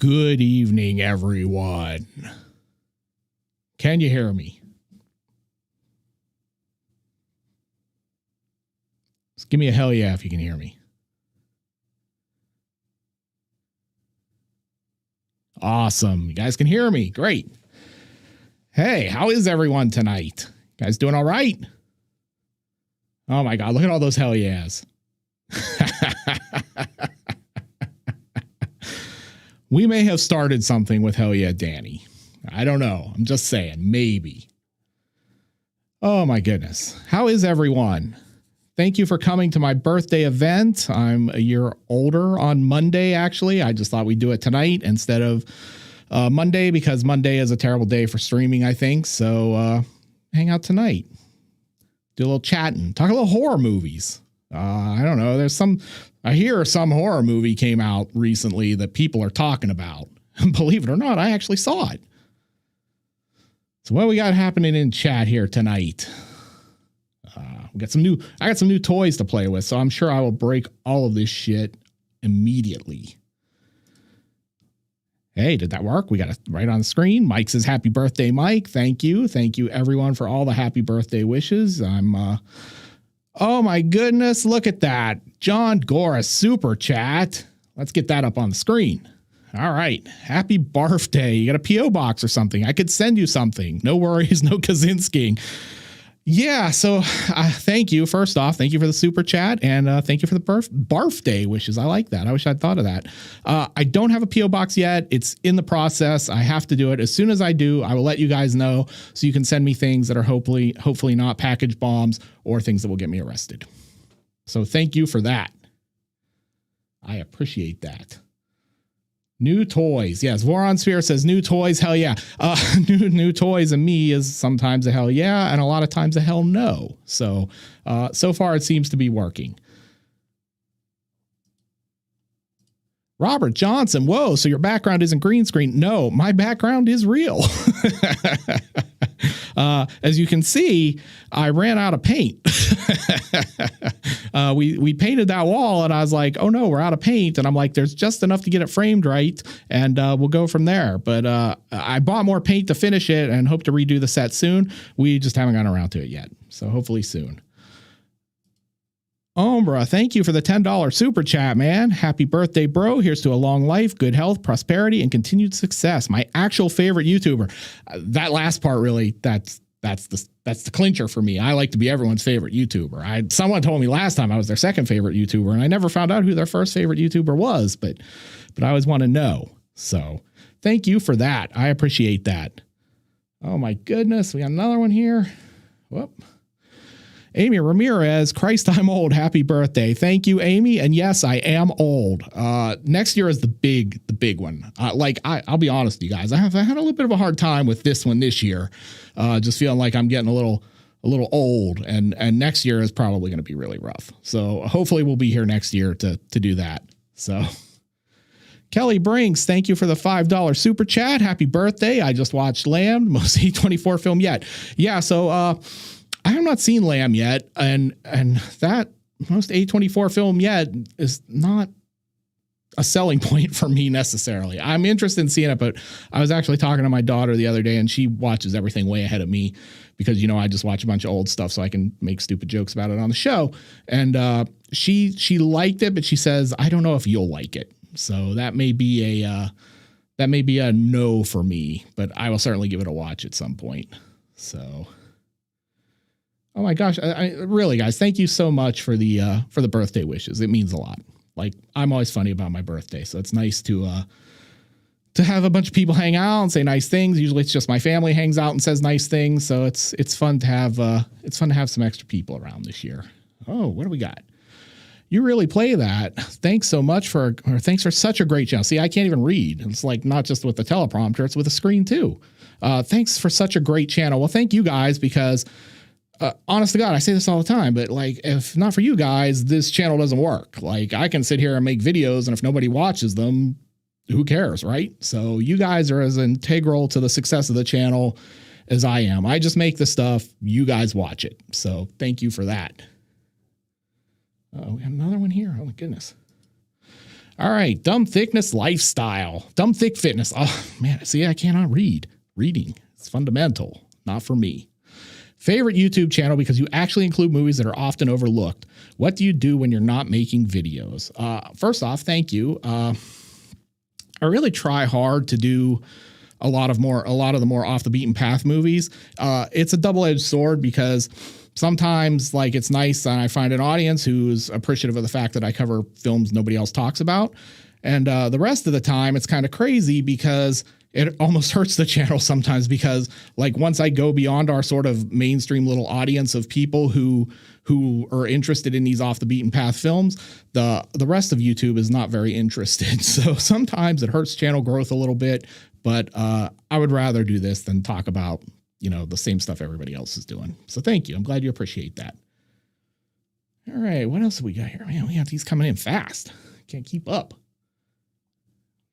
Good evening, everyone. Can you hear me? Just give me a hell yeah if you can hear me. Awesome. You guys can hear me. Great. Hey, how is everyone tonight? You guys doing all right? Oh my God, look at all those hell yeahs. We may have started something with hell yeah, Danny. I don't know. I'm just saying, maybe. Oh my goodness. How is everyone? Thank you for coming to my birthday event. I'm a year older on Monday, actually. I just thought we'd do it tonight instead of Monday because Monday is a terrible day for streaming, I think. So hang out tonight. Do a little chatting. Talk a little horror movies. I don't know. I hear some horror movie came out recently that people are talking about. Believe it or not, I actually saw it. So what we got happening in chat here tonight? I got some new toys to play with, so I'm sure I will break all of this shit immediately. Hey, did that work? We got it right on the screen. Mike says, happy birthday, Mike. Thank you. Thank you, everyone, for all the happy birthday wishes. Oh my goodness, look at that. John Gora super chat. Let's get that up on the screen. All right. Happy birthday. You got a P.O. box or something. I could send you something. No worries. No Kaczynski. Yeah. So thank you. First off, thank you for the super chat and thank you for the birthday wishes. I like that. I wish I'd thought of that. I don't have a P.O. box yet. It's in the process. I have to do it. As soon as I do, I will let you guys know so you can send me things that are hopefully not package bombs or things that will get me arrested. So thank you for that. I appreciate that. New toys. Yes. Voron Sphere says new toys. Hell yeah. New toys and me is sometimes a hell yeah. And a lot of times a hell no. So, so far it seems to be working. Robert Johnson. Whoa. So your background isn't green screen. No, my background is real. As you can see, I ran out of paint. We painted that wall and I was like, oh no, we're out of paint. And I'm like, there's just enough to get it framed right. And we'll go from there. But I bought more paint to finish it and hope to redo the set soon. We just haven't gotten around to it yet. So hopefully soon. Ombra, thank you for the $10 super chat, man. Happy birthday, bro. Here's to a long life, good health, prosperity, and continued success. My actual favorite YouTuber. That last part, really, that's the clincher for me. I like to be everyone's favorite YouTuber. Someone told me last time I was their second favorite YouTuber, and I never found out who their first favorite YouTuber was, but I always want to know. So thank you for that. I appreciate that. Oh my goodness. We got another one here. Whoop. Amy Ramirez, Christ, I'm old. Happy birthday. Thank you, Amy. And yes, I am old. Next year is the big one. I'll be honest with you guys. I had a little bit of a hard time with this one this year. Just feeling like I'm getting a little old and next year is probably going to be really rough. So hopefully we'll be here next year to do that. So Kelly Brinks, thank you for the $5 super chat. Happy birthday. I just watched Lamb, most A24 film yet. Yeah. So, I have not seen Lamb yet, and that most A24 film yet is not a selling point for me necessarily. I'm interested in seeing it, but I was actually talking to my daughter the other day, and she watches everything way ahead of me because, I just watch a bunch of old stuff so I can make stupid jokes about it on the show. And she liked it, but she says, I don't know if you'll like it. So that may be a no for me, but I will certainly give it a watch at some point. So. Oh my gosh. I really, guys, thank you so much for the birthday wishes. It means a lot. Like, I'm always funny about my birthday. So it's nice to have a bunch of people hang out and say nice things. Usually it's just my family hangs out and says nice things. So it's fun to have some extra people around this year. Oh, what do we got? You really play that. Thanks so much thanks for such a great channel. See, I can't even read. It's like not just with the teleprompter, it's with the screen too. Thanks for such a great channel. Well, thank you guys because honest to God, I say this all the time, but like, if not for you guys, this channel doesn't work. Like, I can sit here and make videos, and if nobody watches them, who cares, right? So you guys are as integral to the success of the channel as I am. I just make the stuff. You guys watch it. So thank you for that. We have another one here. Oh my goodness. All right. Dumb thickness lifestyle. Dumb thick fitness. Oh, man. See, I cannot read. Reading. It's fundamental. Not for me. Favorite YouTube channel because you actually include movies that are often overlooked. What do you do when you're not making videos? First off, thank you. I really try hard to do a lot of the more off the beaten path movies. It's a double-edged sword because sometimes like it's nice and I find an audience who's appreciative of the fact that I cover films nobody else talks about. And the rest of the time it's kind of crazy because it almost hurts the channel sometimes because like once I go beyond our sort of mainstream little audience of people who are interested in these off the beaten path films, the rest of YouTube is not very interested. So sometimes it hurts channel growth a little bit, but I would rather do this than talk about, the same stuff everybody else is doing. So thank you. I'm glad you appreciate that. All right. What else have we got here? Man, we have these coming in fast. Can't keep up.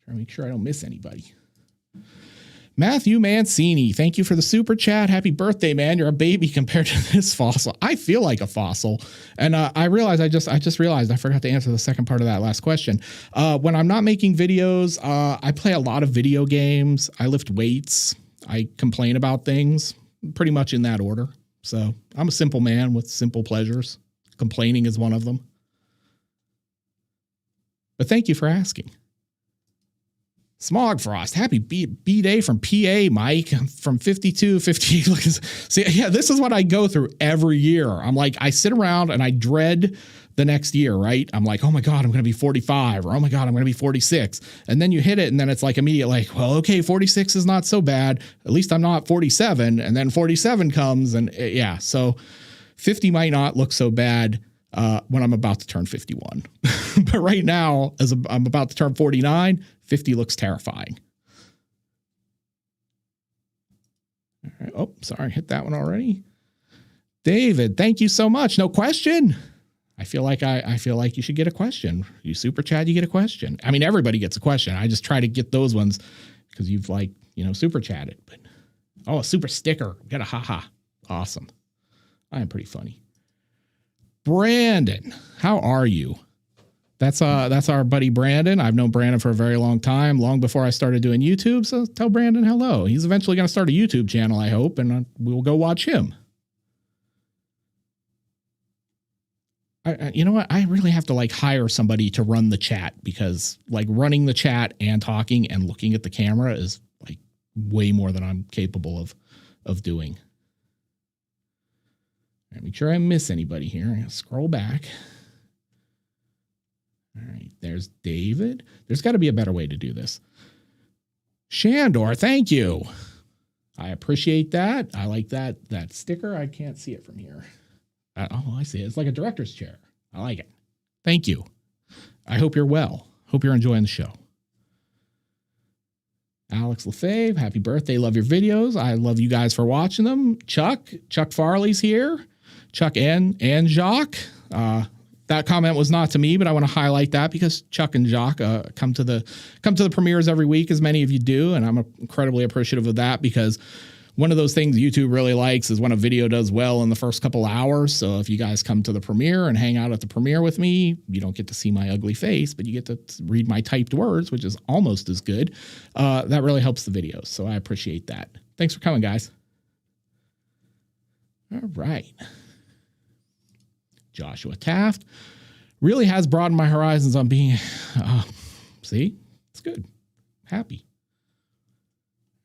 Try to make sure I don't miss anybody. Matthew Mancini, thank you for the super chat. Happy birthday, man. You're a baby compared to this fossil. I feel like a fossil. And I realized I just realized I forgot to answer the second part of that last question. When I'm not making videos, I play a lot of video games. I lift weights. I complain about things pretty much in that order. So I'm a simple man with simple pleasures. Complaining is one of them. But thank you for asking. Smog Frost, happy B-Day from PA, Mike, from 52, 58. See, yeah, this is what I go through every year. I'm like, I sit around and I dread the next year, right? I'm like, oh my God, I'm going to be 45 or oh my God, I'm going to be 46. And then you hit it and then it's like immediate, like, well, okay, 46 is not so bad. At least I'm not 47. And then 47 comes and yeah. So 50 might not look so bad when I'm about to turn 51. But right now, as I'm about to turn 49, 50 looks terrifying. All right. Oh, sorry. Hit that one already. David, thank you so much. No question. I feel like you should get a question. You super chat, you get a question. I mean, everybody gets a question. I just try to get those ones because you've super chatted. But a super sticker. Got a haha. Awesome. I am pretty funny. Brandon, how are you? That's our buddy Brandon. I've known Brandon for a very long time, long before I started doing YouTube. So tell Brandon hello. He's eventually going to start a YouTube channel, I hope, and we'll go watch him. You know what? I really have to hire somebody to run the chat because running the chat and talking and looking at the camera is way more than I'm capable of doing. Make sure I miss anybody here. I'm going to scroll back. All right, there's David. There's got to be a better way to do this. Shandor, thank you. I appreciate that. I like that sticker. I can't see it from here. I see it. It's like a director's chair. I like it. Thank you. I hope you're well. Hope you're enjoying the show. Alex Lefebvre, happy birthday. Love your videos. I love you guys for watching them. Chuck Farley's here. Chuck and Jacques. That comment was not to me, but I want to highlight that because Chuck and Jacques come to the premieres every week, as many of you do, and I'm incredibly appreciative of that because one of those things YouTube really likes is when a video does well in the first couple hours. So if you guys come to the premiere and hang out at the premiere with me, you don't get to see my ugly face, but you get to read my typed words, which is almost as good. That really helps the videos, so I appreciate that. Thanks for coming, guys. All right. Joshua Taft really has broadened my horizons on being, see, it's good. Happy.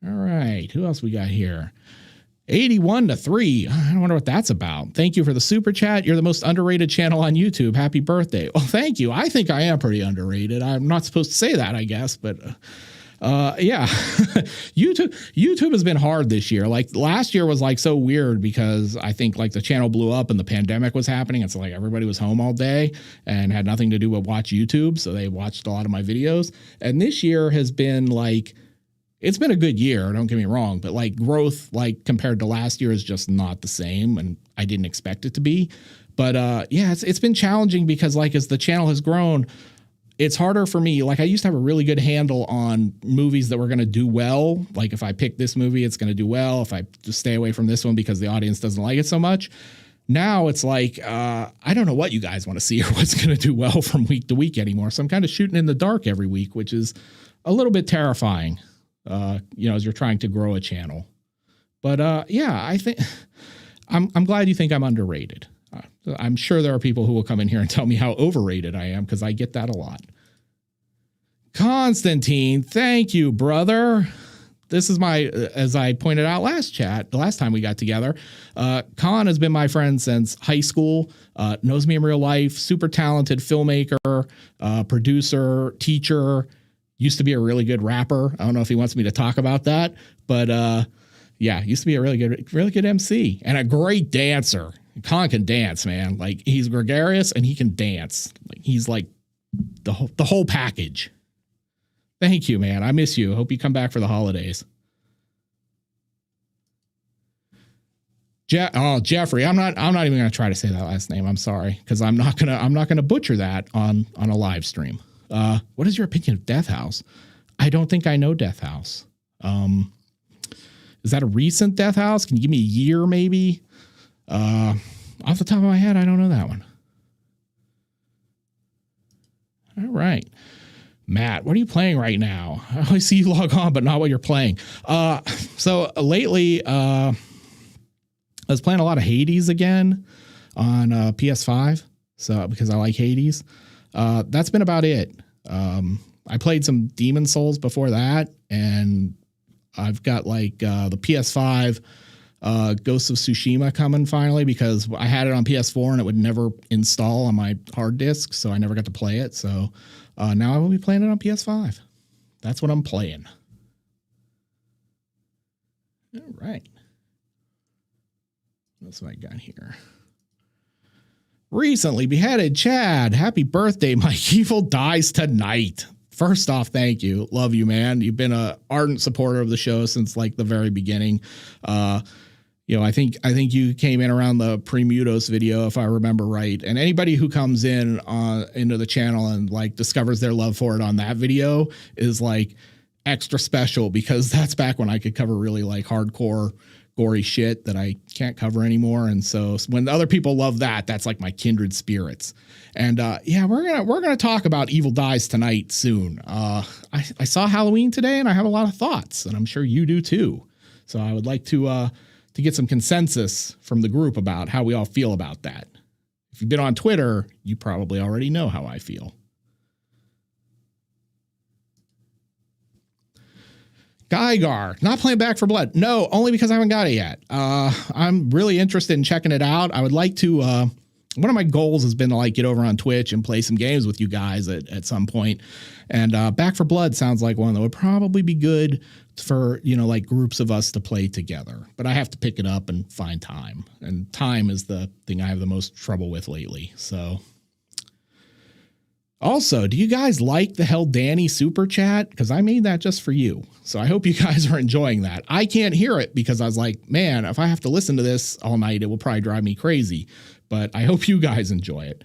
All right. Who else we got here? 81-3. I wonder what that's about. Thank you for the super chat. You're the most underrated channel on YouTube. Happy birthday. Well, thank you. I think I am pretty underrated. I'm not supposed to say that, I guess, but yeah, YouTube has been hard this year. Last year was so weird because I think the channel blew up and the pandemic was happening. It's everybody was home all day and had nothing to do but watch YouTube. So they watched a lot of my videos. And this year has been it's been a good year. Don't get me wrong, but growth, compared to last year is just not the same. And I didn't expect it to be, but yeah, it's been challenging because as the channel has grown, it's harder for me. I used to have a really good handle on movies that were going to do well. If I pick this movie, it's going to do well. If I just stay away from this one because the audience doesn't like it so much. Now it's like, I don't know what you guys want to see or what's going to do well from week to week anymore. So I'm kind of shooting in the dark every week, which is a little bit terrifying, as you're trying to grow a channel. But yeah, I think I'm glad you think I'm underrated. I'm sure there are people who will come in here and tell me how overrated I am, because I get that a lot. Constantine, thank you, brother. This is as I pointed out the last time we got together, Con has been my friend since high school, knows me in real life, super talented filmmaker, producer, teacher, used to be a really good rapper. I don't know if he wants me to talk about that, but yeah, used to be a really good MC and a great dancer. Con can dance, man. Like, he's gregarious and he can dance. Like, he's like the whole package. Thank you, man. I miss you. Hope you come back for the holidays. Jeffrey. I'm not even going to try to say that last name. I'm sorry, because I'm not gonna butcher that on a live stream. What is your opinion of Death House? I don't think I know Death House. Is that a recent Death House? Can you give me a year, maybe? Off the top of my head, I don't know that one. All right. Matt, what are you playing right now? I always see you log on, but not what you're playing. So lately, I was playing a lot of Hades again on PS5. So because I like Hades, that's been about it. I played some Demon Souls before that, and I've got like the PS5 Ghost of Tsushima coming finally, because I had it on PS4 and it would never install on my hard disk, so I never got to play it. So now I will be playing it on PS5. That's what I'm playing. All right. What's what I got here? Recently beheaded Chad. Happy birthday. My evil dies tonight. First off, thank you. Love you, man. You've been a ardent supporter of the show since like the very beginning. I think you came in around the Premutos video, if I remember right. And anybody who comes in into the channel and like discovers their love for it on that video is like extra special, because that's back when I could cover really like hardcore, gory shit that I can't cover anymore. And so when other people love that, that's like my kindred spirits. And yeah, we're gonna talk about Evil Dies tonight soon. I saw Halloween today, and I have a lot of thoughts, and I'm sure you do too. So I would like to get some consensus from the group about how we all feel about that. If you've been on Twitter, you probably already know how I feel. Geigar, not playing Back for Blood. No, only because I haven't got it yet. I'm really interested in checking it out. I would like to, one of my goals has been to like get over on Twitch and play some games with you guys at some point. And Back for Blood sounds like one that would probably be good for, like groups of us to play together. But I have to pick it up and find time. And time is the thing I have the most trouble with lately. So also, do you guys like the Hell Danny super chat? Because I made that just for you. So I hope you guys are enjoying that. I can't hear it because I was like, man, if I have to listen to this all night, it will probably drive me crazy. But I hope you guys enjoy it.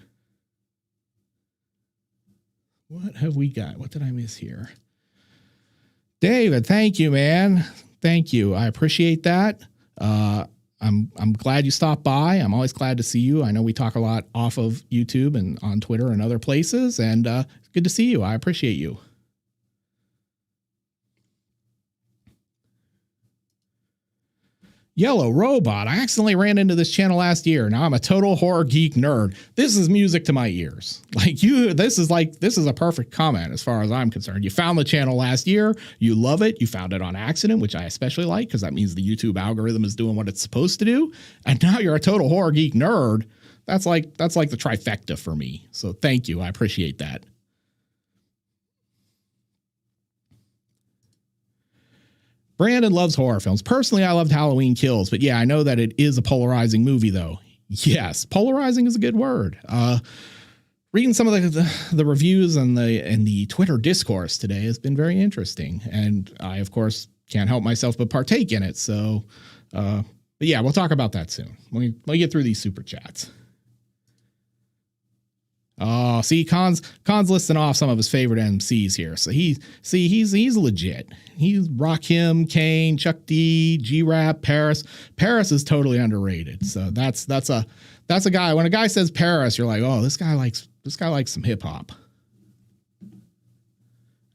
What have we got? What did I miss here? David, thank you, man. Thank you. I appreciate that. I'm glad you stopped by. I'm always glad to see you. I know we talk a lot off of YouTube and on Twitter and other places, and it's good to see you. I appreciate you. Yellow Robot. I accidentally ran into this channel last year. Now I'm a total horror geek nerd. This is music to my ears. Like this is a perfect comment as far as I'm concerned. You found the channel last year. You love it. You found it on accident, which I especially like because that means the YouTube algorithm is doing what it's supposed to do. And now you're a total horror geek nerd. That's like the trifecta for me. So thank you. I appreciate that. Brandon loves horror films. Personally, I loved Halloween Kills, but yeah, I know that it is a polarizing movie though. Yes, polarizing is a good word. Reading some of the reviews and the Twitter discourse today has been very interesting. And I, of course, can't help myself but partake in it. So, but yeah, we'll talk about that soon. Let me get through these super chats. Oh, Oh, see, Khan's listing off some of his favorite MCs here. So he's legit. He's Rakim, Kane, Chuck D, G-Rap, Paris. Paris is totally underrated. So that's a guy. When a guy says Paris, you're like, oh, this guy likes some hip hop.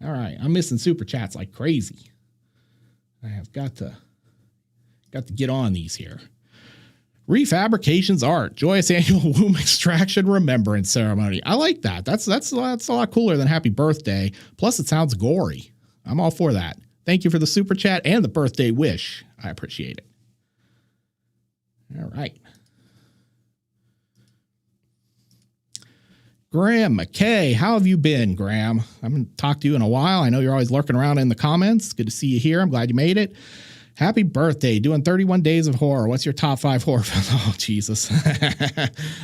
All right, I'm missing super chats like crazy. I have got to get on these here. Refabrications art, joyous annual womb extraction remembrance ceremony. I like that. That's a lot cooler than happy birthday. Plus, it sounds gory. I'm all for that. Thank you for the super chat and the birthday wish. I appreciate it. All right. Graham McKay, how have you been, Graham? I haven't talked to you in a while. I know you're always lurking around in the comments. Good to see you here. I'm glad you made it. Happy birthday. Doing 31 days of horror. What's your top 5 horror films? Oh, Jesus.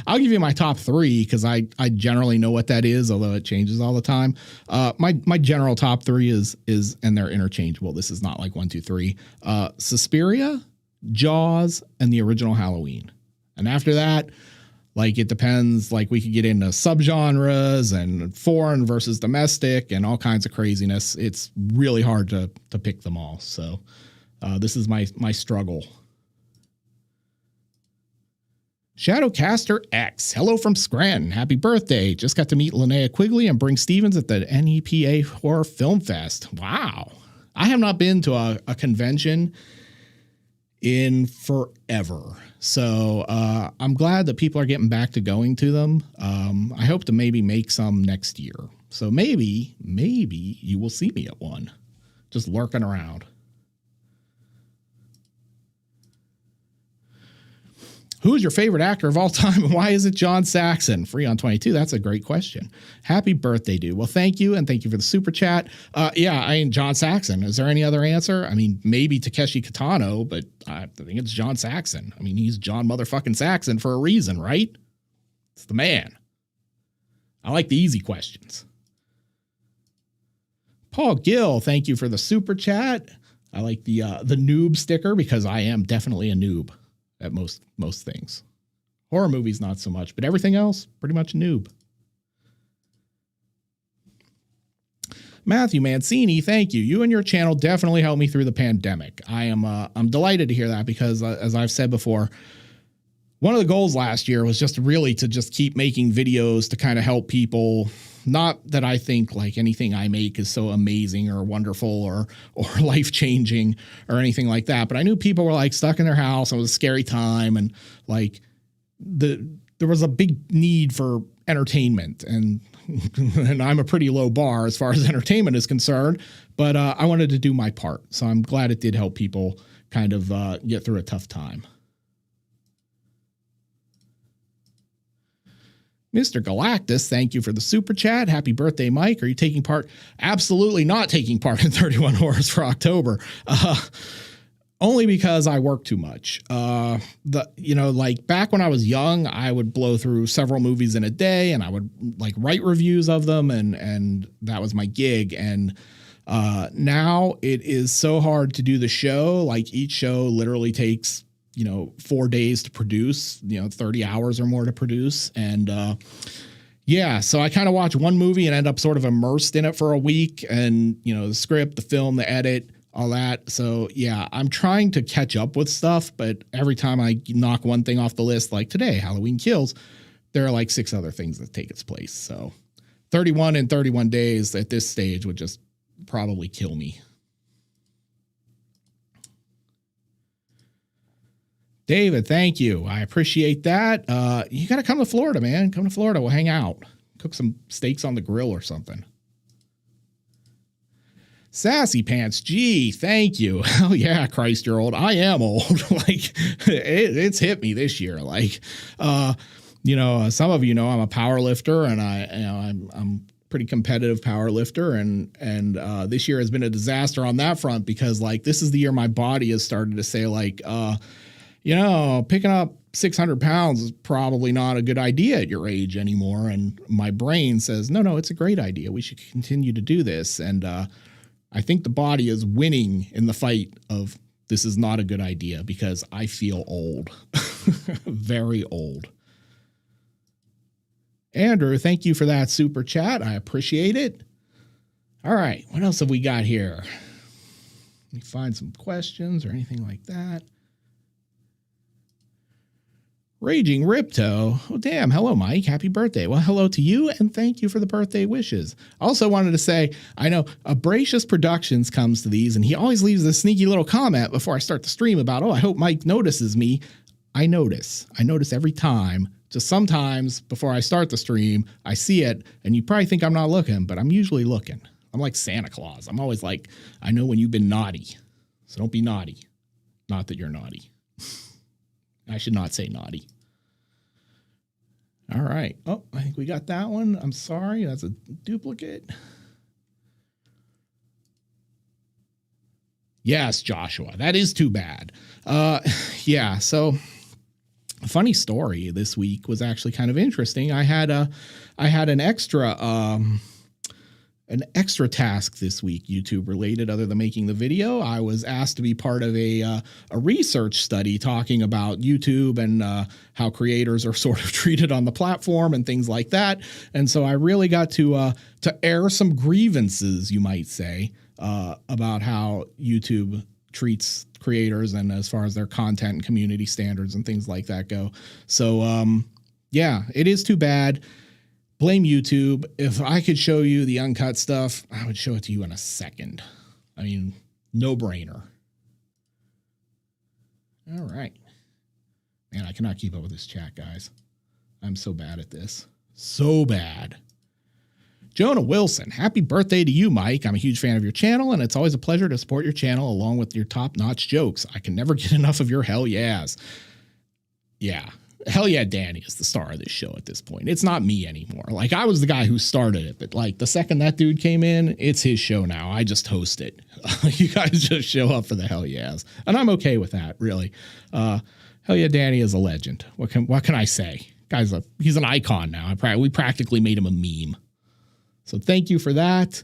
I'll give you my top 3 because I generally know what that is, although it changes all the time. My general top 3 is, and they're interchangeable. This is not like 1, 2, 3. Suspiria, Jaws, and the original Halloween. And after that, like, it depends. Like, we could get into subgenres and foreign versus domestic and all kinds of craziness. It's really hard to pick them all. So this is my struggle. Shadowcaster X, hello from Scranton. Happy birthday. Just got to meet Linnea Quigley and Bring Stevens at the NEPA Horror Film Fest. Wow. I have not been to a convention in forever. So I'm glad that people are getting back to going to them. I hope to maybe make some next year. So maybe you will see me at one, just lurking around. Who's your favorite actor of all time and why is it John Saxon? Free on 22. That's a great question. Happy birthday, dude. Well, thank you. And thank you for the super chat. Yeah, I mean, John Saxon. Is there any other answer? I mean, maybe Takeshi Kitano, but I think it's John Saxon. I mean, he's John motherfucking Saxon for a reason, right? It's the man. I like the easy questions. Paul Gill, thank you for the super chat. I like the noob sticker because I am definitely a noob at most things. Horror movies, not so much, but everything else, pretty much a noob. Matthew Mancini, thank you. You and your channel definitely helped me through the pandemic. I'm delighted to hear that because, as I've said before, one of the goals last year was just really to just keep making videos to kind of help people. Not that I think like anything I make is so amazing or wonderful or life-changing or anything like that. But I knew people were like stuck in their house. It was a scary time. And like there was a big need for entertainment and I'm a pretty low bar as far as entertainment is concerned, but I wanted to do my part. So I'm glad it did help people kind of get through a tough time. Mr. Galactus, thank you for the super chat. Happy birthday, Mike. Are you taking part? Absolutely not taking part in 31 Horrors for October. Only because I work too much. Like back when I was young, I would blow through several movies in a day and I would like write reviews of them and that was my gig. And now it is so hard to do the show. Like each show literally takes 4 days to produce, 30 hours or more to produce. And, so I kind of watch one movie and end up sort of immersed in it for a week and, the script, the film, the edit, all that. So yeah, I'm trying to catch up with stuff, but every time I knock one thing off the list, like today, Halloween Kills, there are like 6 other things that take its place. So 31 in 31 days at this stage would just probably kill me. David, thank you. I appreciate that. You got to come to Florida, man. Come to Florida. We'll hang out. Cook some steaks on the grill or something. Sassy Pants G, thank you. Oh yeah, Christ, you're old. I am old. Like it's hit me this year. Like, some of I'm a power lifter and I'm pretty competitive power lifter. And this year has been a disaster on that front because like, this is the year my body has started to say like, picking up 600 pounds is probably not a good idea at your age anymore. And my brain says, no, it's a great idea. We should continue to do this. And I think the body is winning in the fight of this is not a good idea because I feel old, very old. Andrew, thank you for that super chat. I appreciate it. All right. What else have we got here? Let me find some questions or anything like that. Raging Ripto. Oh, damn. Hello, Mike. Happy birthday. Well, hello to you, and thank you for the birthday wishes. Also wanted to say, I know Abracious Productions comes to these, and he always leaves a sneaky little comment before I start the stream about, oh, I hope Mike notices me. I notice. I notice every time. Just sometimes before I start the stream, I see it, and you probably think I'm not looking, but I'm usually looking. I'm like Santa Claus. I'm always like, I know when you've been naughty, so don't be naughty. Not that you're naughty. I should not say naughty. All right. Oh, I think we got that one. I'm sorry. That's a duplicate. Yes, Joshua. That is too bad. Yeah. So a funny story this week was actually kind of interesting. I had an extra task this week, YouTube related, other than making the video. I was asked to be part of a research study talking about YouTube and how creators are sort of treated on the platform and things like that. And so I really got to air some grievances, you might say, about how YouTube treats creators and as far as their content and community standards and things like that go. So yeah, it is too bad. Blame YouTube. If I could show you the uncut stuff, I would show it to you in a second. I mean, no brainer. All right. Man, I cannot keep up with this chat, guys. I'm so bad at this. So bad. Jonah Wilson, happy birthday to you, Mike. I'm a huge fan of your channel, and it's always a pleasure to support your channel along with your top-notch jokes. I can never get enough of your hell yeahs. Yeah. Hell yeah, Danny is the star of this show at this point. It's not me anymore. Like, I was the guy who started it, but like the second that dude came in, it's his show now. I just host it. You guys just show up for the hell yeahs. And I'm okay with that, really. Hell yeah, Danny is a legend. What can I say? He's an icon now. We practically made him a meme. So thank you for that.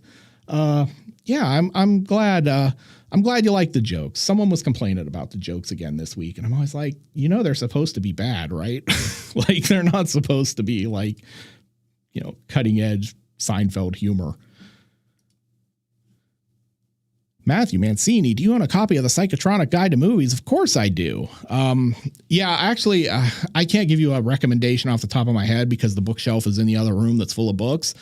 Yeah, I'm glad. I'm glad you like the jokes. Someone was complaining about the jokes again this week, and I'm always like, they're supposed to be bad, right? Like, they're not supposed to be like, cutting edge Seinfeld humor. Matthew Mancini, do you own a copy of the Psychotronic Guide to Movies? Of course I do. Yeah, actually, I can't give you a recommendation off the top of my head because the bookshelf is in the other room that's full of books.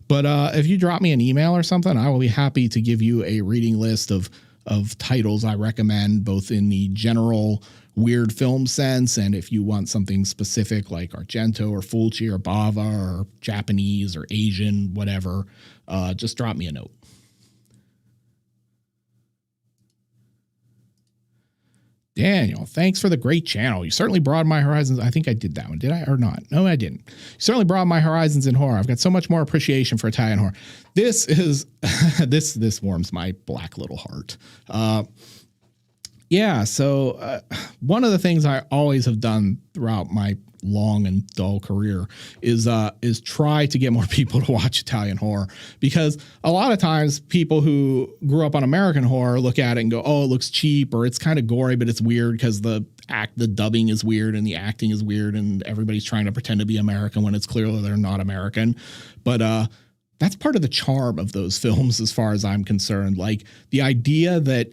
But if you drop me an email or something, I will be happy to give you a reading list of titles I recommend, both in the general weird film sense, and if you want something specific like Argento or Fulci or Bava or Japanese or Asian, whatever, just drop me a note. Daniel, thanks for the great channel. You certainly broadened my horizons. I think I did that one. Did I or not? No, I didn't. You certainly broadened my horizons in horror. I've got so much more appreciation for Italian horror. This is this warms my black little heart. Yeah. So one of the things I always have done throughout my long and dull career is try to get more people to watch Italian horror, because a lot of times people who grew up on American horror look at it and go, oh, it looks cheap, or it's kind of gory, but it's weird because the dubbing is weird and the acting is weird and everybody's trying to pretend to be American when it's clearly they're not American. But that's part of the charm of those films as far as I'm concerned. Like the idea that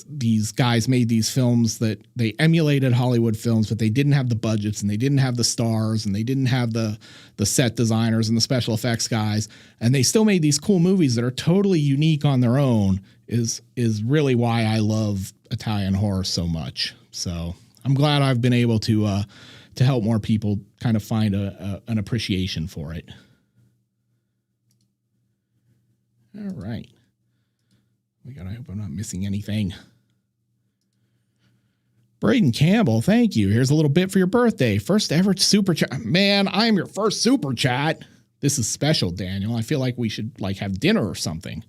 these guys made these films that they emulated Hollywood films, but they didn't have the budgets and they didn't have the stars and they didn't have the set designers and the special effects guys. And they still made these cool movies that are totally unique on their own is really why I love Italian horror so much. So I'm glad I've been able to help more people kind of find an appreciation for it. All right. I hope I'm not missing anything. Braden Campbell, thank you. Here's a little bit for your birthday. First ever super chat. Man, I'm your first super chat. This is special, Daniel. I feel like we should have dinner or something.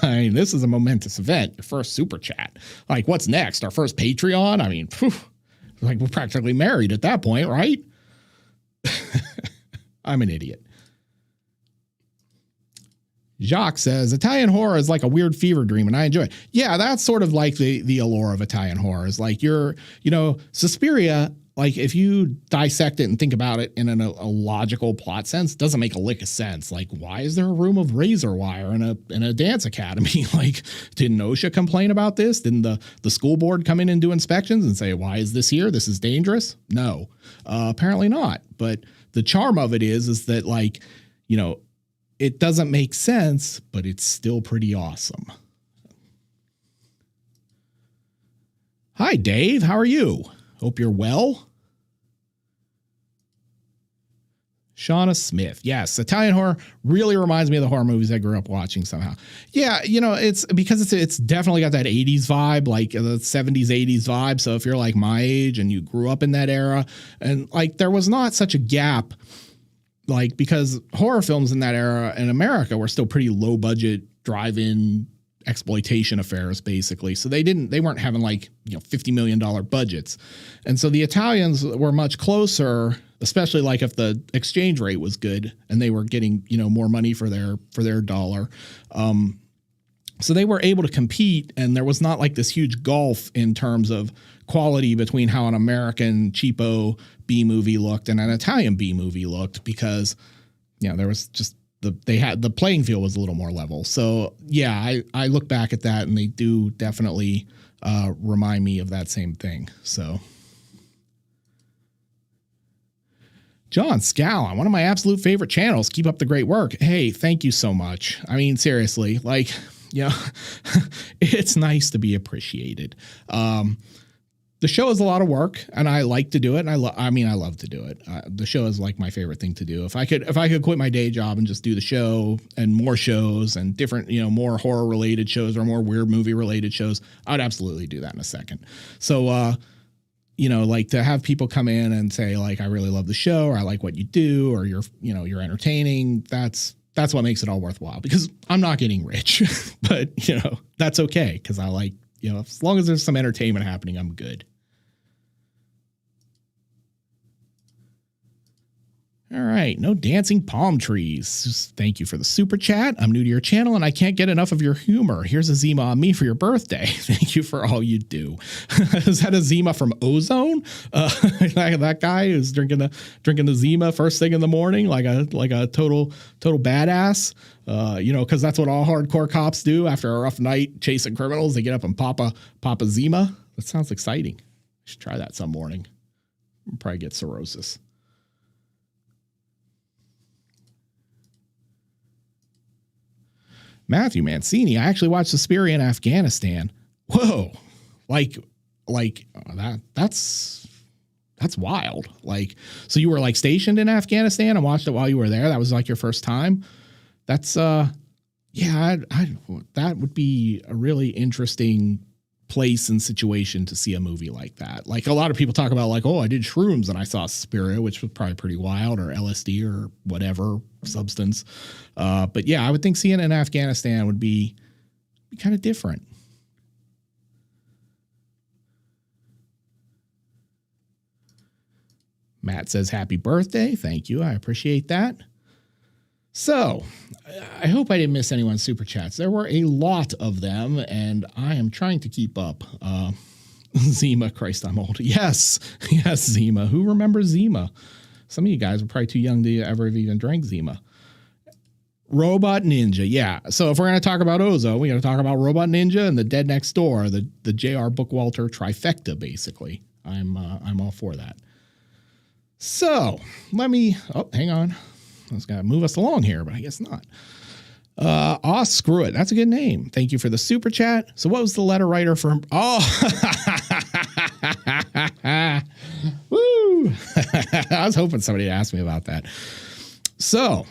I mean, this is a momentous event. Your first super chat. Like, what's next? Our first Patreon? I mean, we're practically married at that point, right? I'm an idiot. Jacques says Italian horror is like a weird fever dream and I enjoy it. Yeah, that's sort of like the allure of Italian horror is like Suspiria, like if you dissect it and think about it in a logical plot sense, doesn't make a lick of sense. Like, why is there a room of razor wire in a dance academy? Like, didn't OSHA complain about this? Didn't the school board come in and do inspections and say, why is this here? This is dangerous? No, apparently not. But the charm of it is that like, it doesn't make sense, but it's still pretty awesome. Hi, Dave. How are you? Hope you're well. Shauna Smith. Yes, Italian horror really reminds me of the horror movies I grew up watching somehow. Yeah, it's because it's definitely got that 80s vibe, like the 70s, 80s vibe. So if you're like my age and you grew up in that era, and like there was not such a gap, like because horror films in that era in America were still pretty low budget drive-in exploitation affairs basically. So they weren't having like, $50 million budgets. And so the Italians were much closer, especially like if the exchange rate was good and they were getting, more money for their dollar. So they were able to compete and there was not like this huge gulf in terms of quality between how an American cheapo B movie looked and an Italian B movie looked because, there was just the playing field was a little more level. So yeah, I look back at that and they do definitely remind me of that same thing. So John Scallon, one of my absolute favorite channels. Keep up the great work. Hey, thank you so much. I mean, seriously, like, it's nice to be appreciated. The show is a lot of work and I like to do it. And I love to do it. The show is like my favorite thing to do. If I could quit my day job and just do the show and more shows and different, more horror related shows or more weird movie related shows, I'd absolutely do that in a second. So, like to have people come in and say like, I really love the show or I like what you do or you're entertaining. That's what makes it all worthwhile because I'm not getting rich, but that's okay. Cause I like, as long as there's some entertainment happening, I'm good. All right. No dancing palm trees. Thank you for the super chat. I'm new to your channel and I can't get enough of your humor. Here's a Zima on me for your birthday. Thank you for all you do. Is that a Zima from Ozone? That guy who's drinking the Zima first thing in the morning, like a total badass. Cause that's what all hardcore cops do after a rough night chasing criminals. They get up and pop a Zima. That sounds exciting. I should try that some morning. I'll probably get cirrhosis. Matthew Mancini, I actually watched Suspiria in Afghanistan. Whoa. That's wild. Like, so you were like stationed in Afghanistan and watched it while you were there. That was like your first time. That's, that would be a really interesting place and situation to see a movie like that. Like a lot of people talk about like, oh, I did shrooms and I saw Suspiria, which was probably pretty wild, or LSD or whatever substance. But yeah, I would think seeing it in Afghanistan would be kind of different. Matt says, happy birthday. Thank you. I appreciate that. So I hope I didn't miss anyone's super chats. There were a lot of them and I am trying to keep up. Zima, Christ, I'm old. Yes, Zima. Who remembers Zima? Some of you guys were probably too young to ever have even drank Zima. Robot Ninja. Yeah. So if we're going to talk about Ozo, we got to talk about Robot Ninja and the Dead Next Door, the J.R. Bookwalter trifecta, basically. I'm all for that. So hang on. I was going to move us along here, but I guess not. Screw it. That's a good name. Thank you for the super chat. So what was the letter writer from? Oh, woo. I was hoping somebody would ask me about that. So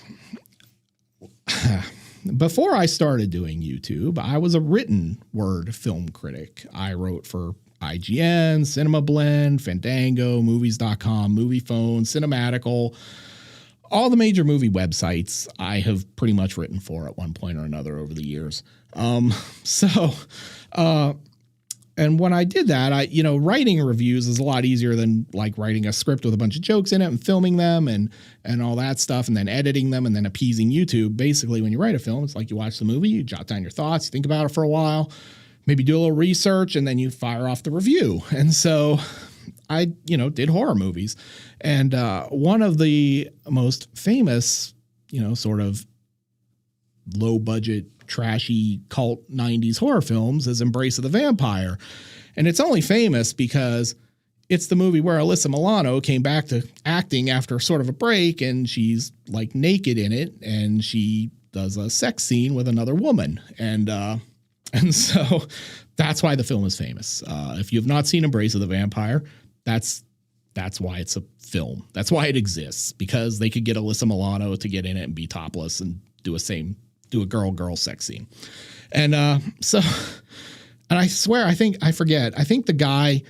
before I started doing YouTube, I was a written word film critic. I wrote for IGN, Cinema Blend, Fandango, Movies.com, Movie Phone, Cinematical. All the major movie websites I have pretty much written for at one point or another over the years. and when I did that, writing reviews is a lot easier than like writing a script with a bunch of jokes in it and filming them and all that stuff and then editing them and then appeasing YouTube. Basically, when you write a film, it's like you watch the movie, you jot down your thoughts, you think about it for a while, maybe do a little research, and then you fire off the review. And so I, did horror movies. And one of the most famous, sort of low budget, trashy cult 90s horror films is Embrace of the Vampire. And it's only famous because it's the movie where Alyssa Milano came back to acting after sort of a break, and she's like naked in it, and she does a sex scene with another woman. And so that's why the film is famous. If you have not seen Embrace of the Vampire, that's why it's a film. That's why it exists, because they could get Alyssa Milano to get in it and be topless and do a girl sex scene. And I swear, I think the guy,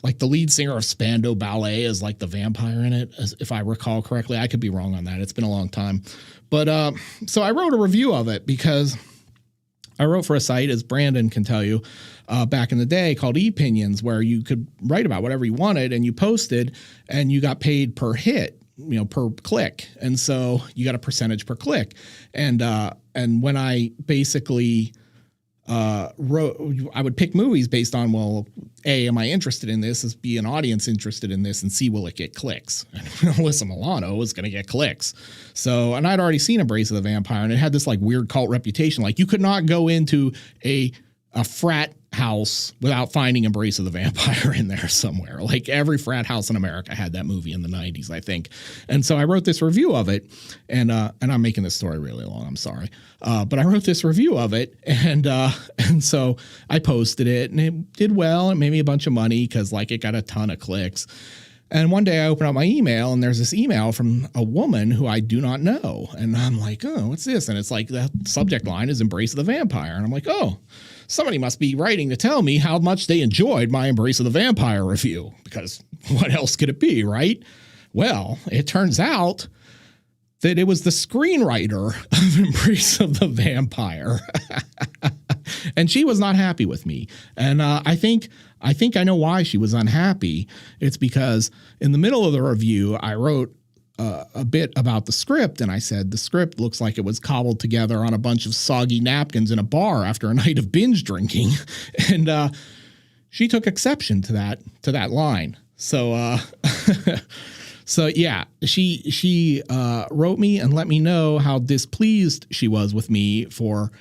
like the lead singer of Spandau Ballet, is like the vampire in it, if I recall correctly. I could be wrong on that. It's been a long time. But so I wrote a review of it because I wrote for a site, as Brandon can tell you, back in the day, called ePinions, where you could write about whatever you wanted and you posted and you got paid per hit, per click. And so you got a percentage per click. And when I basically wrote, I would pick movies based on, well, A, am I interested in this? Is B, an audience interested in this? And C, will it get clicks? And Alyssa Milano was going to get clicks. So, and I'd already seen Embrace of the Vampire, and it had this like weird cult reputation. Like you could not go into a frat house without finding Embrace of the Vampire in there somewhere. Like every frat house in America had that movie in the 90s, I think. And so I wrote this review of it, and I'm making this story really long, I'm sorry. But I wrote this review of it, and so I posted it, and it did well. It made me a bunch of money because like it got a ton of clicks. And one day I open up my email, and there's this email from a woman who I do not know. And I'm like, oh, what's this? And it's like the subject line is Embrace of the Vampire. And I'm like, oh, somebody must be writing to tell me how much they enjoyed my Embrace of the Vampire review, because what else could it be, right? Well, it turns out that it was the screenwriter of Embrace of the Vampire. And she was not happy with me. And I think I know why she was unhappy. It's because in the middle of the review, I wrote a bit about the script, and I said the script looks like it was cobbled together on a bunch of soggy napkins in a bar after a night of binge drinking. And she took exception to that line. So so yeah, she wrote me and let me know how displeased she was with me for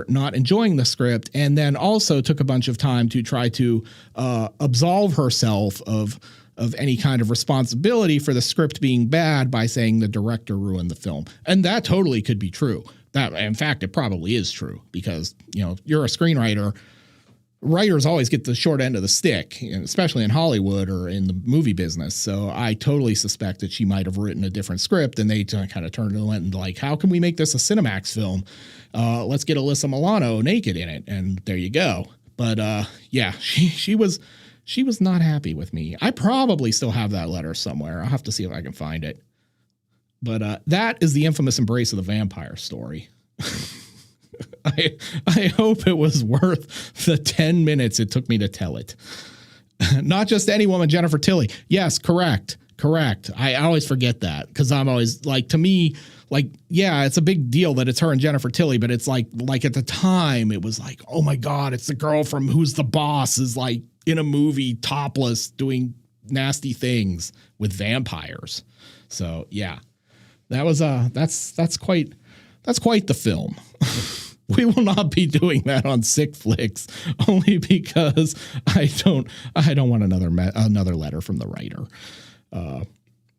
not enjoying the script, and then also took a bunch of time to try to absolve herself of any kind of responsibility for the script being bad by saying the director ruined the film. And that totally could be true. That, in fact, it probably is true, because, you're a screenwriter. Writers always get the short end of the stick, especially in Hollywood or in the movie business. So I totally suspect that she might have written a different script, and they kind of turned and went like, how can we make this a Cinemax film? Let's get Alyssa Milano naked in it. And there you go. But yeah, she was not happy with me. I probably still have that letter somewhere. I'll have to see if I can find it. But that is the infamous Embrace of the Vampire story. I hope it was worth the 10 minutes it took me to tell it. Not just any woman, Jennifer Tilly. Yes, correct. I always forget that, because I'm always like, to me, like, yeah, it's a big deal that it's her and Jennifer Tilly, but it's like at the time it was like, oh my God, it's the girl from Who's the Boss is like in a movie topless doing nasty things with vampires. So yeah, that was that's quite the film. We will not be doing that on Sick Flicks, only because I don't want another letter from the writer.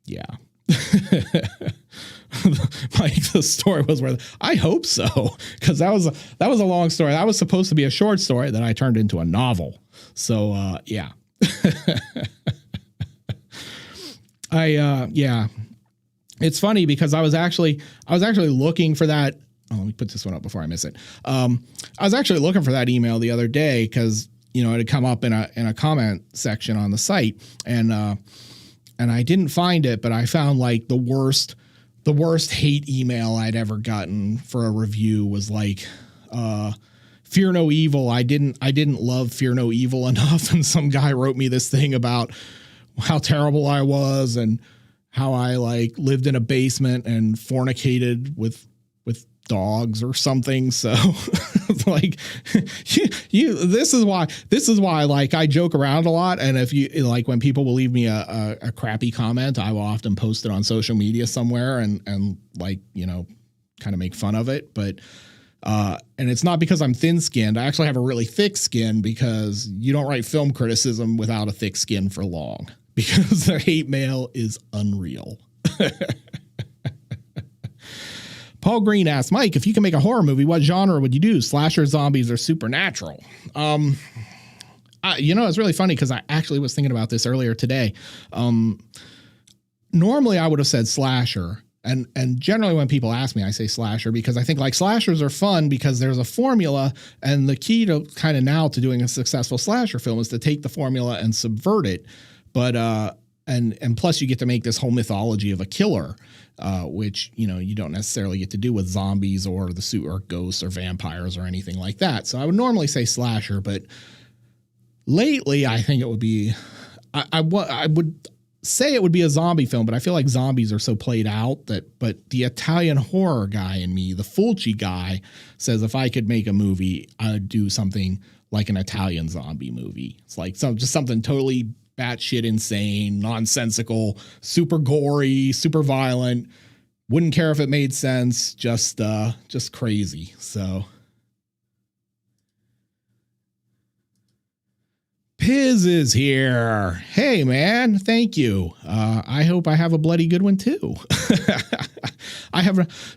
Yeah. Mike, the story was worth. I hope so, because that was a long story. That was supposed to be a short story that I turned into a novel. So yeah. Yeah. It's funny because I was actually looking for that. Oh, let me put this one up before I miss it. I was actually looking for that email the other day because, it had come up in a comment section on the site, and I didn't find it, but I found like the worst hate email I'd ever gotten for a review was like, Fear No Evil. I didn't love Fear No Evil enough. And some guy wrote me this thing about how terrible I was and how I like lived in a basement and fornicated with dogs or something. So like this is why like I joke around a lot. And if you like, when people will leave me a crappy comment, I will often post it on social media somewhere and like, you know, kind of make fun of it. But and it's not because I'm thin skinned. I actually have a really thick skin because you don't write film criticism without a thick skin for long, because the hate mail is unreal. Paul Green asks, Mike, if you can make a horror movie, what genre would you do? Slasher, zombies, or supernatural? You know, it's really funny because I actually was thinking about this earlier today. Normally I would have said slasher. And generally when people ask me, I say slasher because I think like slashers are fun because there's a formula, and the key to kind of now to doing a successful slasher film is to take the formula and subvert it. But, and plus you get to make this whole mythology of a killer, which, you know, you don't necessarily get to do with zombies or the suit or ghosts or vampires or anything like that. So I would normally say slasher, but lately I think it would be, I would say it would be a zombie film, but I feel like zombies are so played out but the Italian horror guy in me, the Fulci guy, says if I could make a movie, I'd do something like an Italian zombie movie. It's like just something totally batshit insane, nonsensical, super gory, super violent. Wouldn't care if it made sense. Just crazy. So Piz is here. Hey man, thank you. I hope I have a bloody good one too.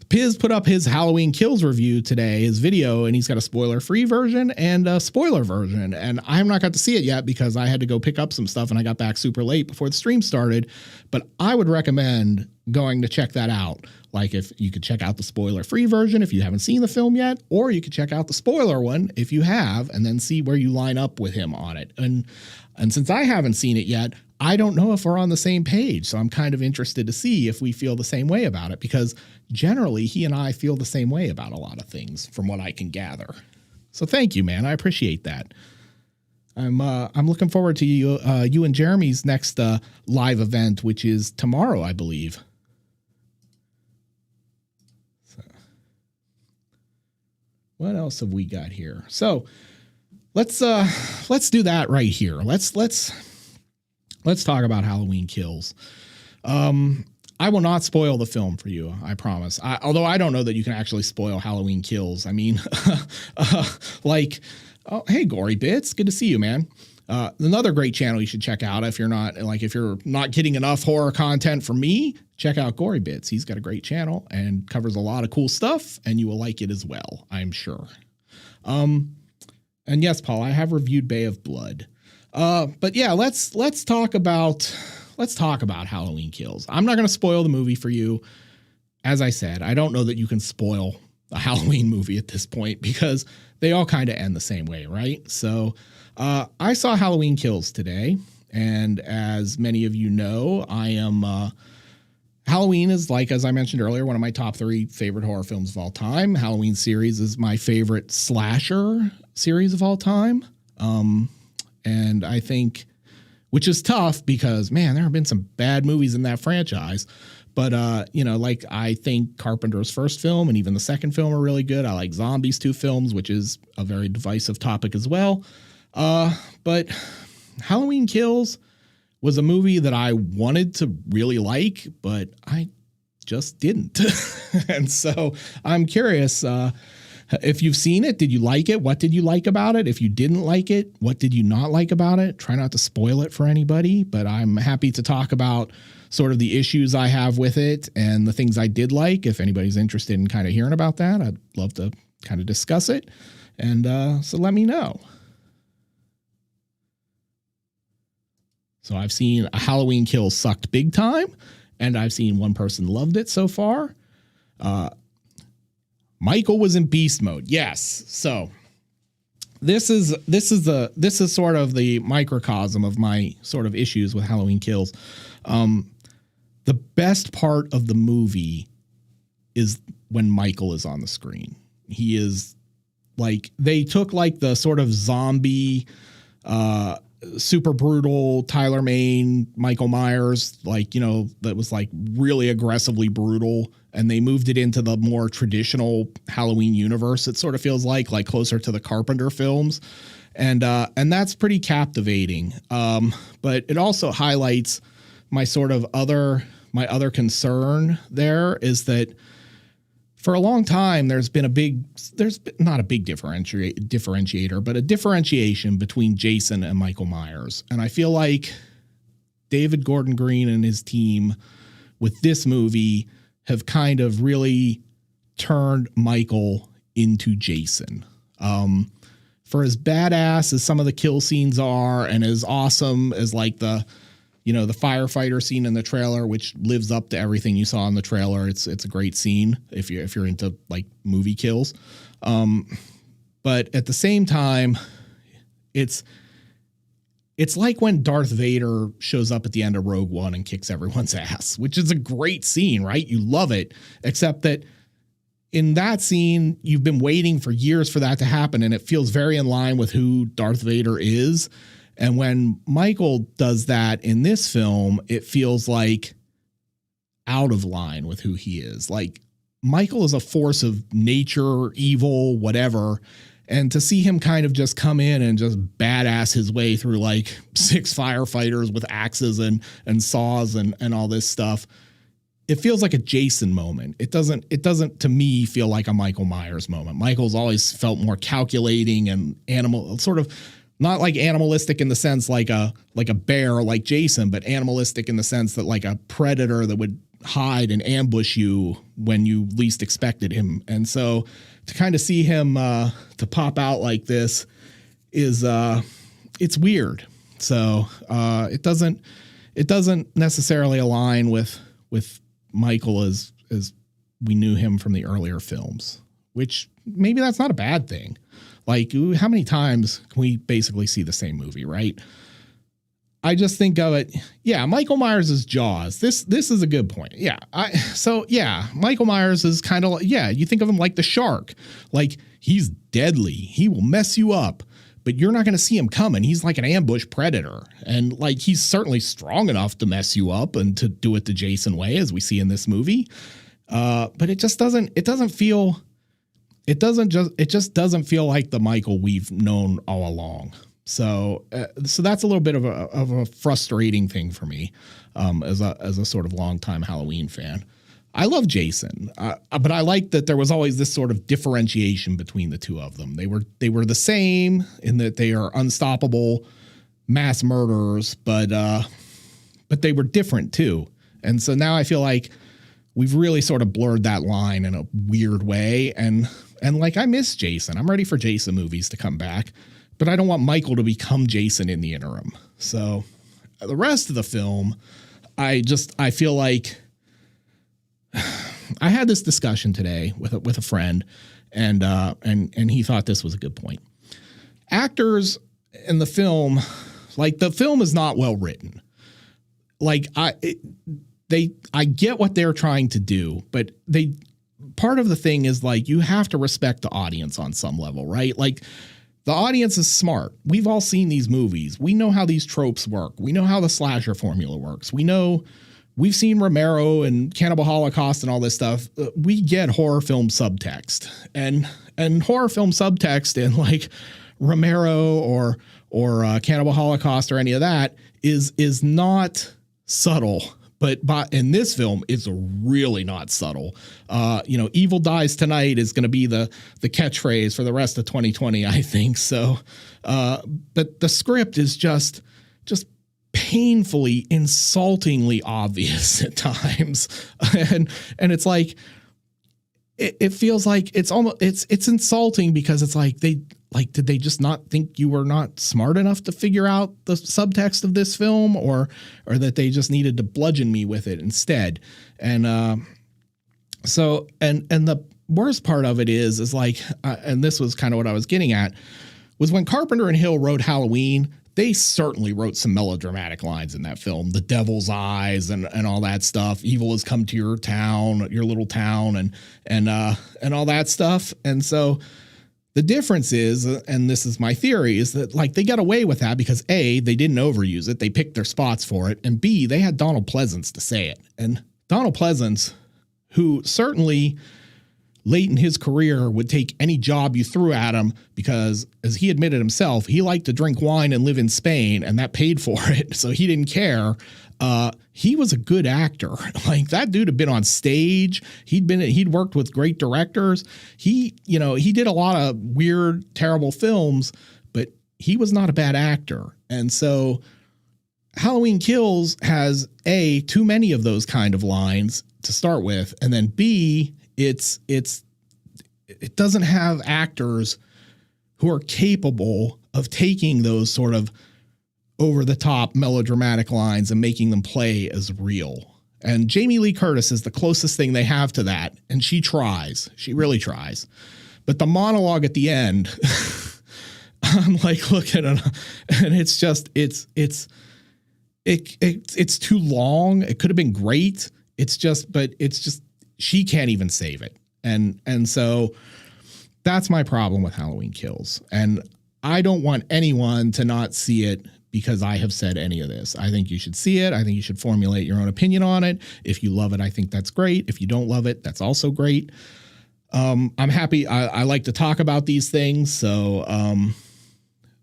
Piz put up his Halloween Kills review today, his video, and he's got a spoiler-free version and a spoiler version. And I have not got to see it yet because I had to go pick up some stuff and I got back super late before the stream started. But I would recommend going to check that out. Like if you could check out the spoiler-free version if you haven't seen the film yet, or you could check out the spoiler one if you have, and then see where you line up with him on it. And since I haven't seen it yet, I don't know if we're on the same page. So I'm kind of interested to see if we feel the same way about it, because generally he and I feel the same way about a lot of things from what I can gather. So thank you, man. I appreciate that. I'm looking forward to you and Jeremy's next live event, which is tomorrow, I believe. So, what else have we got here? So let's do that right here. Let's talk about Halloween Kills. I will not spoil the film for you, I promise. Although I don't know that you can actually spoil Halloween Kills. I mean, oh, hey, Gory Bits. Good to see you, man. Another great channel you should check out if you're not getting enough horror content from me, check out Gory Bits. He's got a great channel and covers a lot of cool stuff, and you will like it as well, I'm sure. And yes, Paul, I have reviewed Bay of Blood. But yeah, let's talk about Halloween Kills. I'm not going to spoil the movie for you. As I said, I don't know that you can spoil a Halloween movie at this point because they all kind of end the same way, right? So, I saw Halloween Kills today, and as many of you know, I am, Halloween is, like, as I mentioned earlier, one of my top 3 favorite horror films of all time. Halloween series is my favorite slasher series of all time. And I think, which is tough because, man, there have been some bad movies in that franchise. But, you know, like, I think Carpenter's first film and even the second film are really good. I like Zombies 2 films, which is a very divisive topic as well. But Halloween Kills was a movie that I wanted to really like, but I just didn't. And so I'm curious, if you've seen it, did you like it? What did you like about it? If you didn't like it, what did you not like about it? Try not to spoil it for anybody, but I'm happy to talk about sort of the issues I have with it and the things I did like. If anybody's interested in kind of hearing about that, I'd love to kind of discuss it. And so let me know. So I've seen a Halloween Kills sucked big time, and I've seen one person loved it so far. Michael was in beast mode. Yes. So this is sort of the microcosm of my sort of issues with Halloween Kills. The best part of the movie is when Michael is on the screen. He is Like they took like the sort of zombie, super brutal Tyler Mane, Michael Myers, like, you know, that was like really aggressively brutal. And they moved it into the more traditional Halloween universe. It sort of feels like closer to the Carpenter films. And that's pretty captivating. But it also highlights my other concern there is that for a long time, there's been not a big differentiator, but a differentiation between Jason and Michael Myers. And I feel like David Gordon Green and his team with this movie have kind of really turned Michael into Jason. For as badass as some of the kill scenes are and as awesome as like the firefighter scene in the trailer, which lives up to everything you saw in the trailer. It's a great scene if you're into like movie kills. But at the same time, it's like when Darth Vader shows up at the end of Rogue One and kicks everyone's ass, which is a great scene, right? You love it, except that in that scene, you've been waiting for years for that to happen, and it feels very in line with who Darth Vader is. And when Michael does that in this film, it feels like out of line with who he is. Like Michael is a force of nature, evil, whatever. And to see him kind of just come in and just badass his way through like 6 firefighters with axes and saws and all this stuff, it feels like a Jason moment. It doesn't to me feel like a Michael Myers moment. Michael's always felt more calculating and animal, sort of not like animalistic in the sense like a bear like Jason, but animalistic in the sense that like a predator that would hide and ambush you when you least expected him. And so to kind of see him to pop out like this is it's weird. So it doesn't necessarily align with Michael as we knew him from the earlier films, which maybe that's not a bad thing. Like, how many times can we basically see the same movie, right? I just think of it. Yeah, Michael Myers is Jaws. This is a good point. Yeah. Michael Myers is kind of, you think of him like the shark. Like, he's deadly. He will mess you up, but you're not going to see him coming. He's like an ambush predator. And like, he's certainly strong enough to mess you up and to do it the Jason way, as we see in this movie. But it just doesn't feel like the Michael we've known all along. So that's a little bit of a frustrating thing for me, as a sort of longtime Halloween fan. I love Jason, but I like that there was always this sort of differentiation between the two of them. They were the same in that they are unstoppable mass murderers, but they were different too. And so now I feel like we've really sort of blurred that line in a weird way. And like, I miss Jason. I'm ready for Jason movies to come back, but I don't want Michael to become Jason in the interim. So the rest of the film, I feel like I had this discussion today with a friend, and he thought this was a good point. Actors in the film, like, the film is not well written. Like, I get what they're trying to do, but part of the thing is, like, you have to respect the audience on some level, right? Like, the audience is smart. We've all seen these movies. We know how these tropes work. We know how the slasher formula works. We've seen Romero and Cannibal Holocaust and all this stuff. We get horror film subtext, and horror film subtext in like Romero or Cannibal Holocaust or any of that is not subtle. But in this film, it's really not subtle. Evil dies tonight is going to be the catchphrase for the rest of 2020, I think. So, but the script is just painfully, insultingly obvious at times, and it's like it feels like it's insulting because it's like did they just not think you were not smart enough to figure out the subtext of this film, or that they just needed to bludgeon me with it instead? And the worst part of it is like, and this was kind of what I was getting at, was when Carpenter and Hill wrote Halloween, they certainly wrote some melodramatic lines in that film. The devil's eyes and all that stuff. Evil has come to your town, your little town, and all that stuff. And so The difference is, and this is my theory, is that like they got away with that because A, they didn't overuse it. They picked their spots for it. And B, they had Donald Pleasance to say it. And Donald Pleasance, who certainly late in his career would take any job you threw at him because, as he admitted himself, he liked to drink wine and live in Spain, and that paid for it. So he didn't care. He was a good actor. Like that dude had been on stage. He'd worked with great directors. He did a lot of weird, terrible films, but he was not a bad actor. And so Halloween Kills has A, too many of those kind of lines to start with. And then B, it doesn't have actors who are capable of taking those sort of over the top melodramatic lines and making them play as real. And Jamie Lee Curtis is the closest thing they have to that. And she tries, she really tries. But the monologue at the end, I'm like looking at it and it's just, it's too long. It could have been great. It's just, she can't even save it. And so that's my problem with Halloween Kills. And I don't want anyone to not see it because I have said any of this. I think you should see it. I think you should formulate your own opinion on it. If you love it, I think that's great. If you don't love it, that's also great. I'm happy. I like to talk about these things. So,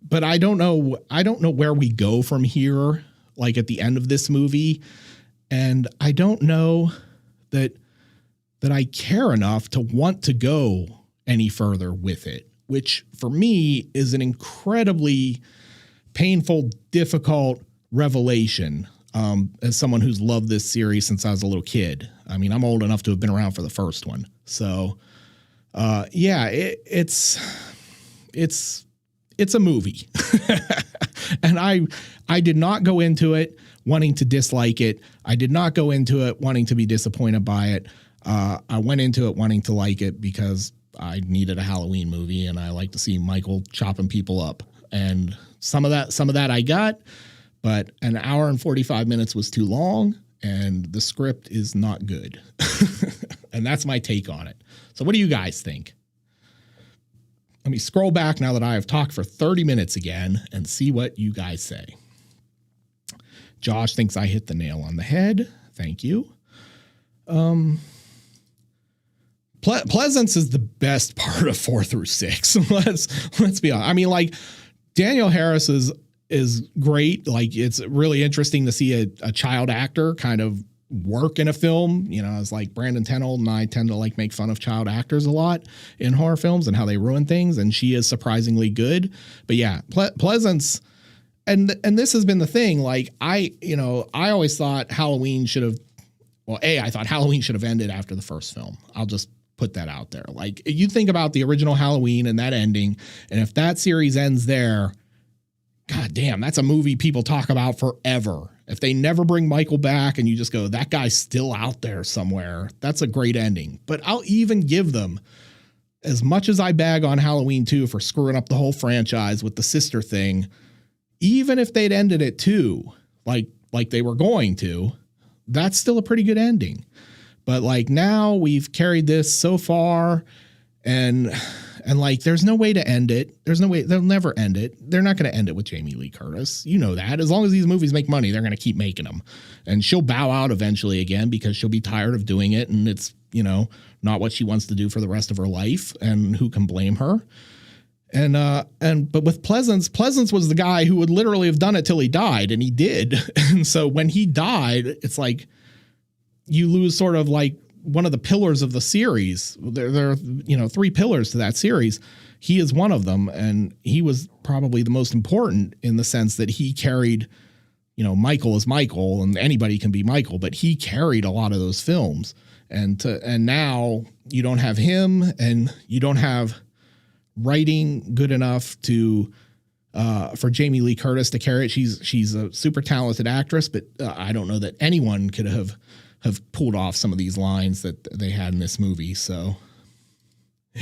but I don't know where we go from here, like at the end of this movie. And I don't know that I care enough to want to go any further with it, which for me is an incredibly painful, difficult revelation as someone who's loved this series since I was a little kid. I mean, I'm old enough to have been around for the first one. So, it's a movie. And I did not go into it wanting to dislike it. I did not go into it wanting to be disappointed by it. I went into it wanting to like it because I needed a Halloween movie and I like to see Michael chopping people up. And some of that I got, but an hour and 45 minutes was too long and the script is not good. And that's my take on it. So what do you guys think? Let me scroll back now that I have talked for 30 minutes again and see what you guys say. Josh thinks I hit the nail on the head. Thank you. Pleasance is the best part of 4 through 6. Let's be honest. I mean, like Danielle Harris is great. Like it's really interesting to see a child actor kind of work in a film. You know, it's like Brandon Tenold and I tend to like make fun of child actors a lot in horror films and how they ruin things. And she is surprisingly good. But yeah, Pleasance. And this has been the thing. Like I always thought Halloween should have, I thought Halloween should have ended after the first film. I'll just put that out there. Like you think about the original Halloween and that ending, and if that series ends there, God damn, that's a movie people talk about forever. If they never bring Michael back and you just go, that guy's still out there somewhere, that's a great ending. But I'll even give them, as much as I bag on Halloween 2 for screwing up the whole franchise with the sister thing, even if they'd ended it too, like they were going to, that's still a pretty good ending. But like now we've carried this so far and like there's no way to end it. There's no way. They'll never end it. They're not going to end it with Jamie Lee Curtis. You know that. As long as these movies make money, they're going to keep making them. And she'll bow out eventually again because she'll be tired of doing it. And it's, not what she wants to do for the rest of her life. And who can blame her? But with Pleasance was the guy who would literally have done it till he died. And he did. And so when he died, it's like you lose sort of like one of the pillars of the series. There are, 3 pillars to that series. He is one of them. And he was probably the most important in the sense that he carried, Michael is Michael and anybody can be Michael, but he carried a lot of those films. And now you don't have him and you don't have writing good enough to, for Jamie Lee Curtis to carry it. She's a super talented actress, but I don't know that anyone could have pulled off some of these lines that they had in this movie. So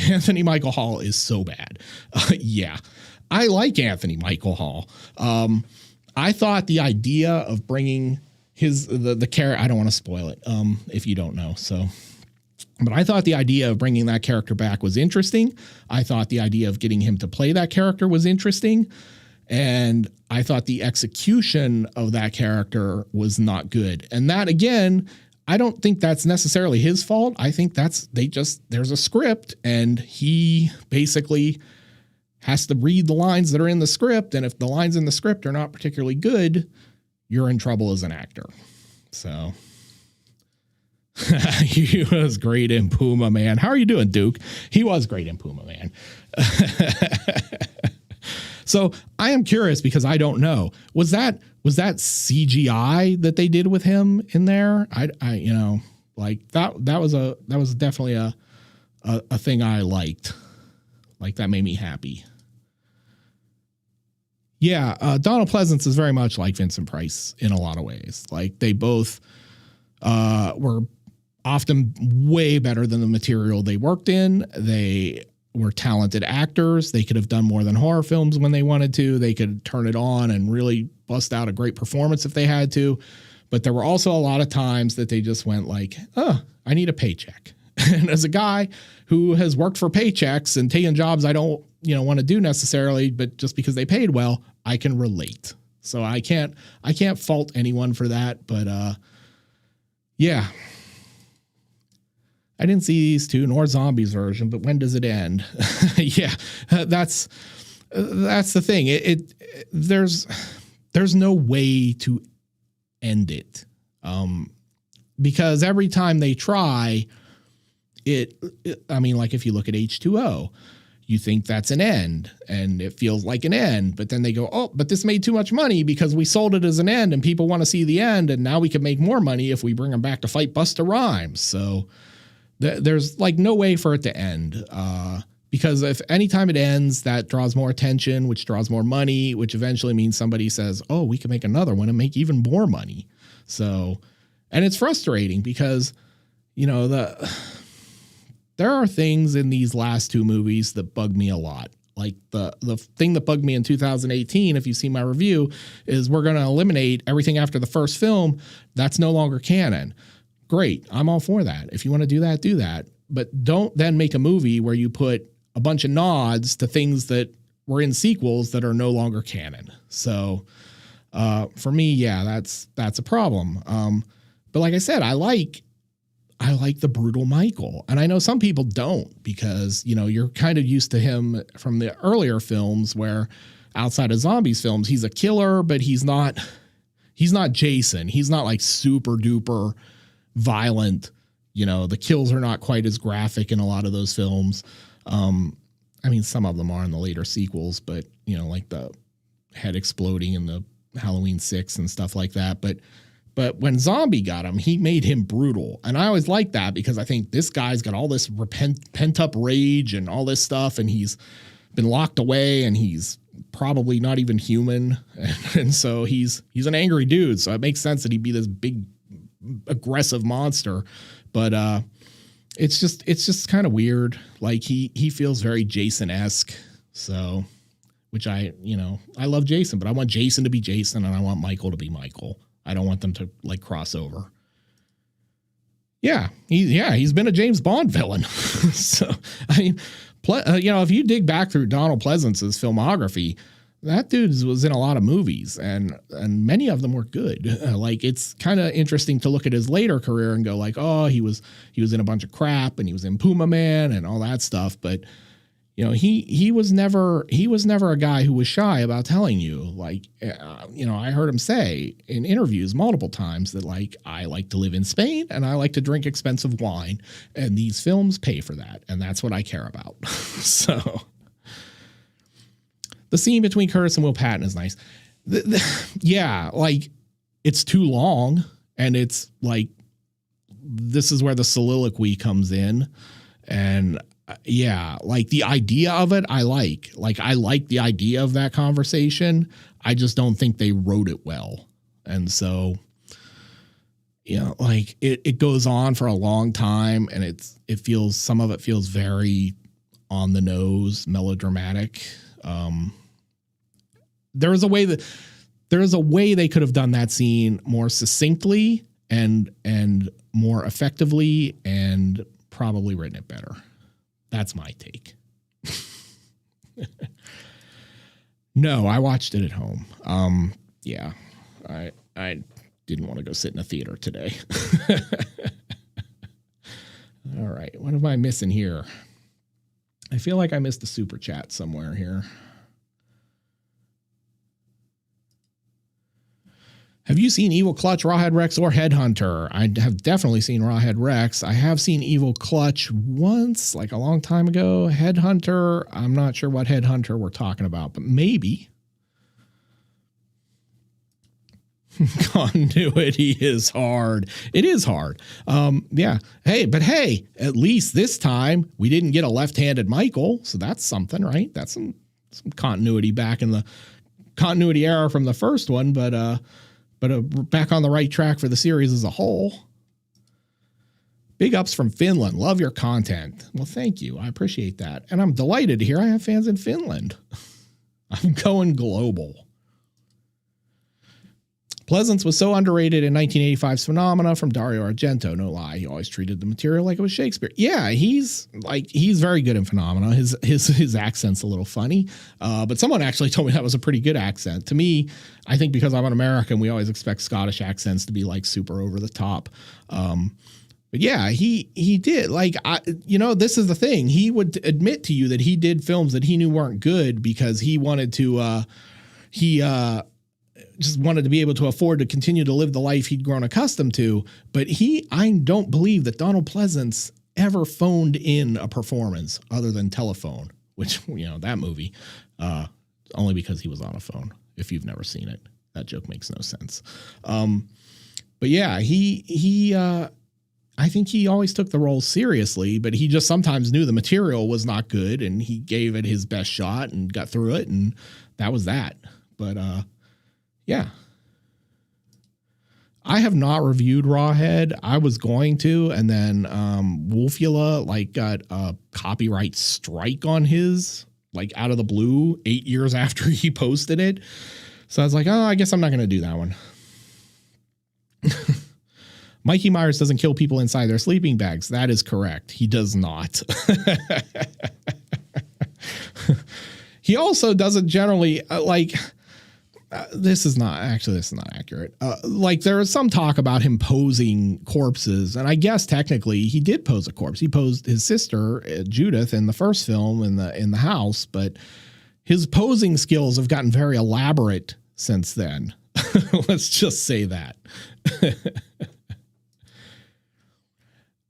Anthony Michael Hall is so bad. Yeah, I like Anthony Michael Hall. I thought the idea of bringing the character, I don't want to spoil it if you don't know. So But I thought the idea of bringing that character back was interesting. I thought the idea of getting him to play that character was interesting. And I thought the execution of that character was not good. And that, again, I don't think that's necessarily his fault. I think there's a script and he basically has to read the lines that are in the script. And if the lines in the script are not particularly good, you're in trouble as an actor. So he was great in Puma Man. How are you doing, Duke? He was great in Puma Man. So I am curious because I don't know. Was that CGI that they did with him in there? I you know, like that was definitely a thing I liked. Like that made me happy. Yeah, Donald Pleasance is very much like Vincent Price in a lot of ways. Like they both were often way better than the material they worked in. They were talented actors. They could have done more than horror films when they wanted to. They could turn it on and really bust out a great performance if they had to. But there were also a lot of times that they just went like, oh, I need a paycheck. And as a guy who has worked for paychecks and taken jobs I don't, want to do necessarily, but just because they paid well, I can relate. So I can't fault anyone for that. But yeah. I didn't see these two nor Zombies version, but when does it end? Yeah, that's the thing. There's no way to end it. Because every time they try I mean, like if you look at H2O, you think that's an end and it feels like an end, but then they go, oh, but this made too much money because we sold it as an end and people want to see the end. And now we can make more money if we bring them back to fight Busta Rhymes. So there's like no way for it to end. Because if anytime it ends, that draws more attention, which draws more money, which eventually means somebody says, oh, we can make another one and make even more money. So, and it's frustrating because, there are things in these last two movies that bug me a lot. Like the thing that bugged me in 2018, if you see my review, is we're going to eliminate everything after the first film. That's no longer canon. Great. I'm all for that. If you want to do that, do that. But don't then make a movie where you put a bunch of nods to things that were in sequels that are no longer canon. So for me, yeah, that's a problem. But like I said, I like the brutal Michael. And I know some people don't because, you're kind of used to him from the earlier films where outside of Zombies films, he's a killer, but he's not Jason. He's not like super duper violent. The kills are not quite as graphic in a lot of those films. I mean, some of them are in the later sequels, but like the head exploding in the Halloween 6 and stuff like that. But when Zombie got him, he made him brutal. And I always like that because I think this guy's got all this pent up rage and all this stuff. And he's been locked away and he's probably not even human. And so he's an angry dude. So it makes sense that he'd be this big, aggressive monster. But it's just kind of weird. Like he feels very Jason-esque. So, which I love Jason, but I want Jason to be Jason and I want Michael to be Michael. I don't want them to like cross over. Yeah, he's been a James Bond villain. So, I mean, if you dig back through Donald Pleasance's filmography, that dude was in a lot of movies and many of them were good. Like it's kind of interesting to look at his later career and go like, oh, he was in a bunch of crap and he was in Puma Man and all that stuff. But he was never a guy who was shy about telling you, like, I heard him say in interviews multiple times that like, I like to live in Spain and I like to drink expensive wine and these films pay for that. And that's what I care about. So the scene between Curtis and Will Patton is nice. Yeah. Like it's too long and it's like, this is where the soliloquy comes in and yeah, like the idea of it, I like the idea of that conversation. I just don't think they wrote it well. And so, like it goes on for a long time and some of it feels very on the nose, melodramatic. There is a way they could have done that scene more succinctly and more effectively and probably written it better. That's my take. No, I watched it at home. Yeah, I didn't want to go sit in a theater today. All right, what am I missing here? I feel like I missed a super chat somewhere here. Have you seen Evil Clutch, Rawhead Rex, or Headhunter? I have definitely seen Rawhead Rex. I have seen Evil Clutch once, like a long time ago. Headhunter, I'm not sure what Headhunter we're talking about, but maybe. Continuity is hard. It is hard. Yeah. Hey, at least this time we didn't get a left-handed Michael, so that's something, right? That's some continuity back in the continuity era from the first one, but back on the right track for the series as a whole. Big ups from Finland. Love your content. Well, thank you. I appreciate that. And I'm delighted to hear I have fans in Finland. I'm going global. Pleasance was so underrated in 1985's Phenomena from Dario Argento. No lie. He always treated the material like it was Shakespeare. Yeah, he's very good in Phenomena. His accent's a little funny. But someone actually told me that was a pretty good accent. To me, I think because I'm an American, we always expect Scottish accents to be like super over the top. But yeah, he did. Like, this is the thing. He would admit to you that he did films that he knew weren't good because he wanted to, just wanted to be able to afford to continue to live the life he'd grown accustomed to. But I don't believe that Donald Pleasance ever phoned in a performance other than Telephone, which, that movie, only because he was on a phone. If you've never seen it, that joke makes no sense. But yeah, I think he always took the role seriously, but he just sometimes knew the material was not good and he gave it his best shot and got through it. And that was that. But, yeah. I have not reviewed Rawhead. I was going to, and then Wolfula got a copyright strike on his, out of the blue 8 years after he posted it. So I was like, oh, I guess I'm not going to do that one. Mikey Myers doesn't kill people inside their sleeping bags. That is correct. He does not. He also doesn't generally this is not accurate. There is some talk about him posing corpses, and I guess technically he did pose a corpse. He posed his sister Judith in the first film in the house, but his posing skills have gotten very elaborate since then. Let's just say that.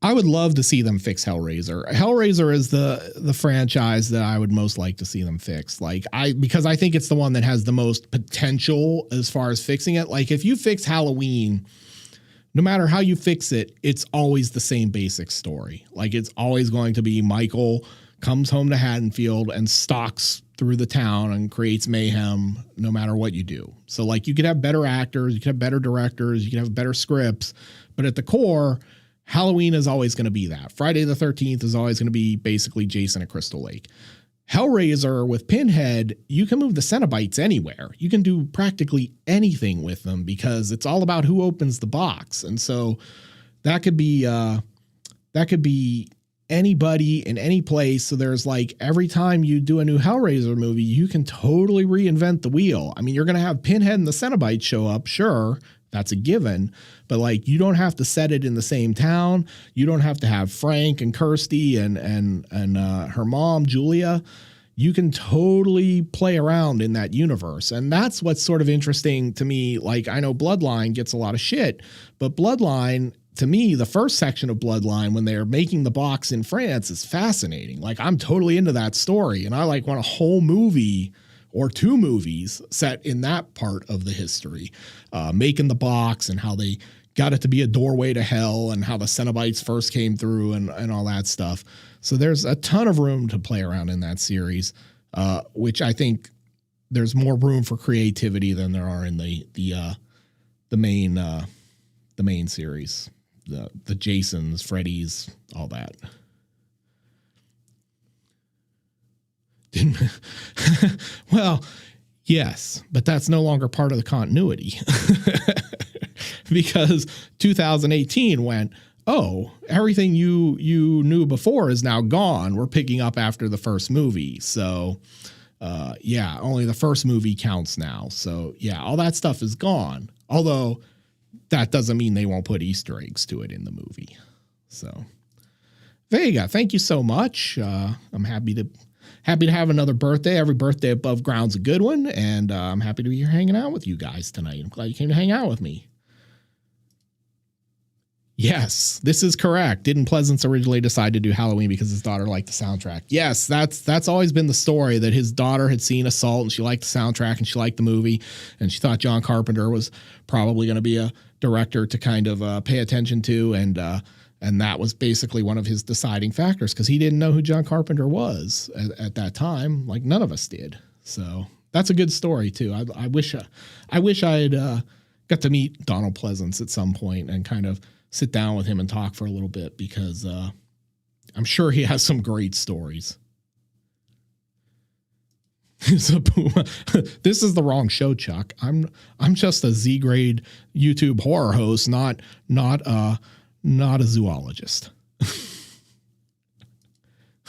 I would love to see them fix Hellraiser. Hellraiser is the franchise that I would most like to see them fix. Because I think it's the one that has the most potential as far as fixing it. If you fix Halloween, no matter how you fix it, it's always the same basic story. It's always going to be Michael comes home to Haddonfield and stalks through the town and creates mayhem no matter what you do. So you could have better actors, you could have better directors, you could have better scripts, but at the core, Halloween is always going to be that. Friday the 13th is always going to be basically Jason at Crystal Lake. Hellraiser with Pinhead, you can move the Cenobites anywhere. You can do practically anything with them because it's all about who opens the box. And so that could be anybody in any place. So there's every time you do a new Hellraiser movie, you can totally reinvent the wheel. I mean, you're going to have Pinhead and the Cenobites show up. Sure. That's a given, but you don't have to set it in the same town. You don't have to have Frank and Kirsty and her mom, Julia. You can totally play around in that universe. And that's what's sort of interesting to me. I know Bloodline gets a lot of shit, but Bloodline, to me, the first section of Bloodline, when they're making the box in France, is fascinating. I'm totally into that story. And I want a whole movie or two movies set in that part of the history, making the box and how they got it to be a doorway to hell and how the Cenobites first came through and all that stuff. So there's a ton of room to play around in that series, which I think there's more room for creativity than there are in the main series, the Jasons, Freddys, all that. Well, yes, but that's no longer part of the continuity because 2018 went, oh, everything you knew before is now gone. We're picking up after the first movie. So, yeah, only the first movie counts now. So, yeah, all that stuff is gone. Although that doesn't mean they won't put Easter eggs to it in the movie. So, Vega, thank you so much. I'm happy to have another birthday. Every birthday above ground's a good one. And I'm happy to be here hanging out with you guys tonight. I'm glad you came to hang out with me. Yes, this is correct. Didn't Pleasance originally decide to do Halloween because his daughter liked the soundtrack? Yes, that's always been the story, that his daughter had seen Assault and she liked the soundtrack and she liked the movie and she thought John Carpenter was probably going to be a director to kind of pay attention to, and that was basically one of his deciding factors, because he didn't know who John Carpenter was at that time, like none of us did. So that's a good story too. I wish I had got to meet Donald Pleasance at some point and kind of sit down with him and talk for a little bit, because I'm sure he has some great stories. This is the wrong show, Chuck. I'm just a Z-grade YouTube horror host, not a zoologist.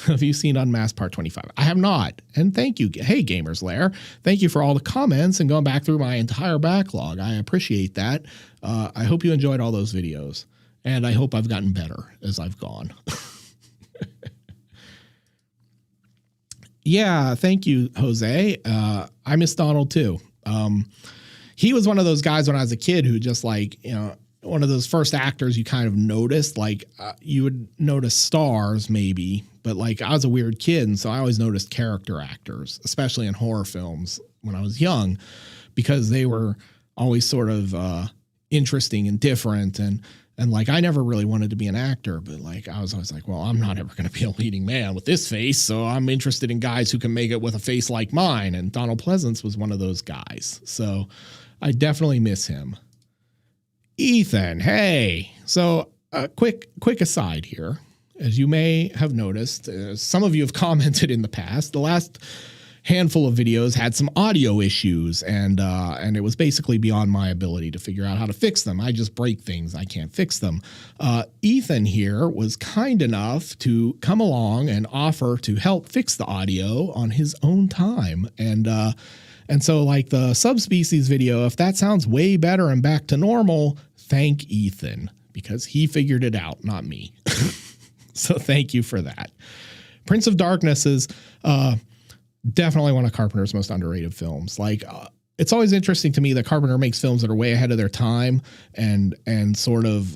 Have you seen Unmasked Part 25? I have not. And thank you. Hey, Gamers Lair. Thank you for all the comments and going back through my entire backlog. I appreciate that. I hope you enjoyed all those videos. And I hope I've gotten better as I've gone. Yeah, thank you, Jose. I miss Donald too. He was one of those guys when I was a kid who just, like, you know, one of those first actors you kind of noticed, like you would notice stars maybe, but like I was a weird kid. And so I always noticed character actors, especially in horror films when I was young, because they were always sort of interesting and different. And like, I never really wanted to be an actor, but like, I was always like, well, I'm not ever going to be a leading man with this face. So I'm interested in guys who can make it with a face like mine. And Donald Pleasance was one of those guys. So I definitely miss him. Ethan, hey. So quick aside here. As you may have noticed, some of you have commented in the past, the last handful of videos had some audio issues, and it was basically beyond my ability to figure out how to fix them. I just break things. I can't fix them. Ethan here was kind enough to come along and offer to help fix the audio on his own time. And so, like the subspecies video, if that sounds way better and back to normal, thank Ethan, because he figured it out, not me. So thank you for that. Prince of Darkness is definitely one of Carpenter's most underrated films. Like, it's always interesting to me that Carpenter makes films that are way ahead of their time and sort of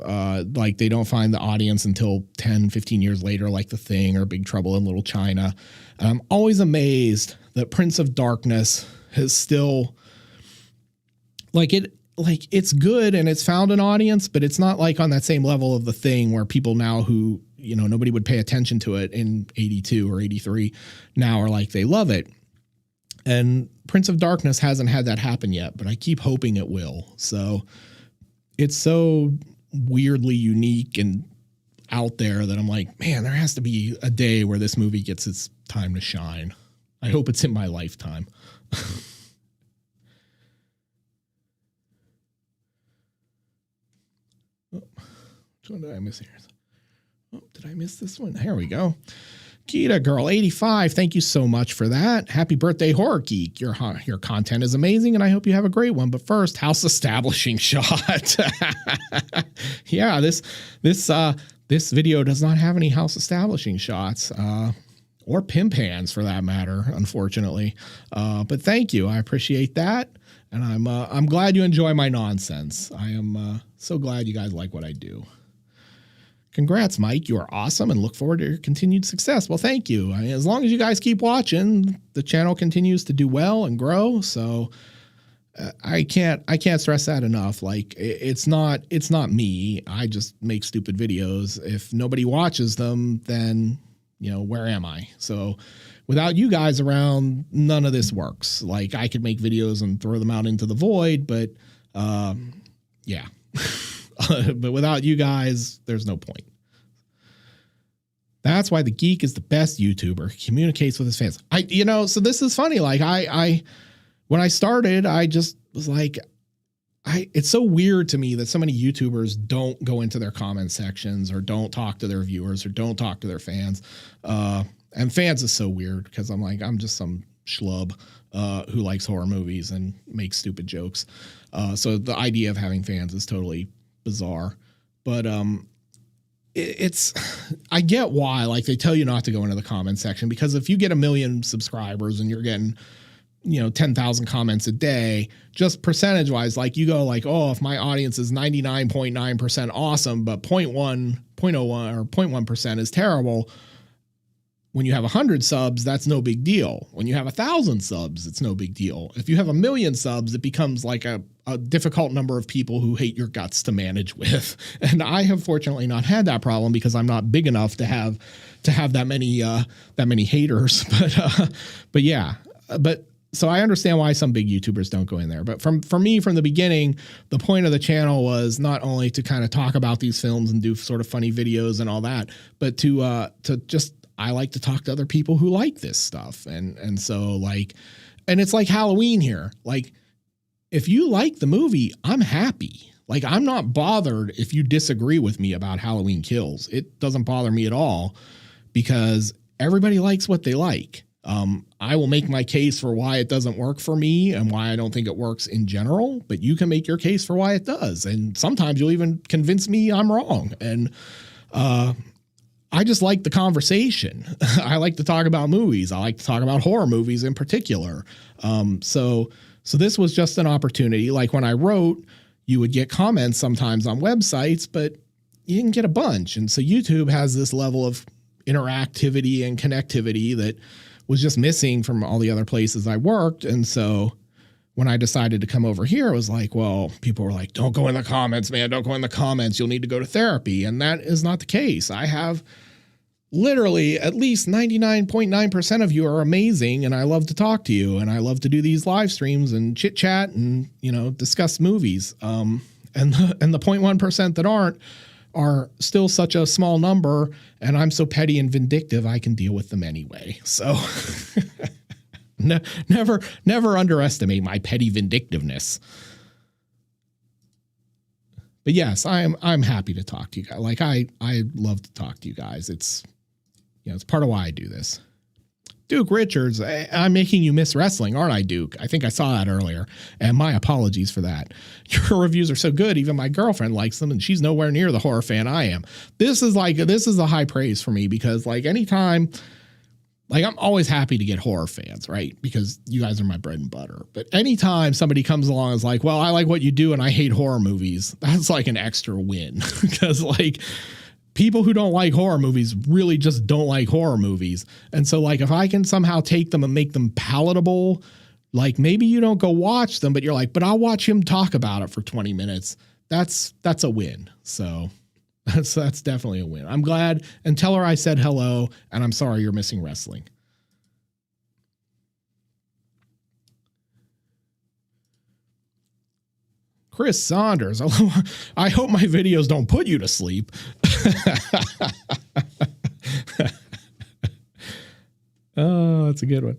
like they don't find the audience until 10, 15 years later, like The Thing or Big Trouble in Little China. And I'm always amazed that Prince of Darkness is still it's good and it's found an audience, but it's not like on that same level of The Thing, where people now who, you know, nobody would pay attention to it in 82 or 83 now are like, they love it. And Prince of Darkness hasn't had that happen yet, but I keep hoping it will. So it's so weirdly unique and out there that I'm like, man, there has to be a day where this movie gets its time to shine. I hope it's in my lifetime. Which one did I miss here? Oh, did I miss this one? Here we go. Kita Girl 85, thank you so much for that. Happy birthday, Horror Geek. Your content is amazing, and I hope you have a great one. But first, house establishing shot. Yeah, this video does not have any house establishing shots, or pimp hands for that matter, unfortunately. But thank you, I appreciate that, and I'm glad you enjoy my nonsense. I am so glad you guys like what I do. Congrats, Mike. You are awesome and look forward to your continued success. Well, thank you. I mean, as long as you guys keep watching, the channel continues to do well and grow. So I can't stress that enough. Like, it's not me. I just make stupid videos. If nobody watches them, then, you know, where am I? So without you guys around, none of this works. Like, I could make videos and throw them out into the void, but yeah. But without you guys, there's no point. That's why the Geek is the best YouTuber. He communicates with his fans. So this is funny. Like, when I started, I just was like, it's so weird to me that so many YouTubers don't go into their comment sections or don't talk to their viewers or don't talk to their fans. And fans is so weird because I'm just some schlub who likes horror movies and makes stupid jokes. So the idea of having fans is totally bizarre. But I get why, like, they tell you not to go into the comment section, because if you get 1 million subscribers and you're getting 10,000 comments a day, just percentage wise, like, you go like, oh, if my audience is 99.9% awesome, but 0.01 or 0.1% is terrible. When you have 100 subs, that's no big deal. When you have 1,000 subs, it's no big deal. If you have 1 million subs, it becomes like a difficult number of people who hate your guts to manage with. And I have fortunately not had that problem because I'm not big enough to have that many haters. But yeah, so I understand why some big YouTubers don't go in there. But for me, from the beginning, the point of the channel was not only to kind of talk about these films and do sort of funny videos and all that, but to just, I like to talk to other people who like this stuff. And so, like, and it's like Halloween here. Like, if you like the movie, I'm happy. Like, I'm not bothered if you disagree with me about Halloween Kills. It doesn't bother me at all because everybody likes what they like. I will make my case for why it doesn't work for me and why I don't think it works in general, but you can make your case for why it does. And sometimes you'll even convince me I'm wrong. And, I just like the conversation. I like to talk about movies. I like to talk about horror movies in particular. So this was just an opportunity. Like, when I wrote, you would get comments sometimes on websites, but you didn't get a bunch. And so YouTube has this level of interactivity and connectivity that was just missing from all the other places I worked. And so when I decided to come over here, it was like, well, people were like, don't go in the comments, man. Don't go in the comments. You'll need to go to therapy. And that is not the case. I have literally at least 99.9% of you are amazing. And I love to talk to you. And I love to do these live streams and chit chat and, discuss movies. And the 0.1% that aren't are still such a small number. And I'm so petty and vindictive, I can deal with them anyway. So never underestimate my petty vindictiveness. But yes, I'm happy to talk to you guys. Like, I love to talk to you guys. It's it's part of why I do this. Duke Richards, I'm making you miss wrestling, aren't I, Duke? I think I saw that earlier, and my apologies for that. Your reviews are so good, even my girlfriend likes them, and she's nowhere near the horror fan I am. This is a high praise for me because, like, anytime, like, I'm always happy to get horror fans, right? Because you guys are my bread and butter. But anytime somebody comes along and is like, well, I like what you do and I hate horror movies, that's like an extra win. Because, like, people who don't like horror movies really just don't like horror movies. And so, like, if I can somehow take them and make them palatable, like, maybe you don't go watch them, but you're like, but I'll watch him talk about it for 20 minutes. That's a win. So that's definitely a win. I'm glad, and tell her I said hello, and I'm sorry you're missing wrestling. Chris Saunders, I hope my videos don't put you to sleep. Oh, that's a good one.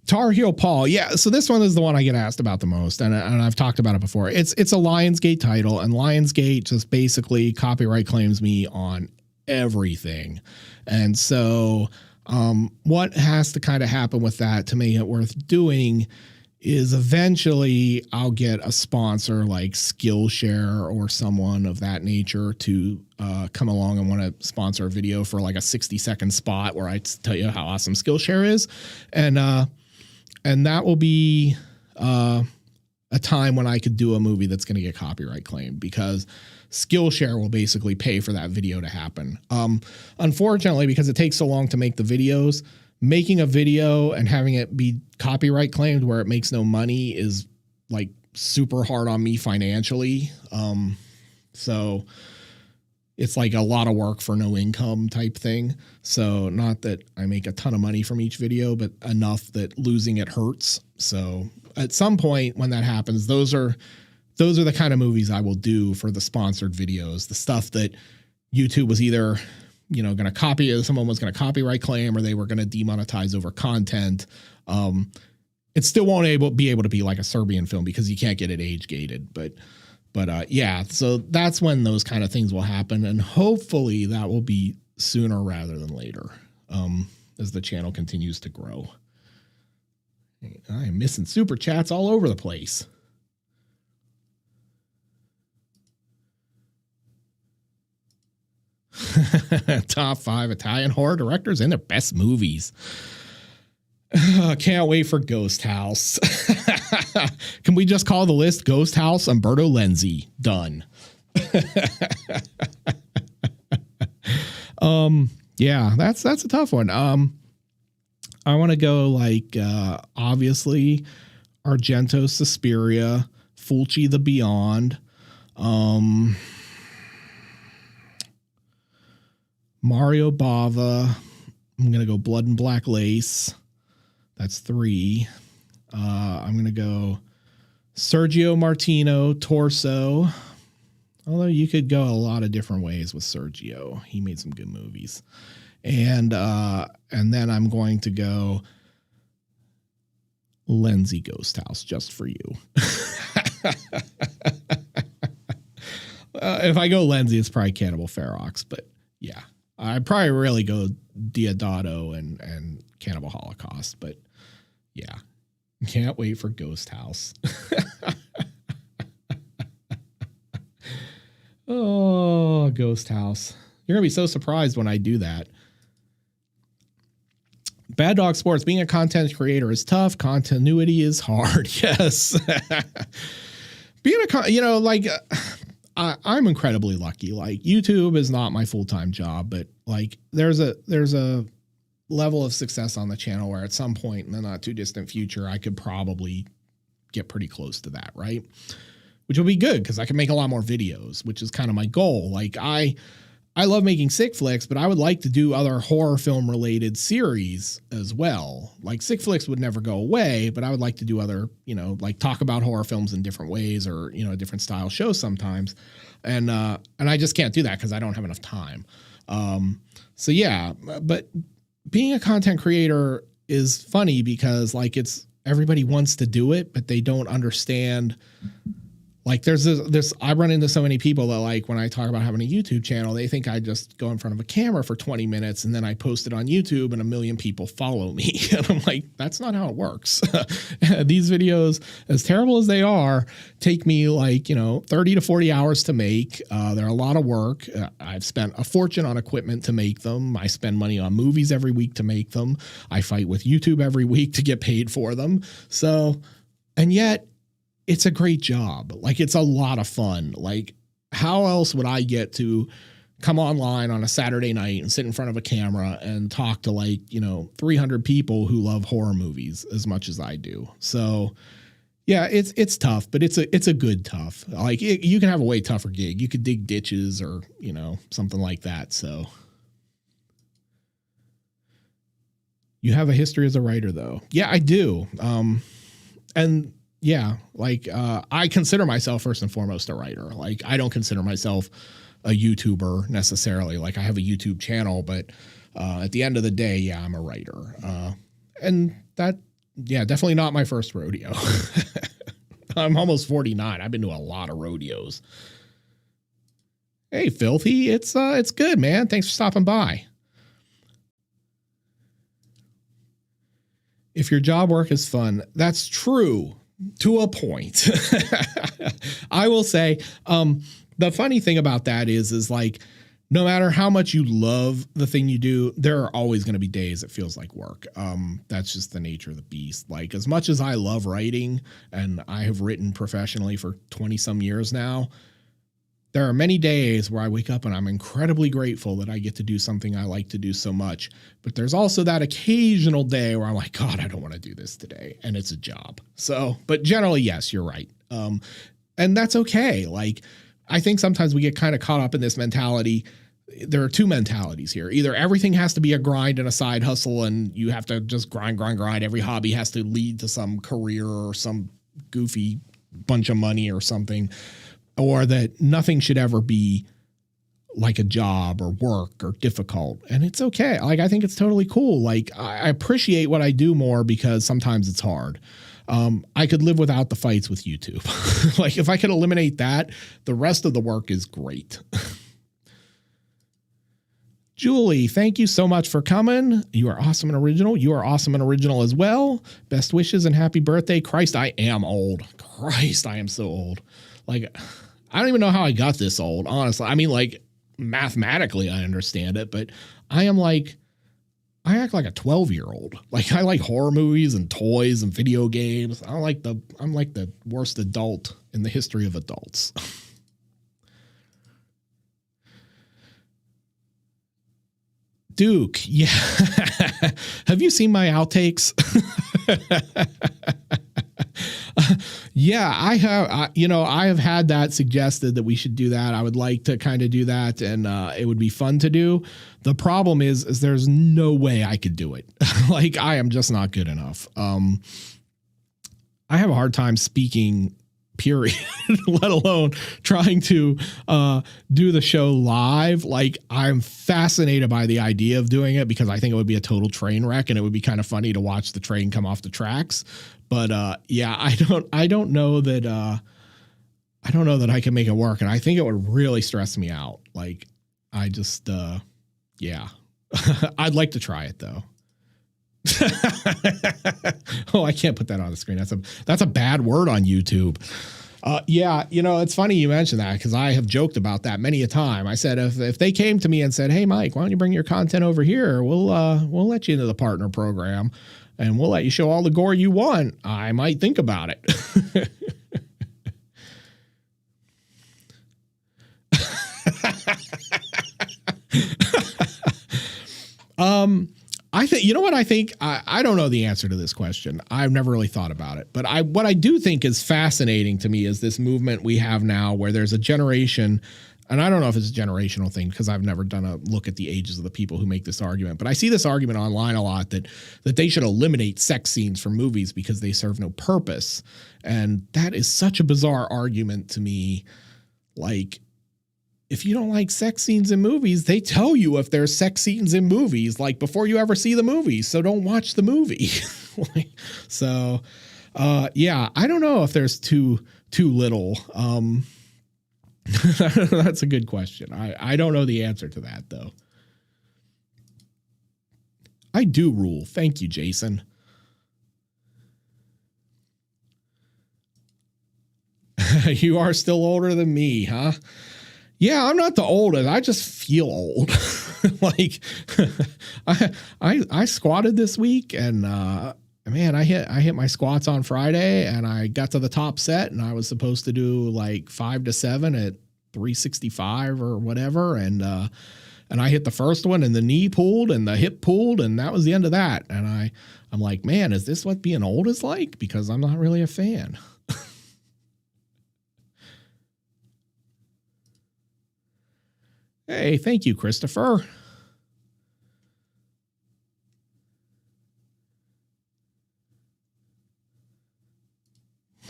Tar Heel Paul. Yeah. So this one is the one I get asked about the most. And I've talked about it before. It's a Lionsgate title, and Lionsgate just basically copyright claims me on everything. And so what has to kind of happen with that to make it worth doing is eventually I'll get a sponsor like Skillshare or someone of that nature to come along and want to sponsor a video for like a 60-second spot where I tell you how awesome Skillshare is. And that will be a time when I could do a movie that's going to get copyright claimed, because Skillshare will basically pay for that video to happen. Unfortunately, because it takes so long to make the videos, making a video and having it be copyright claimed where it makes no money is like super hard on me financially. So it's like a lot of work for no income type thing. So not that I make a ton of money from each video, but enough that losing it hurts. So at some point when that happens, those are the kind of movies I will do for the sponsored videos, the stuff that YouTube was either going to someone was going to copyright claim, or they were going to demonetize over content. it still won't be able to be like a Serbian film because you can't get it age gated. But yeah, so that's when those kind of things will happen. And hopefully that will be sooner rather than later, as the channel continues to grow. I am missing super chats all over the place. Top 5 Italian horror directors and their best movies. Can't wait for Ghost House. Can we just call the list Ghost House, Umberto Lenzi? Done. Yeah, that's a tough one. I want to go like obviously Argento, Suspiria, Fulci the Beyond, Mario Bava. I'm gonna go Blood and Black Lace. That's 3. I'm gonna go Sergio Martino, Torso. Although you could go a lot of different ways with Sergio. He made some good movies. And then I'm going to go Lenzi Ghost House just for you. If I go Lenzi, it's probably Cannibal Ferox, but yeah, I'd probably really go Diodato and Cannibal Holocaust, but yeah, can't wait for Ghost House. Oh, Ghost House. You're going to be so surprised when I do that. Bad Dog Sports, being a content creator is tough. Continuity is hard. Yes. Being I'm incredibly lucky. Like, YouTube is not my full-time job, but like there's a level of success on the channel where at some point in the not too distant future, I could probably get pretty close to that. Right. Which will be good because I can make a lot more videos, which is kind of my goal. Like I love making sick flicks, but I would like to do other horror film related series as well. Like sick flicks would never go away, but I would like to do other, like talk about horror films in different ways or, different style shows sometimes. And I just can't do that because I don't have enough time. So yeah, but being a content creator is funny because like everybody wants to do it, but they don't understand. Like there's this, I run into so many people that like when I talk about having a YouTube channel, they think I just go in front of a camera for 20 minutes and then I post it on YouTube and 1 million people follow me. And I'm like, that's not how it works. These videos, as terrible as they are, take me like, 30 to 40 hours to make. They're a lot of work. I've spent a fortune on equipment to make them. I spend money on movies every week to make them. I fight with YouTube every week to get paid for them. So, and yet, it's a great job. Like it's a lot of fun. Like how else would I get to come online on a Saturday night and sit in front of a camera and talk to like, 300 people who love horror movies as much as I do. So yeah, it's tough, but it's a good tough. Like you can have a way tougher gig. You could dig ditches or, something like that. So you have a history as a writer though. Yeah, I do. And yeah, like I consider myself first and foremost a writer. Like I don't consider myself a YouTuber necessarily. Like I have a YouTube channel, but at the end of the day, yeah, I'm a writer. And that, yeah, definitely not my first rodeo. I'm almost 49. I've been to a lot of rodeos. Hey, Filthy, it's good, man. Thanks for stopping by. If your job work is fun, that's true. To a point. I will say, the funny thing about that is like, no matter how much you love the thing you do, there are always going to be days it feels like work. That's just the nature of the beast. Like as much as I love writing and I have written professionally for 20 some years now, there are many days where I wake up and I'm incredibly grateful that I get to do something I like to do so much. But there's also that occasional day where I'm like, God, I don't want to do this today. And it's a job. So, but generally, yes, you're right. And that's okay. Like, I think sometimes we get kind of caught up in this mentality. There are two mentalities here. Either everything has to be a grind and a side hustle and you have to just grind. Every hobby has to lead to some career or some goofy bunch of money or something. Or that nothing should ever be like a job or work or difficult. And it's okay. Like, I think it's totally cool. Like, I appreciate what I do more because sometimes it's hard. I could live without the fights with YouTube. Like, if I could eliminate that, the rest of the work is great. Julie, thank you so much for coming. You are awesome and original. You are awesome and original as well. Best wishes and happy birthday. Christ, I am old. Christ, I am so old. Like, I don't even know how I got this old, honestly. I mean, like, mathematically, I understand it, but I act like a 12-year-old. Like, I like horror movies and toys and video games. I'm like the worst adult in the history of adults. Duke, yeah. Have you seen my outtakes? Yeah, I have. I have had that suggested that we should do that. I would like to kind of do that, and it would be fun to do. The problem is there's no way I could do it. Like, I am just not good enough. I have a hard time speaking, period, let alone trying to do the show live. Like, I'm fascinated by the idea of doing it because I think it would be a total train wreck, and it would be kind of funny to watch the train come off the tracks. But yeah, I don't know that I can make it work, and I think it would really stress me out. Like, I just yeah. I'd like to try it though. Oh, I can't put that on the screen. That's a bad word on YouTube. Yeah, it's funny you mentioned that because I have joked about that many a time. I said if they came to me and said, "Hey, Mike, why don't you bring your content over here? We'll let you into the partner program, and we'll let you show all the gore you want," I might think about it. I think, what I think, I don't know the answer to this question. I've never really thought about it, but what I do think is fascinating to me is this movement we have now where there's a generation, and I don't know if it's a generational thing because I've never done a look at the ages of the people who make this argument, but I see this argument online a lot that they should eliminate sex scenes from movies because they serve no purpose. And that is such a bizarre argument to me. Like, if you don't like sex scenes in movies, they tell you if there's sex scenes in movies, like before you ever see the movie. So don't watch the movie. So, yeah, I don't know if there's too little. That's a good question. I don't know the answer to that though. I do rule. Thank you, Jason. You are still older than me, huh? Yeah, I'm not the oldest. I just feel old. Like, I squatted this week, and man, I hit my squats on Friday, and I got to the top set, and I was supposed to do like 5 to 7 at 365 or whatever, and I hit the first one, and the knee pulled, and the hip pulled, and that was the end of that. And I'm like, man, is this what being old is like? Because I'm not really a fan. Hey, thank you, Christopher.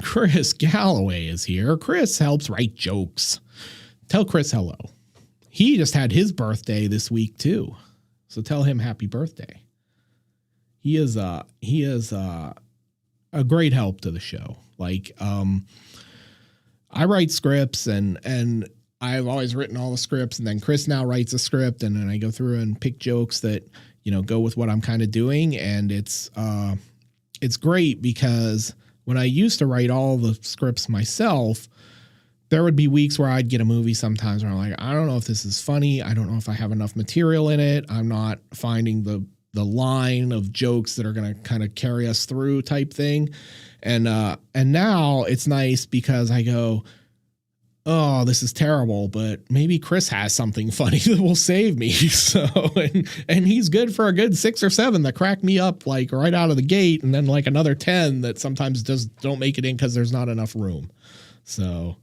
Chris Galloway is here. Chris helps write jokes. Tell Chris hello. He just had his birthday this week too. So tell him happy birthday. He is a great help to the show. Like, I write scripts and I've always written all the scripts, and then Chris now writes a script, and then I go through and pick jokes that, go with what I'm kind of doing. And it's great because when I used to write all the scripts myself, there would be weeks where I'd get a movie sometimes where I'm like, I don't know if this is funny. I don't know if I have enough material in it. I'm not finding the line of jokes that are going to kind of carry us through type thing. And now it's nice because I go, oh, this is terrible, but maybe Chris has something funny that will save me. So, and he's good for a good 6 or 7 that crack me up like right out of the gate. And then like another 10 that sometimes just don't make it in because there's not enough room. So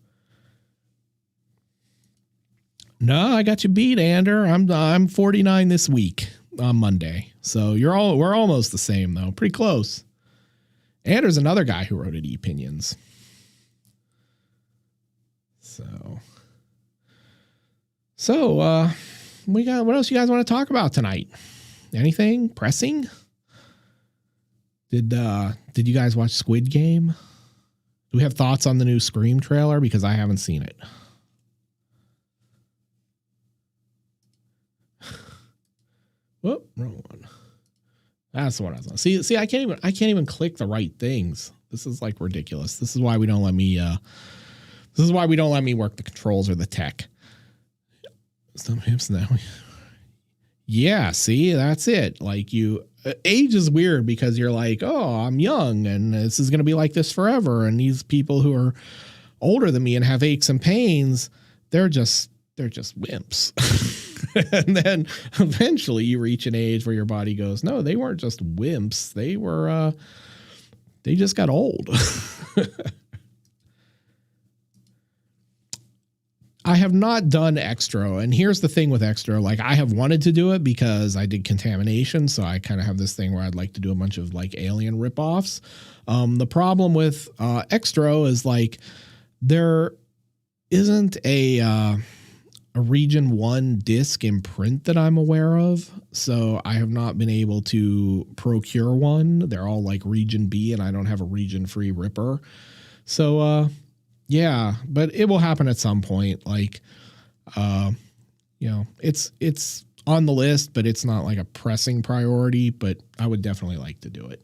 no, I got you beat, Ander. I'm 49 this week on Monday. So we're almost the same though. Pretty close. Ander's another guy who wrote at So, what else you guys want to talk about tonight? Anything pressing? Did you guys watch Squid Game? Do we have thoughts on the new Scream trailer? Because I haven't seen it. Whoop, wrong one. That's the one I was on. See, I can't even click the right things. This is like ridiculous. This is why we don't let me work the controls or the tech. Some hips now. Yeah, see, that's it. Like age is weird because you're like, oh, I'm young and this is going to be like this forever. And these people who are older than me and have aches and pains, they're just wimps. And then eventually you reach an age where your body goes, no, they weren't just wimps. They just got old. I have not done Extra. And here's the thing with Extra. Like, I have wanted to do it because I did Contamination. So I kind of have this thing where I'd like to do a bunch of like Alien ripoffs. The problem with Extra is like there isn't a Region 1 disc in print that I'm aware of. So I have not been able to procure one. They're all like Region B and I don't have a region free ripper. So, yeah, but it will happen at some point. Like, it's on the list, but it's not like a pressing priority, but I would definitely like to do it.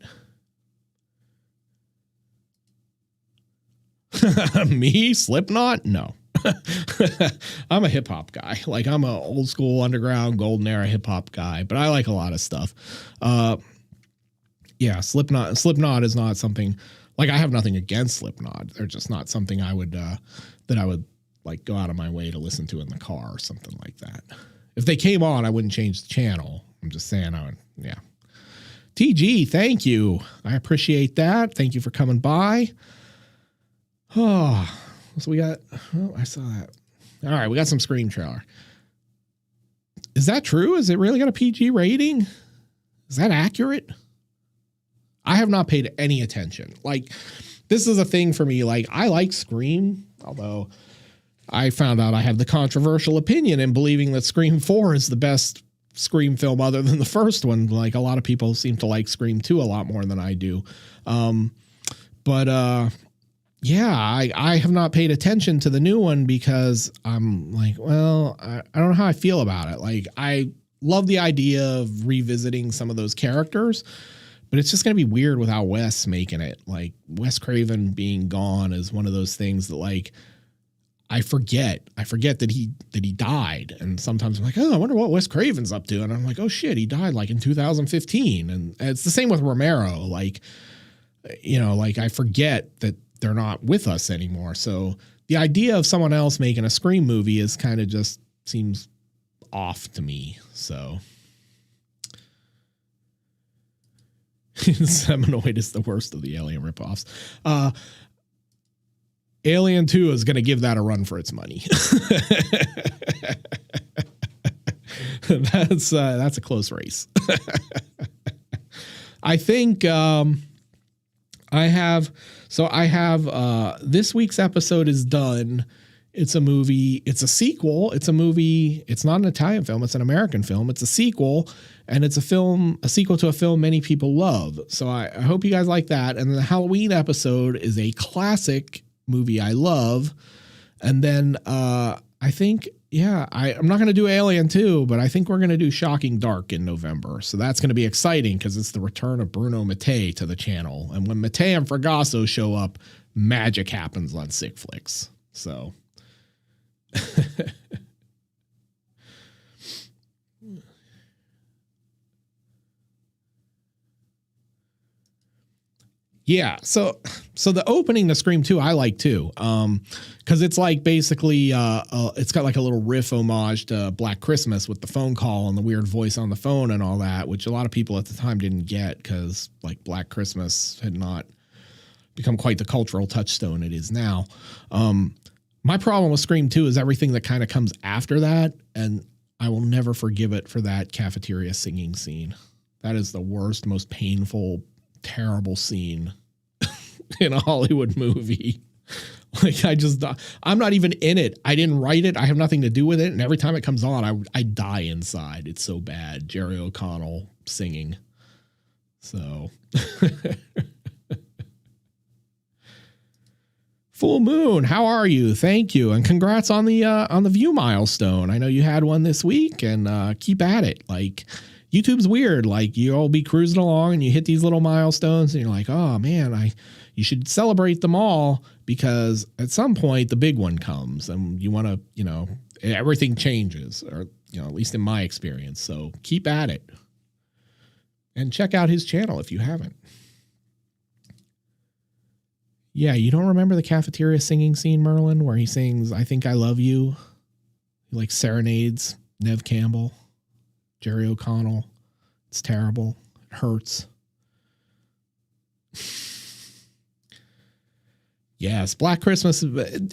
Me? Slipknot? No. I'm a hip hop guy. Like, I'm a old school underground golden era hip hop guy, but I like a lot of stuff. Yeah, Slipknot is not something. Like, I have nothing against Slipknot. They're just not something I would that I would like go out of my way to listen to in the car or something like that. If they came on, I wouldn't change the channel. I'm just saying yeah. TG, thank you. I appreciate that. Thank you for coming by. Oh, so we got, oh, I saw that. All right, we got some Scream trailer. Is that true? Is it really got a PG rating? Is that accurate? I have not paid any attention. Like, this is a thing for me. Like, I like Scream, although I found out I have the controversial opinion in believing that Scream 4 is the best Scream film other than the first one. Like, a lot of people seem to like Scream 2 a lot more than I do. Yeah, I have not paid attention to the new one because I'm like, well, I don't know how I feel about it. Like, I love the idea of revisiting some of those characters, but it's just going to be weird without Wes making it. Like, Wes Craven being gone is one of those things that, like, I forget that he died. And sometimes I'm like, oh, I wonder what Wes Craven's up to. And I'm like, oh shit, he died like in 2015. And it's the same with Romero. Like, like, I forget that they're not with us anymore. So the idea of someone else making a Scream movie is kind of just seems off to me. So Seminoid is the worst of the Alien ripoffs. Alien 2 is going to give that a run for its money. That's a close race. I think I have this week's episode is done. It's a movie. It's a sequel. It's a movie. It's not an Italian film. It's an American film. It's a sequel, and it's a sequel to a film many people love. So I hope you guys like that. And the Halloween episode is a classic movie I love. And then I think, yeah, I'm not going to do Alien 2, but I think we're going to do Shocking Dark in November. So that's going to be exciting because it's the return of Bruno Mattei to the channel. And when Mattei and Fragasso show up, magic happens on Sick Flicks. So yeah, so the opening to Scream 2 I like too, because it's like basically it's got like a little riff homage to Black Christmas with the phone call and the weird voice on the phone and all that, which a lot of people at the time didn't get because like Black Christmas had not become quite the cultural touchstone it is now. My problem with Scream 2 is everything that kind of comes after that, and I will never forgive it for that cafeteria singing scene. That is the worst, most painful, terrible scene in a Hollywood movie. Like I'm not even in it. I didn't write it. I have nothing to do with it. And every time it comes on, I die inside. It's so bad. Jerry O'Connell singing. So Full Moon, how are you? Thank you. And congrats on the view milestone. I know you had one this week, and keep at it. Like, YouTube's weird. Like, you'll be cruising along and you hit these little milestones and you're like, oh man, you should celebrate them all, because at some point the big one comes and you want to, everything changes, or, at least in my experience. So keep at it and check out his channel if you haven't. Yeah. You don't remember the cafeteria singing scene, Merlin, where he sings, I Think I Love You. He like serenades Nev Campbell, Jerry O'Connell. It's terrible. It hurts. Yes, Black Christmas.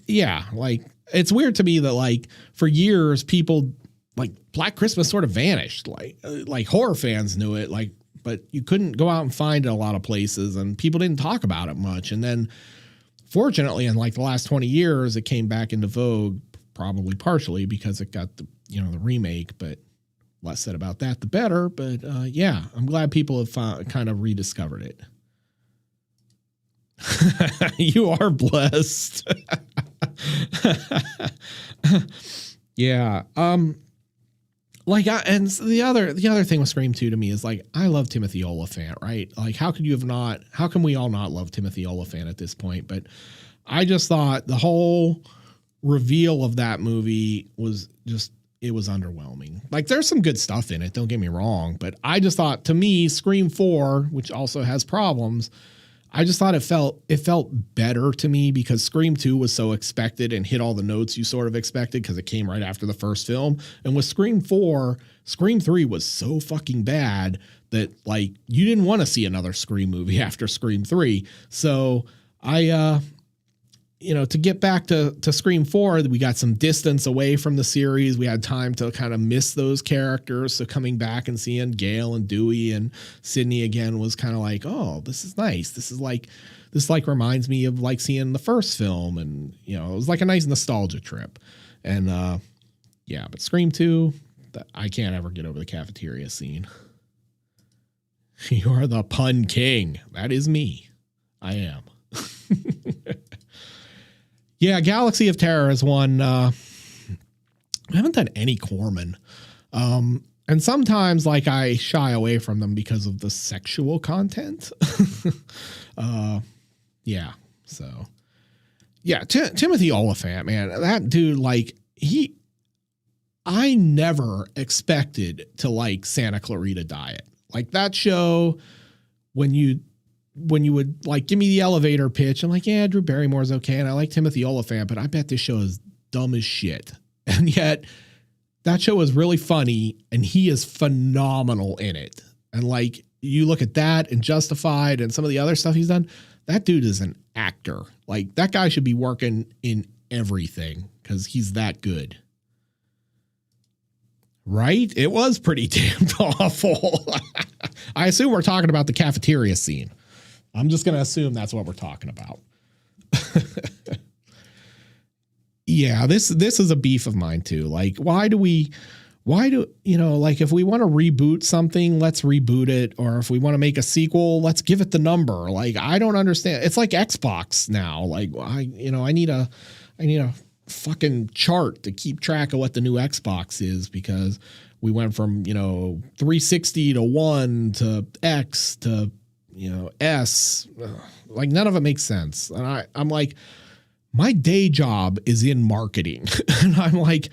Yeah, like, it's weird to me that, like, for years people, like, Black Christmas sort of vanished. Like horror fans knew it, like, but you couldn't go out and find it a lot of places, and people didn't talk about it much. And then, fortunately, in like the last 20 years, it came back into vogue, probably partially because it got the the remake. But less said about that, the better. But yeah, I'm glad people have kind of rediscovered it. You are blessed. Yeah. And the other thing with Scream 2 to me is, like, I love Timothy Olyphant, right? Like, how can we all not love Timothy Olyphant at this point? But I just thought the whole reveal of that movie was it was underwhelming. Like, there's some good stuff in it, don't get me wrong, but I just thought, to me, Scream 4, which also has problems, I just thought it felt better to me because Scream 2 was so expected and hit all the notes you sort of expected because it came right after the first film. And with Scream 4, Scream 3 was so fucking bad that, like, you didn't want to see another Scream movie after Scream 3. So to get back to Scream 4, we got some distance away from the series. We had time to kind of miss those characters. So coming back and seeing Gail and Dewey and Sydney again was kind of like, oh, this is nice. This reminds me of, like, seeing the first film. And, it was like a nice nostalgia trip. And yeah, but Scream 2, I can't ever get over the cafeteria scene. You are the pun king. That is me. I am. Yeah, Galaxy of Terror is one. I haven't done any Corman. And sometimes, like, I shy away from them because of the sexual content. Yeah. So, yeah, Timothy Olyphant, man, that dude, like, I never expected to like Santa Clarita Diet. Like, that show, when you would, like, give me the elevator pitch, I'm like, yeah, Drew Barrymore's okay, and I like Timothy Olyphant, but I bet this show is dumb as shit. And yet that show is really funny, and he is phenomenal in it. And, like, you look at that and Justified and some of the other stuff he's done, that dude is an actor. Like, that guy should be working in everything because he's that good. Right? It was pretty damn awful. I assume we're talking about the cafeteria scene. I'm just going to assume that's what we're talking about. Yeah, this is a beef of mine too. Like, why do, like, if we want to reboot something, let's reboot it. Or if we want to make a sequel, let's give it the number. Like, I don't understand. It's like Xbox now. Like, I need a fucking chart to keep track of what the new Xbox is, because we went from, 360 to 1 to X to, S. Like, none of it makes sense. And I'm like, my day job is in marketing. And I'm like,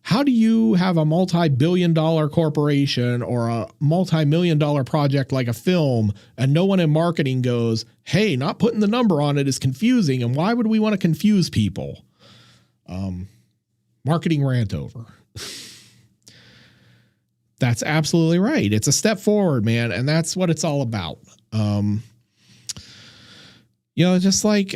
how do you have a multi-billion-dollar corporation or a multi-million-dollar project like a film, and no one in marketing goes, hey, not putting the number on it is confusing, and why would we want to confuse people? Marketing rant over. That's absolutely right. It's a step forward, man. And that's what it's all about. Just like,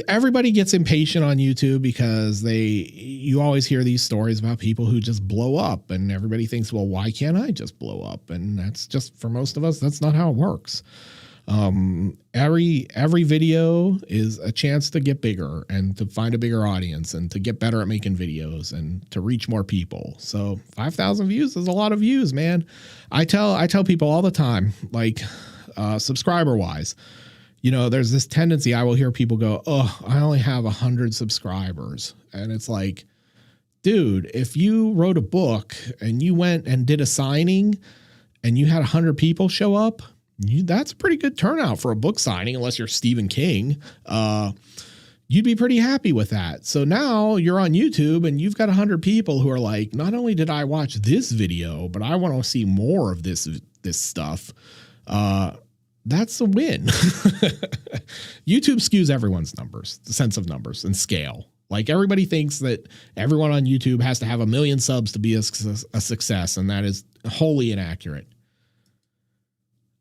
everybody gets impatient on YouTube because you always hear these stories about people who just blow up, and everybody thinks, well, why can't I just blow up? And that's just, for most of us, that's not how it works. Every video is a chance to get bigger and to find a bigger audience and to get better at making videos and to reach more people. So 5,000 views is a lot of views, man. I tell people all the time, like, subscriber wise, you know, there's this tendency. I will hear people go, "Oh, I only have 100 subscribers." And it's like, dude, if you wrote a book and you went and did a signing and you had 100 people show up, that's a pretty good turnout for a book signing, unless you're Stephen King. You'd be pretty happy with that. So now you're on YouTube and you've got 100 people who are like, not only did I watch this video, but I want to see more of this stuff. That's a win. YouTube skews everyone's numbers, the sense of numbers and scale. Like, everybody thinks that everyone on YouTube has to have 1 million subs to be a success, and that is wholly inaccurate.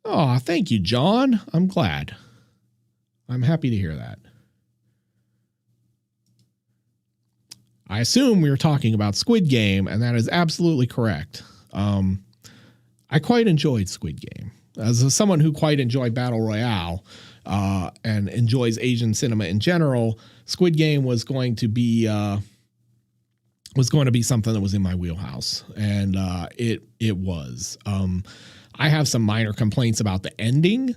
Oh, thank you, John. I'm glad. I'm happy to hear that. I assume we were talking about Squid Game, and that is absolutely correct. I quite enjoyed Squid Game. As someone who quite enjoyed Battle Royale and enjoys Asian cinema in general, Squid Game was going to be something that was in my wheelhouse, and it was. I have some minor complaints about the ending,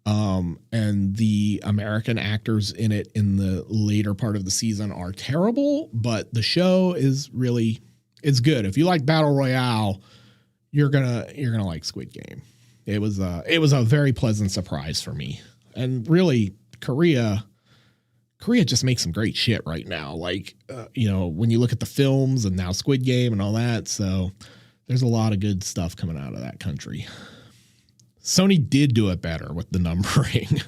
and the American actors in it in the later part of the season are terrible, but the show is really, it's good. If you like Battle Royale, you're gonna like Squid Game. It was a very pleasant surprise for me. And really, Korea just makes some great shit right now. Like, you know, when you look at the films and now Squid Game and all that. So there's a lot of good stuff coming out of that country. Sony did do it better with the numbering.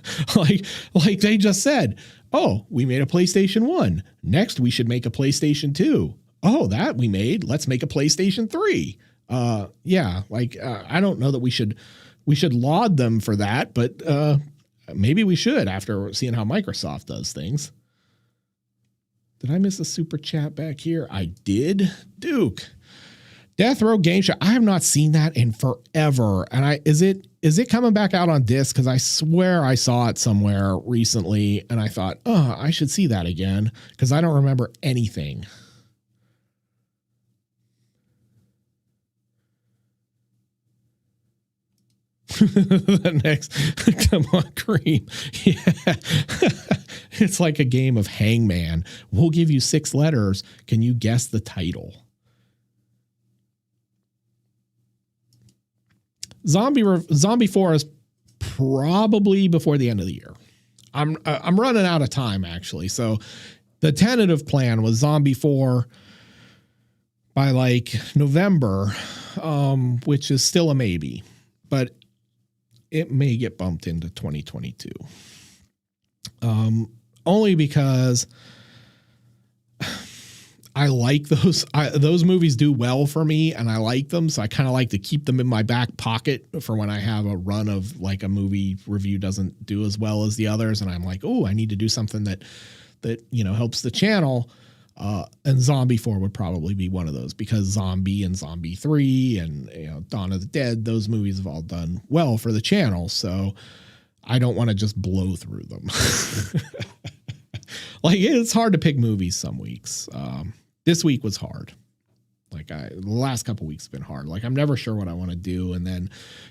like they just said, oh, we made a PlayStation 1. Next, we should make a PlayStation 2. Oh, that we made. Let's make a PlayStation 3. I don't know that we should laud them for that, but maybe we should after seeing how Microsoft does things. Did I miss a super chat back here? I did. Duke. Death Row Game Show. I have not seen that in forever. And is it coming back out on disc? Because I swear I saw it somewhere recently and I thought, oh, I should see that again because I don't remember anything. The next, come on, Cream. Yeah. It's like a game of Hangman. We'll give you 6 letters. Can you guess the title? Zombie 4 is probably before the end of the year. I'm running out of time, actually. So the tentative plan was Zombie 4 by like November, which is still a maybe, but it may get bumped into 2022. Only because I like those movies do well for me and I like them. So I kind of like to keep them in my back pocket for when I have a run of like a movie review doesn't do as well as the others. And I'm like, oh, I need to do something that, you know, helps the channel. And Zombie 4 would probably be one of those because Zombie and Zombie 3 and, you know, Dawn of the Dead, those movies have all done well for the channel. So I don't want to just blow through them. Like, it's hard to pick movies some weeks. This week was hard. Like the last couple weeks have been hard. Like, I'm never sure what I want to do. And then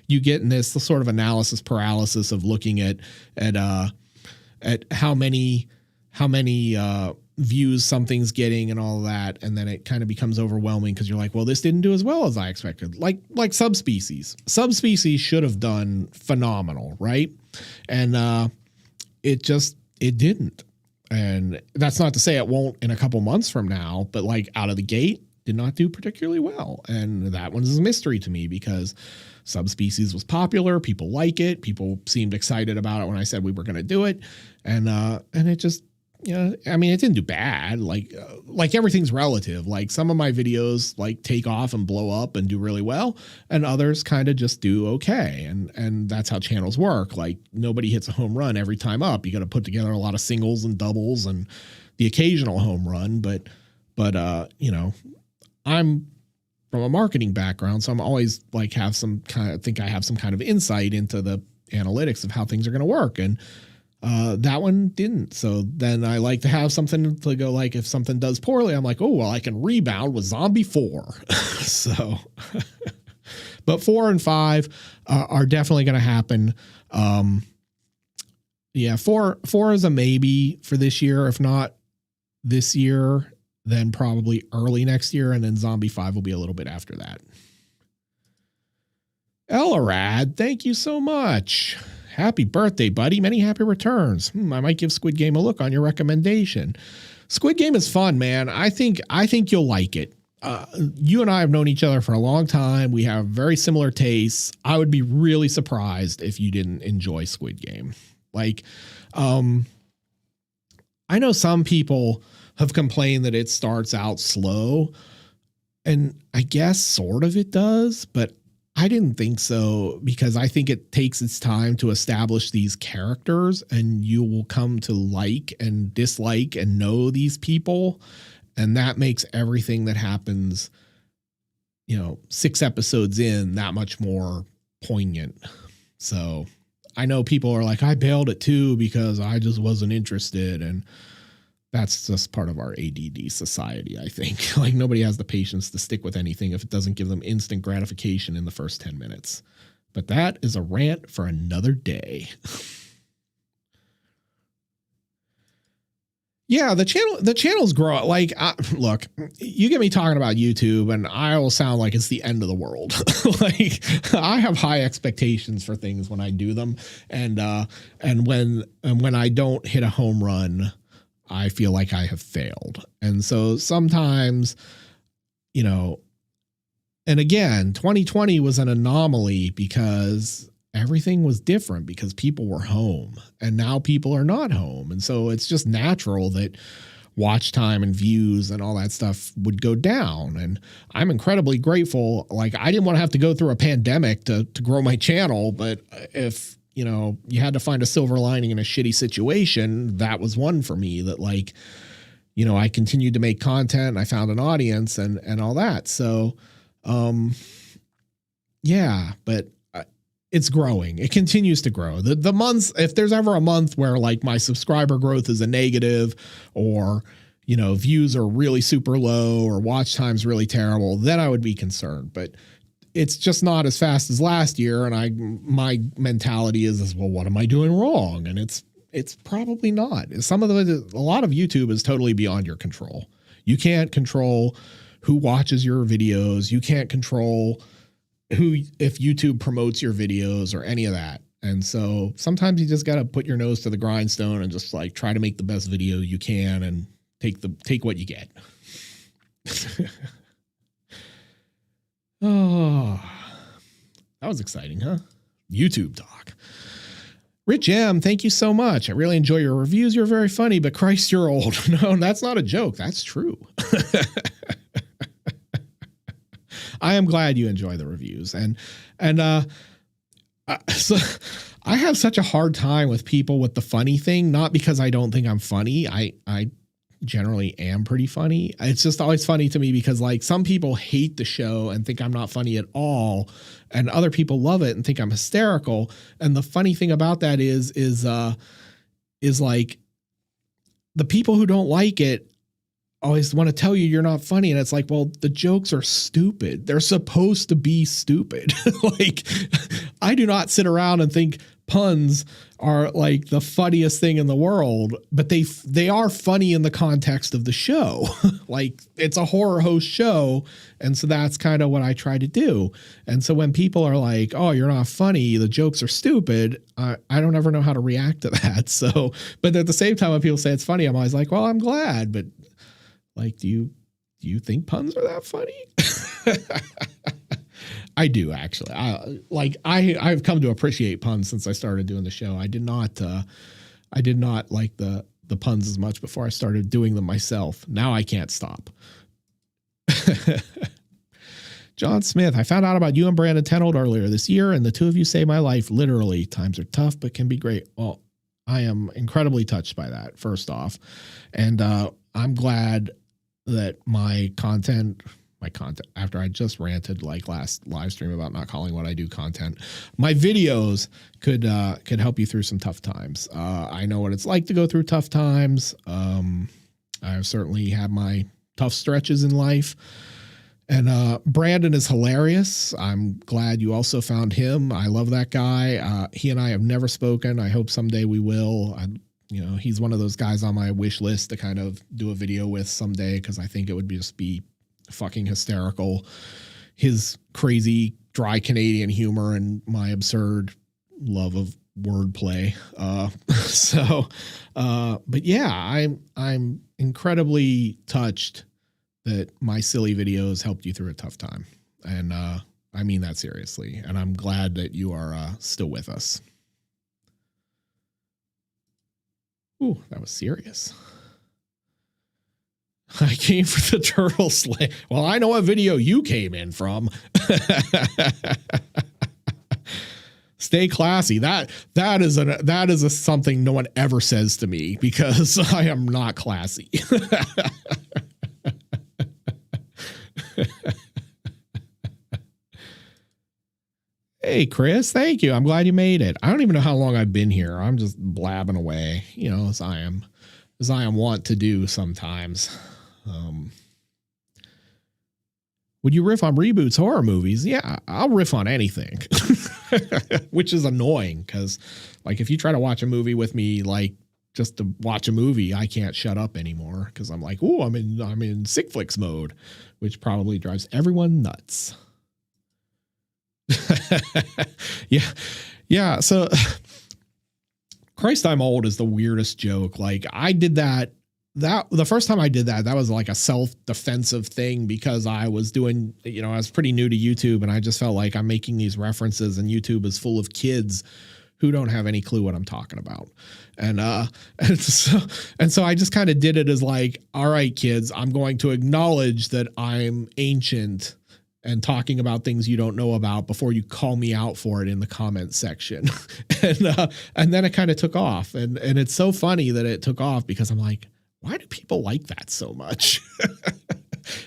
you get in this sort of analysis paralysis of looking at how many views something's getting and all that. And then it kind of becomes overwhelming because you're like, well, this didn't do as well as I expected. Like Subspecies. Subspecies should have done phenomenal, right? And it didn't. And that's not to say it won't in a couple months from now, but like out of the gate, did not do particularly well. And that one is a mystery to me because Subspecies was popular. People like it. People seemed excited about it when I said we were going to do it. And it just, yeah, I mean, it didn't do bad. Like everything's relative. Like some of my videos like take off and blow up and do really well, and others kind of just do okay. And that's how channels work. Like nobody hits a home run every time up. You got to put together a lot of singles and doubles and the occasional home run. But you know, I'm from a marketing background, so I'm always like I have some kind of insight into the analytics of how things are going to work. And that one didn't. So then I like to have something to go, like, if something does poorly, I'm like, oh, well, I can rebound with Zombie 4. So, but 4 and 5 are definitely going to happen. Yeah, 4 is a maybe for this year. If not this year, then probably early next year. And then Zombie 5 will be a little bit after that. Elrad, thank you so much. Happy birthday, buddy. Many happy returns. I might give Squid Game a look on your recommendation. Squid Game is fun, man. I think you'll like it. You and I have known each other for a long time. We have very similar tastes. I would be really surprised if you didn't enjoy Squid Game. Like, I know some people have complained that it starts out slow, and I guess sort of it does, but I didn't think so, because I think it takes its time to establish these characters, and you will come to like and dislike and know these people. And that makes everything that happens, 6 episodes in, that much more poignant. So I know people are like, I bailed at 2 because I just wasn't interested. And that's just part of our ADD society, I think. Like, nobody has the patience to stick with anything if it doesn't give them instant gratification in the first 10 minutes. But that is a rant for another day. Yeah, the channel's growing. Like, look, you get me talking about YouTube and I will sound like it's the end of the world. Like, I have high expectations for things when I do them. And when I don't hit a home run, I feel like I have failed. And so sometimes, and again, 2020 was an anomaly because everything was different, because people were home and now people are not home. And so it's just natural that watch time and views and all that stuff would go down. And I'm incredibly grateful. Like, I didn't want to have to go through a pandemic to grow my channel, but if, you had to find a silver lining in a shitty situation, that was one for me, that, like, I continued to make content and I found an audience and all that. So, yeah, but it's growing. It continues to grow. The months, if there's ever a month where, like, my subscriber growth is a negative, or, views are really super low, or watch time's really terrible, then I would be concerned. But it's just not as fast as last year. And my mentality is, well, what am I doing wrong? And it's probably not. A lot of YouTube is totally beyond your control. You can't control who watches your videos. You can't control if YouTube promotes your videos or any of that. And so sometimes you just got to put your nose to the grindstone and just, like, try to make the best video you can and take what you get. Oh, that was exciting, huh? YouTube talk. Rich M, thank you so much. I really enjoy your reviews. You're very funny, but Christ, you're old. No, that's not a joke. That's true. I am glad you enjoy the reviews. So I have such a hard time with people with the funny thing, not because I don't think I'm funny. I generally am pretty funny. It's just always funny to me because, like, some people hate the show and think I'm not funny at all, and other people love it and think I'm hysterical. And the funny thing about that is like, the people who don't like it always want to tell you you're not funny. And it's like, well, the jokes are stupid. They're supposed to be stupid. Like, I do not sit around and think puns are, like, the funniest thing in the world, but they are funny in the context of the show. Like, it's a horror host show. And so that's kind of what I try to do. And so when people are like, oh, you're not funny, the jokes are stupid, I don't ever know how to react to that. So, but at the same time, when people say it's funny, I'm always like, well, I'm glad, but, like, do you think puns are that funny? I do, actually. I've come to appreciate puns since I started doing the show. I did not like the puns as much before I started doing them myself. Now I can't stop. John Smith, I found out about you and Brandon Tenold earlier this year, and the two of you saved my life. Literally, times are tough, but can be great. Well, I am incredibly touched by that, first off. And I'm glad that my content my content after I just ranted like last live stream about not calling what I do content. My videos could help you through some tough times. I know what it's like to go through tough times. I've certainly had my tough stretches in life. And Brandon is hilarious. I'm glad you also found him. I love that guy. He and I have never spoken. I hope someday we will. He's one of those guys on my wish list to kind of do a video with someday, because I think it would just be fucking hysterical. His crazy dry Canadian humor and my absurd love of wordplay. But yeah, I'm incredibly touched that my silly videos helped you through a tough time. And I mean that seriously. And I'm glad that you are still with us. Ooh, that was serious. I came for the turtle slay. Well, I know what video you came in from. Stay classy. That is something no one ever says to me, because I am not classy. Hey, Chris, thank you. I'm glad you made it. I don't even know how long I've been here. I'm just blabbing away, as I am wont to do sometimes. Would you riff on Reboot's horror movies? Yeah, I'll riff on anything, which is annoying, because like if you try to watch a movie with me, like just to watch a movie, I can't shut up anymore, because I'm like, oh, I'm in sick flicks mode, which probably drives everyone nuts. Yeah. So Christ, I'm old is the weirdest joke. Like I did that the first time I did that was like a self-defensive thing, because I was doing, I was pretty new to YouTube, and I just felt like I'm making these references, and YouTube is full of kids who don't have any clue what I'm talking about. And so I just kind of did it as like, all right, kids, I'm going to acknowledge that I'm ancient and talking about things you don't know about before you call me out for it in the comment section. And then it kind of took off. And it's so funny that it took off, because I'm like, why do people like that so much?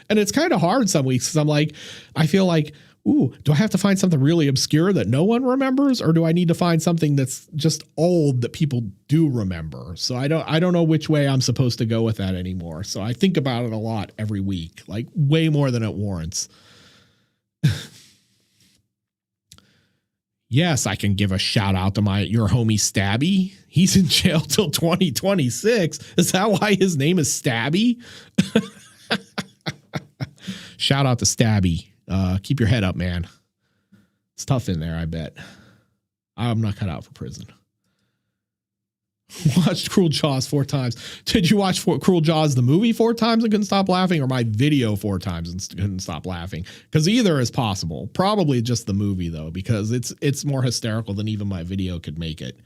And it's kind of hard some weeks, because I'm like, I feel like, ooh, do I have to find something really obscure that no one remembers? Or do I need to find something that's just old that people do remember? So I don't know which way I'm supposed to go with that anymore. So I think about it a lot every week, like way more than it warrants. Yes, I can give a shout out to your homie Stabby. He's in jail till 2026. Is that why his name is Stabby? Shout out to Stabby. Keep your head up, man. It's tough in there, I bet. I'm not cut out for prison. Watched Cruel Jaws 4 times. Did you watch Cruel Jaws the movie 4 times and couldn't stop laughing, or my video 4 times and couldn't stop laughing? Because either is possible. Probably just the movie, though, because it's more hysterical than even my video could make it.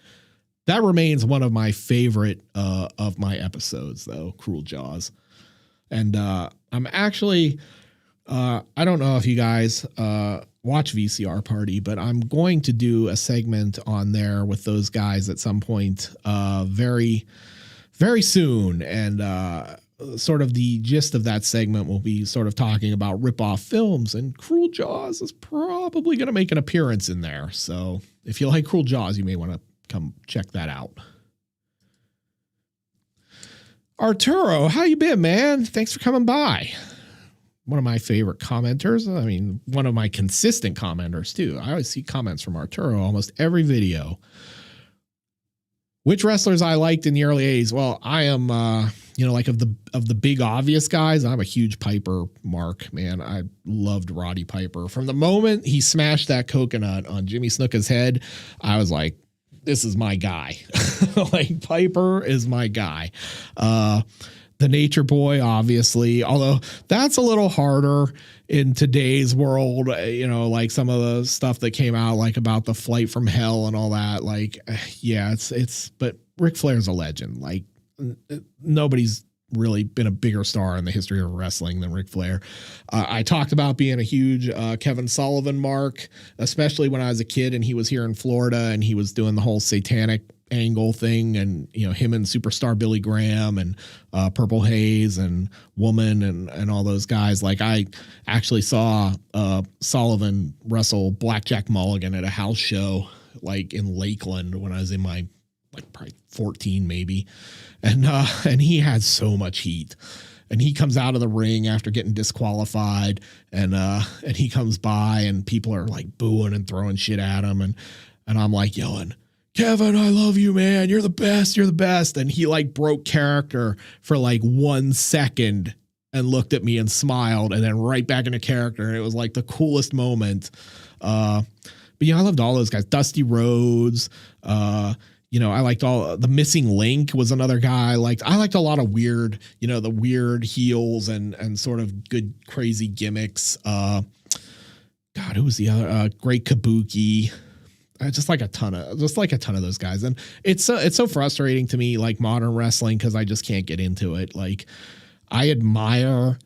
That remains one of my favorite of my episodes, though, Cruel Jaws. And I'm actually, I don't know if you guys watch VCR Party, but I'm going to do a segment on there with those guys at some point very, very soon. And sort of the gist of that segment will be sort of talking about rip-off films, and Cruel Jaws is probably going to make an appearance in there. So if you like Cruel Jaws, you may want to come check that out. Arturo, how you been, man? Thanks for coming by. One of my favorite commenters. I mean, one of my consistent commenters too. I always see comments from Arturo almost every video. Which wrestlers I liked in the early 80s? Well, I am, like of the big obvious guys, I'm a huge Piper mark, man. I loved Roddy Piper. From the moment he smashed that coconut on Jimmy Snuka's head, I was like, this is my guy. Like Piper is my guy. The Nature Boy, obviously, although that's a little harder in today's world, like some of the stuff that came out, like about the flight from hell and all that. Like, yeah, but Ric Flair's a legend. Like nobody's really been a bigger star in the history of wrestling than Ric Flair. I talked about being a huge Kevin Sullivan mark, especially when I was a kid and he was here in Florida and he was doing the whole satanic angle thing, and him and superstar Billy Graham and Purple Haze and Woman and all those guys. Like, I actually saw Sullivan wrestle Blackjack Mulligan at a house show, like in Lakeland, when I was in my probably 14 maybe. And he had so much heat, and he comes out of the ring after getting disqualified, and he comes by and people are like booing and throwing shit at him. And I'm like yelling, "Kevin, I love you, man. You're the best. You're the best." And he like broke character for like 1 second and looked at me and smiled, and then right back into character. And it was like the coolest moment. But I loved all those guys. Dusty Rhodes, I liked all the Missing Link was another guy. I liked a lot of weird, the weird heels and sort of good, crazy gimmicks. God, who was the other? Great Kabuki. Just like a ton of those guys. And it's so frustrating to me, like modern wrestling, because I just can't get into it. Like, I admire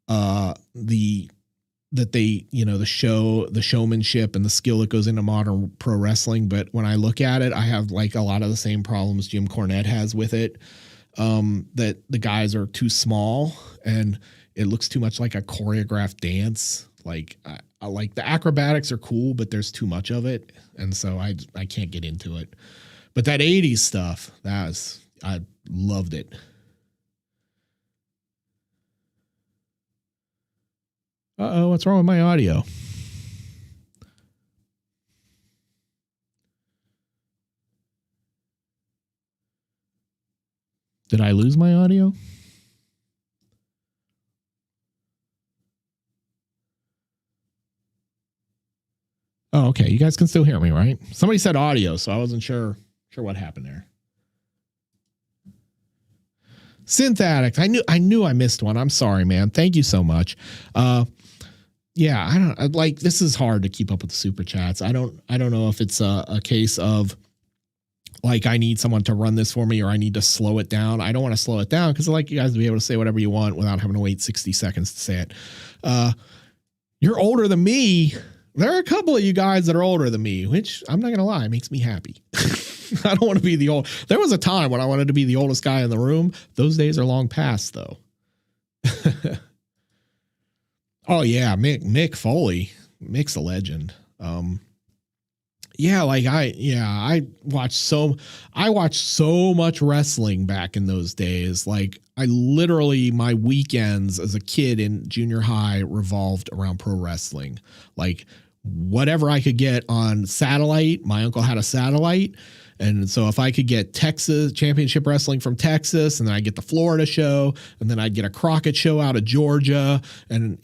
the showmanship and the skill that goes into modern pro wrestling. But when I look at it, I have like a lot of the same problems Jim Cornette has with it. That the guys are too small and it looks too much like a choreographed dance. Like, I like the acrobatics are cool, but there's too much of it. And so I can't get into it. But that 80s stuff, I loved it. Uh-oh, what's wrong with my audio? Did I lose my audio? Oh, okay. You guys can still hear me, right? Somebody said audio, so I wasn't sure what happened there. Synth Addict. I knew I missed one. I'm sorry, man. Thank you so much. Yeah, this is hard to keep up with the super chats. I don't know if it's a case of like, I need someone to run this for me or I need to slow it down. I don't want to slow it down because I like you guys to be able to say whatever you want without having to wait 60 seconds to say it. You're older than me. There are a couple of you guys that are older than me, which I'm not going to lie, makes me happy. I don't want to be the old. There was a time when I wanted to be the oldest guy in the room. Those days are long past, though. Oh yeah, Mick Foley. Mick's a legend. I watched so much wrestling back in those days. Like, I literally, my weekends as a kid in junior high revolved around pro wrestling. Like, whatever I could get on satellite, my uncle had a satellite. And so if I could get Texas Championship Wrestling from Texas, and then I get the Florida show, and then I'd get a Crockett show out of Georgia, and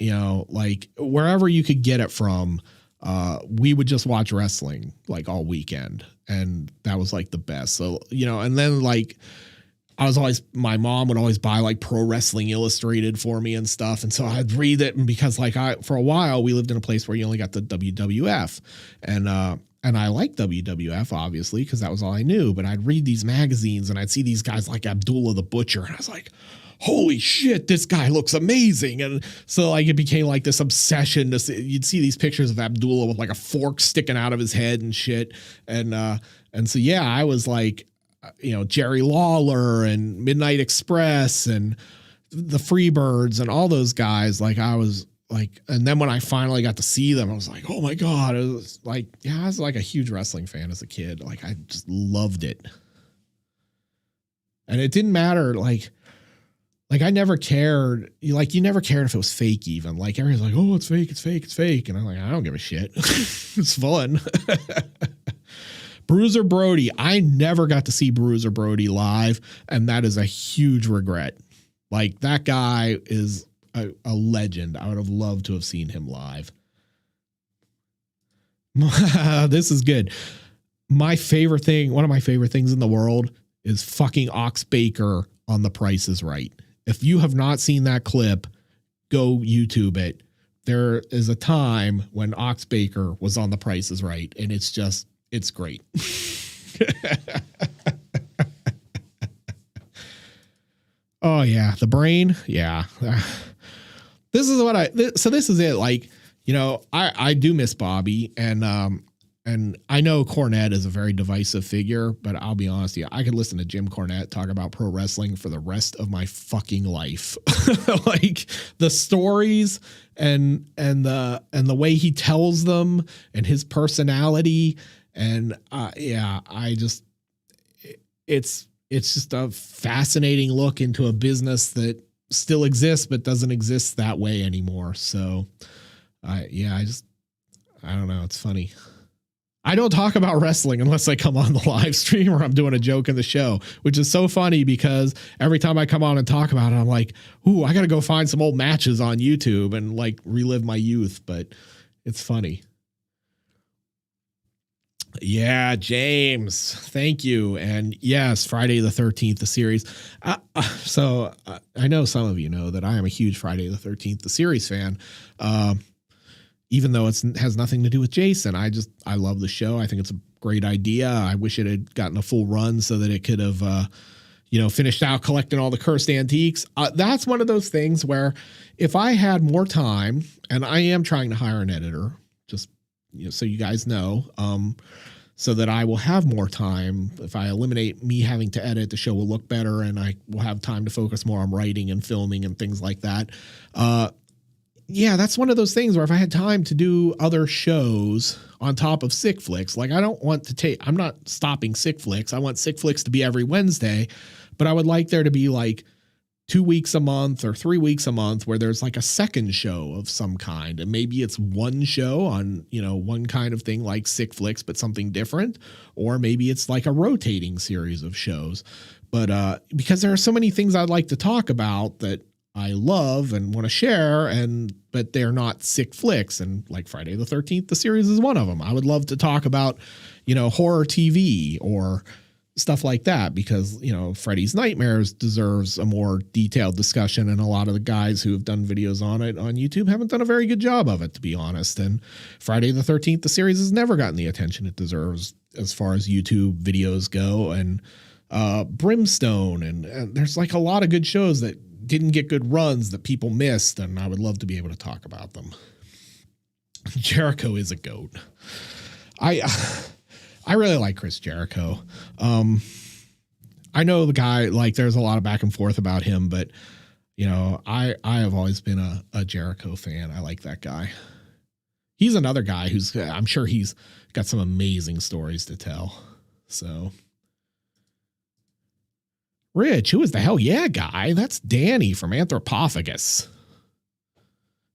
like wherever you could get it from, we would just watch wrestling like all weekend, and that was like the best. So and then like my mom would always buy like Pro Wrestling Illustrated for me and stuff, and so I'd read it, and because like for a while we lived in a place where you only got the WWF, and I liked WWF, obviously, because that was all I knew. But I'd read these magazines and I'd see these guys like Abdullah the Butcher. And I was like, holy shit, this guy looks amazing. And so like it became like this obsession to see. You'd see these pictures of Abdullah with like a fork sticking out of his head and shit. And so, yeah, I was like, Jerry Lawler and Midnight Express and the Freebirds and all those guys. Like, I was like, and then when I finally got to see them, I was like, oh my God. It was like, I was like a huge wrestling fan as a kid. Like, I just loved it. And it didn't matter. Like I never cared. You never cared if it was fake even. Like, everyone's like, oh, it's fake, it's fake, it's fake. And I'm like, I don't give a shit. It's fun. Bruiser Brody. I never got to see Bruiser Brody live. And that is a huge regret. Like, that guy is a legend. I would have loved to have seen him live. This is good. One of my favorite things in the world is fucking Ox Baker on The Price is Right. If you have not seen that clip, go YouTube it. There is a time when Ox Baker was on The Price is Right, and it's great. Oh yeah. The brain. Yeah. This is what so this is it. Like, you know, I do miss Bobby, and I know Cornette is a very divisive figure, but I'll be honest with you, I could listen to Jim Cornette talk about pro wrestling for the rest of my fucking life. Like the stories and the way he tells them and his personality. And yeah, it's just a fascinating look into a business that still exists, but doesn't exist that way anymore. So I don't know. It's funny. I don't talk about wrestling unless I come on the live stream or I'm doing a joke in the show, which is so funny because every time I come on and talk about it, I'm like, ooh, I got to go find some old matches on YouTube and like relive my youth, but it's funny. Yeah, James, thank you. And yes, Friday the 13th, the series. So I know some of you know that I am a huge Friday the 13th, the series fan. Even though it has nothing to do with Jason, I love the show. I think it's a great idea. I wish it had gotten a full run so that it could have, finished out collecting all the cursed antiques. That's one of those things where if I had more time, and I am trying to hire an editor, just so you guys know, so that I will have more time. If I eliminate me having to edit, the show will look better, and I will have time to focus more on writing and filming and things like that. Yeah, that's one of those things where if I had time to do other shows on top of Sick Flicks, like I don't want to I'm not stopping Sick Flicks. I want Sick Flicks to be every Wednesday, but I would like there to be like 2 weeks a month or 3 weeks a month where there's like a second show of some kind. And maybe it's one show on, one kind of thing like Sick Flicks, but something different. Or maybe it's like a rotating series of shows. But because there are so many things I'd like to talk about that I love and want to share, but they're not Sick Flicks. And like Friday the 13th, the series is one of them. I would love to talk about, horror TV or stuff like that because, Freddy's Nightmares deserves a more detailed discussion. And a lot of the guys who have done videos on it on YouTube haven't done a very good job of it, to be honest. And Friday the 13th, the series has never gotten the attention it deserves as far as YouTube videos go. And Brimstone. And there's like a lot of good shows that didn't get good runs that people missed, and I would love to be able to talk about them. Jericho is a goat. I really like Chris Jericho. I know the guy, like there's a lot of back and forth about him, but I have always been a Jericho fan. I like that guy. He's another guy I'm sure he's got some amazing stories to tell. So Rich, who is the hell yeah guy? That's Danny from Anthropophagus.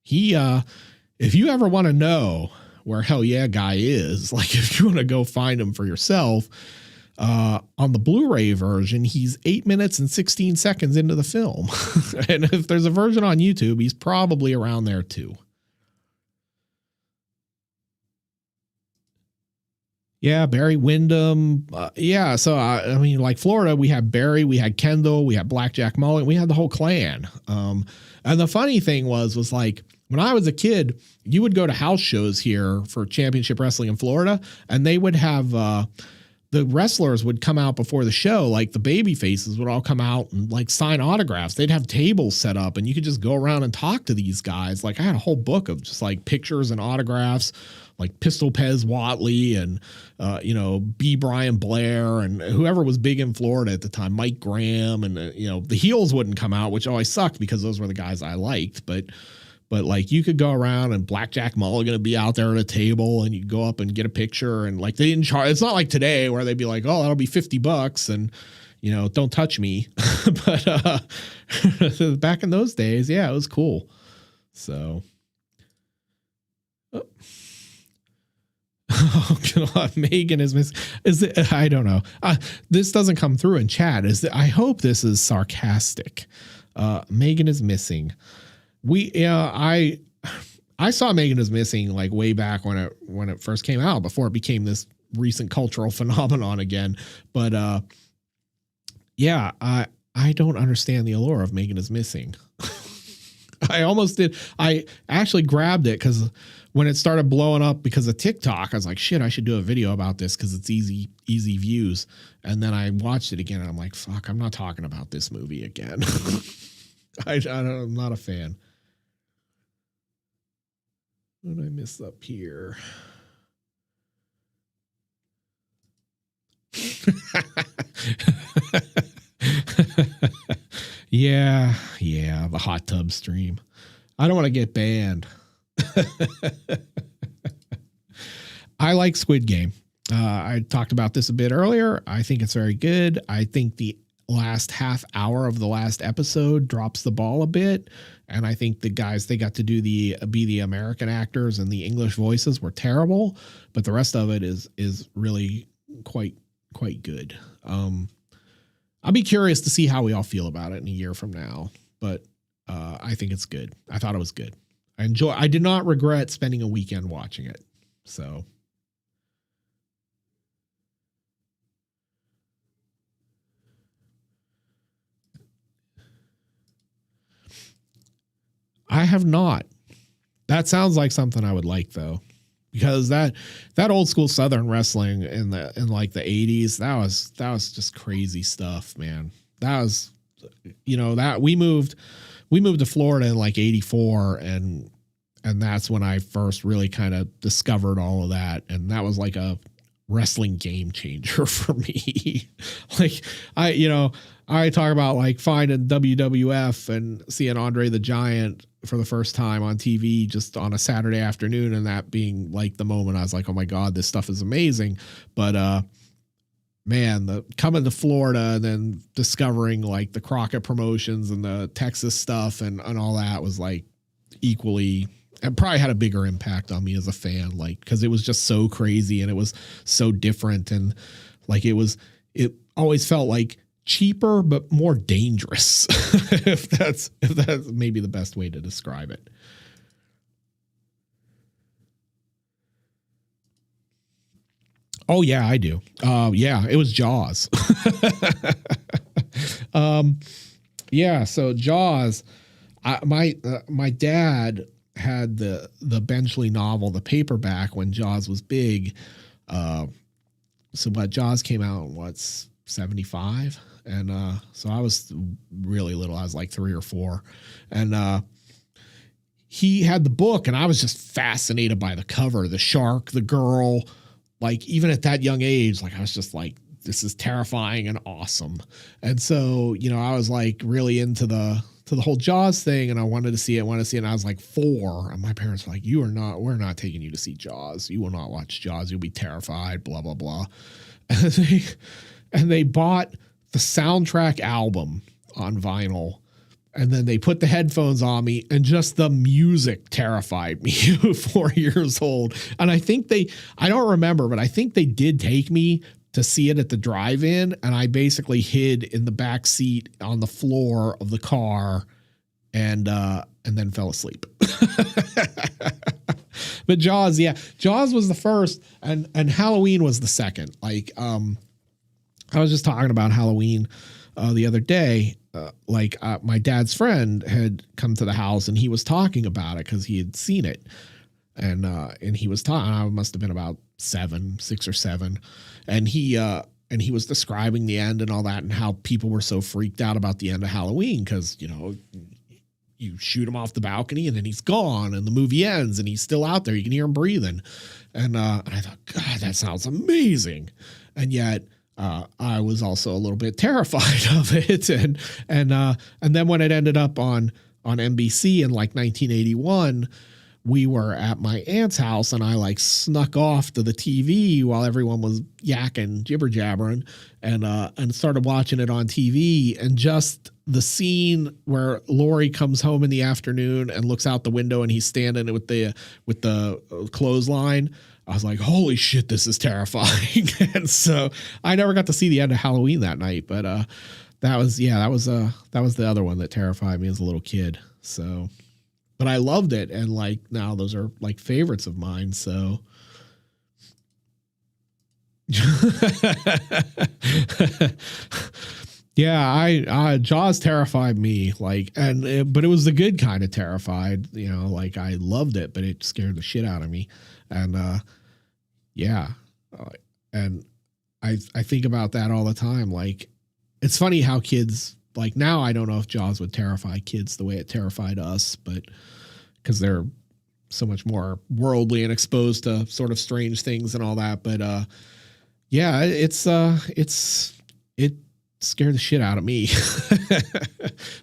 He, if you ever want to know where hell yeah guy is, like if you want to go find him for yourself, on the Blu-ray version, he's 8 minutes and 16 seconds into the film. And if there's a version on YouTube, he's probably around there too. Yeah, Barry Windham. Yeah, so I mean, like Florida, we had Barry, we had Kendall, we had Blackjack Mulligan, we had the whole clan. And the funny thing was like when I was a kid, you would go to house shows here for championship wrestling in Florida, and they would have the wrestlers would come out before the show, like the baby faces would all come out and like sign autographs. They'd have tables set up and you could just go around and talk to these guys. Like I had a whole book of just like pictures and autographs, like Pistol Pez Watley and, B. Brian Blair and whoever was big in Florida at the time, Mike Graham. And, the heels wouldn't come out, which always sucked because those were the guys I liked. But like you could go around and Blackjack Mulligan would be out there at a table and you'd go up and get a picture and like they didn't charge. It's not like today where they'd be like, oh, that'll be $50 and, don't touch me. But back in those days, yeah, it was cool. So. Oh God, Megan is missing. I don't know. This doesn't come through in chat. I hope this is sarcastic. Megan is missing. I saw Megan is Missing like way back when it first came out before it became this recent cultural phenomenon again. But I don't understand the allure of Megan is Missing. I almost did. I actually grabbed it because when it started blowing up because of TikTok, I was like, shit, I should do a video about this because it's easy views. And then I watched it again and I'm like, fuck, I'm not talking about this movie again. I'm not a fan. What did I miss up here? Yeah, the hot tub stream. I don't want to get banned. I like Squid Game. I talked about this a bit earlier. I think it's very good. I think the last half hour of the last episode drops the ball a bit. And I think the guys they got to do be the American actors and the English voices were terrible, but the rest of it is really quite good. I'll be curious to see how we all feel about it in a year from now, but I think it's good. I thought it was good. I did not regret spending a weekend watching it. So I have not. That sounds like something I would like though, because that old school Southern wrestling in like the 80s, that was just crazy stuff, man. That was, that we moved to Florida in like 84 and that's when I first really kind of discovered all of that. And that was like a wrestling game changer for me. Like I talk about like finding WWF and seeing Andre the Giant for the first time on TV just on a Saturday afternoon, and that being like the moment I was like, oh my God, this stuff is amazing. But man, coming to Florida and then discovering like the Crockett promotions and the Texas stuff and all that was like equally, and probably had a bigger impact on me as a fan, like, because it was just so crazy and it was so different, and like it always felt like cheaper but more dangerous. if that's maybe the best way to describe it. Oh yeah, I do. Yeah, it was Jaws. Yeah, so Jaws, my dad had the Benchley novel, the paperback, when Jaws was big. So what, Jaws came out in 75? And so I was really little. I was like 3 or 4. And he had the book, and I was just fascinated by the cover, the shark, the girl. Like, even at that young age, like, I was just like, this is terrifying and awesome. And so, I was like really into the whole Jaws thing, and I wanted to see it. And I was like 4, and my parents were like, we're not taking you to see Jaws. You will not watch Jaws. You'll be terrified, blah, blah, blah. And they bought the soundtrack album on vinyl, and then they put the headphones on me, and just the music terrified me. 4 years old. And I don't remember, but I think they did take me to see it at the drive-in, and I basically hid in the back seat on the floor of the car and then fell asleep. But Jaws was the first, and Halloween was the second. Like, I was just talking about Halloween the other day. My dad's friend had come to the house, and he was talking about it because he had seen it. And he was talking, I must have been about 6 or 7. And he was describing the end and all that, and how people were so freaked out about the end of Halloween. Cause you shoot him off the balcony and then he's gone, and the movie ends and he's still out there. You can hear him breathing. And I thought, God, that sounds amazing. And yet, I was also a little bit terrified of it. And then when it ended up on NBC in like 1981, we were at my aunt's house, and I like snuck off to the TV while everyone was yakking, jibber jabbering, and started watching it on TV. And just the scene where Laurie comes home in the afternoon and looks out the window, and he's standing with the clothesline, I was like, holy shit, this is terrifying. And so I never got to see the end of Halloween that night, but that was the other one that terrified me as a little kid. So, but I loved it, and like now those are like favorites of mine. So Yeah, I Jaws terrified me, like, but it was the good kind of terrified, you know, like I loved it, but it scared the shit out of me. And yeah, uh, and I think about that all the time. Like, it's funny how kids, like, now I don't know if Jaws would terrify kids the way it terrified us, but because they're so much more worldly and exposed to sort of strange things and all that. But yeah, it scared the shit out of me.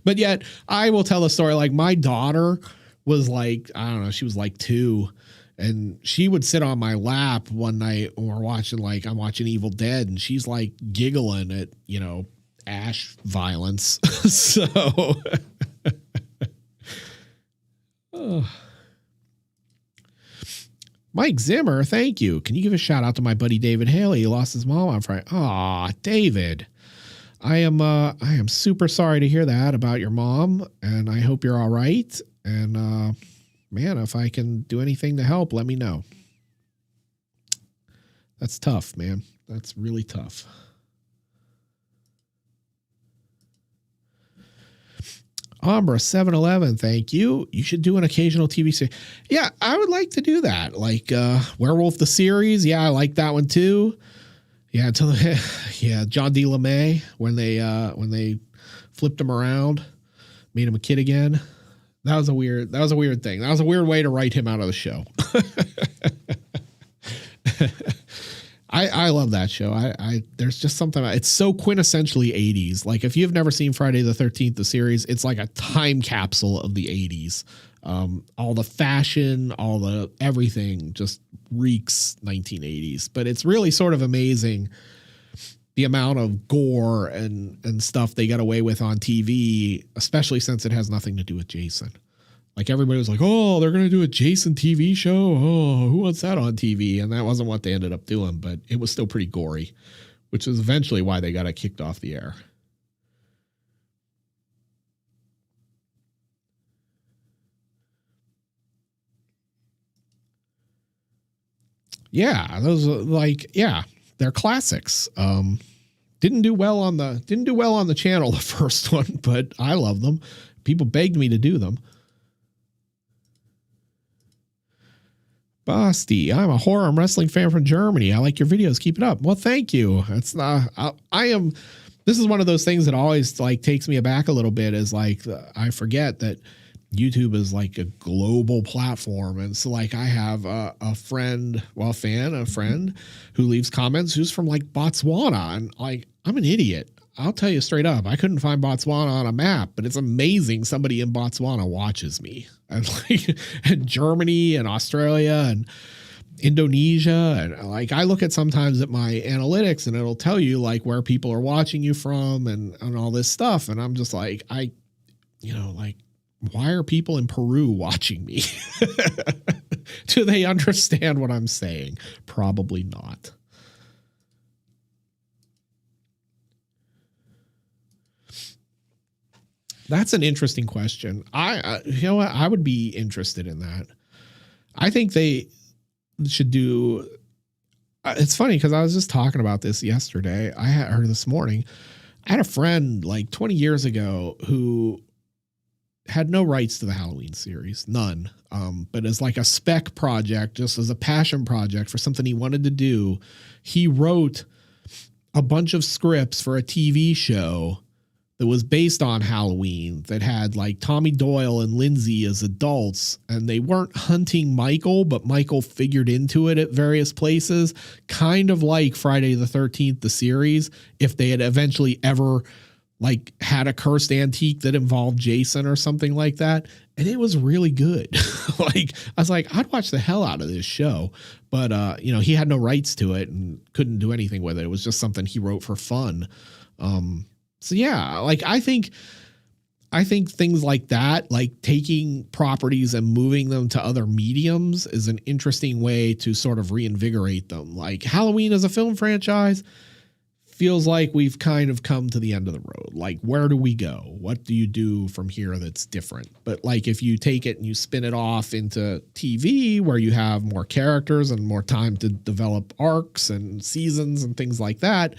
But yet I will tell a story. Like, my daughter was like, I don't know, she was like 2, and she would sit on my lap one night when we're watching, like, I'm watching Evil Dead, and she's like giggling at, you know, Ash violence. So oh. Mike Zimmer, thank you. Can you give a shout out to my buddy David Haley? He lost his mom on Friday. Aw, David. I am super sorry to hear that about your mom, and I hope you're all right. And man, if I can do anything to help, let me know. That's tough, man. That's really tough. Ombra 711, thank you. You should do an occasional TV series. Yeah, I would like to do that. Like Werewolf the series. Yeah, I like that one too. Yeah, yeah, John D. LeMay when they flipped him around, made him a kid again. That was a weird thing. That was a weird way to write him out of the show. I love that show. There's just something, it's so quintessentially 80s. Like, if you've never seen Friday the 13th, the series, it's like a time capsule of the 80s. All the fashion, all the everything just reeks 1980s, but it's really sort of amazing the amount of gore and stuff they got away with on TV, especially since it has nothing to do with Jason. Like, everybody was like, oh, they're going to do a Jason TV show. Oh, who wants that on TV? And that wasn't what they ended up doing, but it was still pretty gory, which is eventually why they got it kicked off the air. Yeah, those are like, yeah, they're classics. Didn't do well on the channel, the first one, but I love them. People begged me to do them. Basti, I'm a horror and wrestling fan from Germany. I like your videos. Keep it up. Well, thank you. It's not, this is one of those things that always like takes me aback a little bit, is like, I forget that YouTube is like a global platform. And so, like, I have a friend who leaves comments who's from like Botswana, and like, I'm an idiot. I'll tell you straight up, I couldn't find Botswana on a map, but it's amazing somebody in Botswana watches me. And like, and Germany and Australia and Indonesia. And like, I look at sometimes at my analytics and it'll tell you like where people are watching you from and all this stuff. And I'm just like, like, why are people in Peru watching me? Do they understand what I'm saying? Probably not. That's an interesting question. You know what? I would be interested in that. I think they should do. It's funny because I was just talking about this yesterday. This morning. I had a friend like 20 years ago who had no rights to the Halloween series, none. But as like a spec project, just as a passion project for something he wanted to do, he wrote a bunch of scripts for a TV show that was based on Halloween, that had like Tommy Doyle and Lindsay as adults, and they weren't hunting Michael, but Michael figured into it at various places, kind of like Friday the 13th, the series, if they had eventually ever like had a cursed antique that involved Jason or something like that. And it was really good. Like, I was like, I'd watch the hell out of this show, but he had no rights to it and couldn't do anything with it. It was just something he wrote for fun. So yeah, like I think things like that, like taking properties and moving them to other mediums, is an interesting way to sort of reinvigorate them. Like, Halloween as a film franchise feels like we've kind of come to the end of the road. Like, where do we go? What do you do from here that's different? But like, if you take it and you spin it off into TV, where you have more characters and more time to develop arcs and seasons and things like that,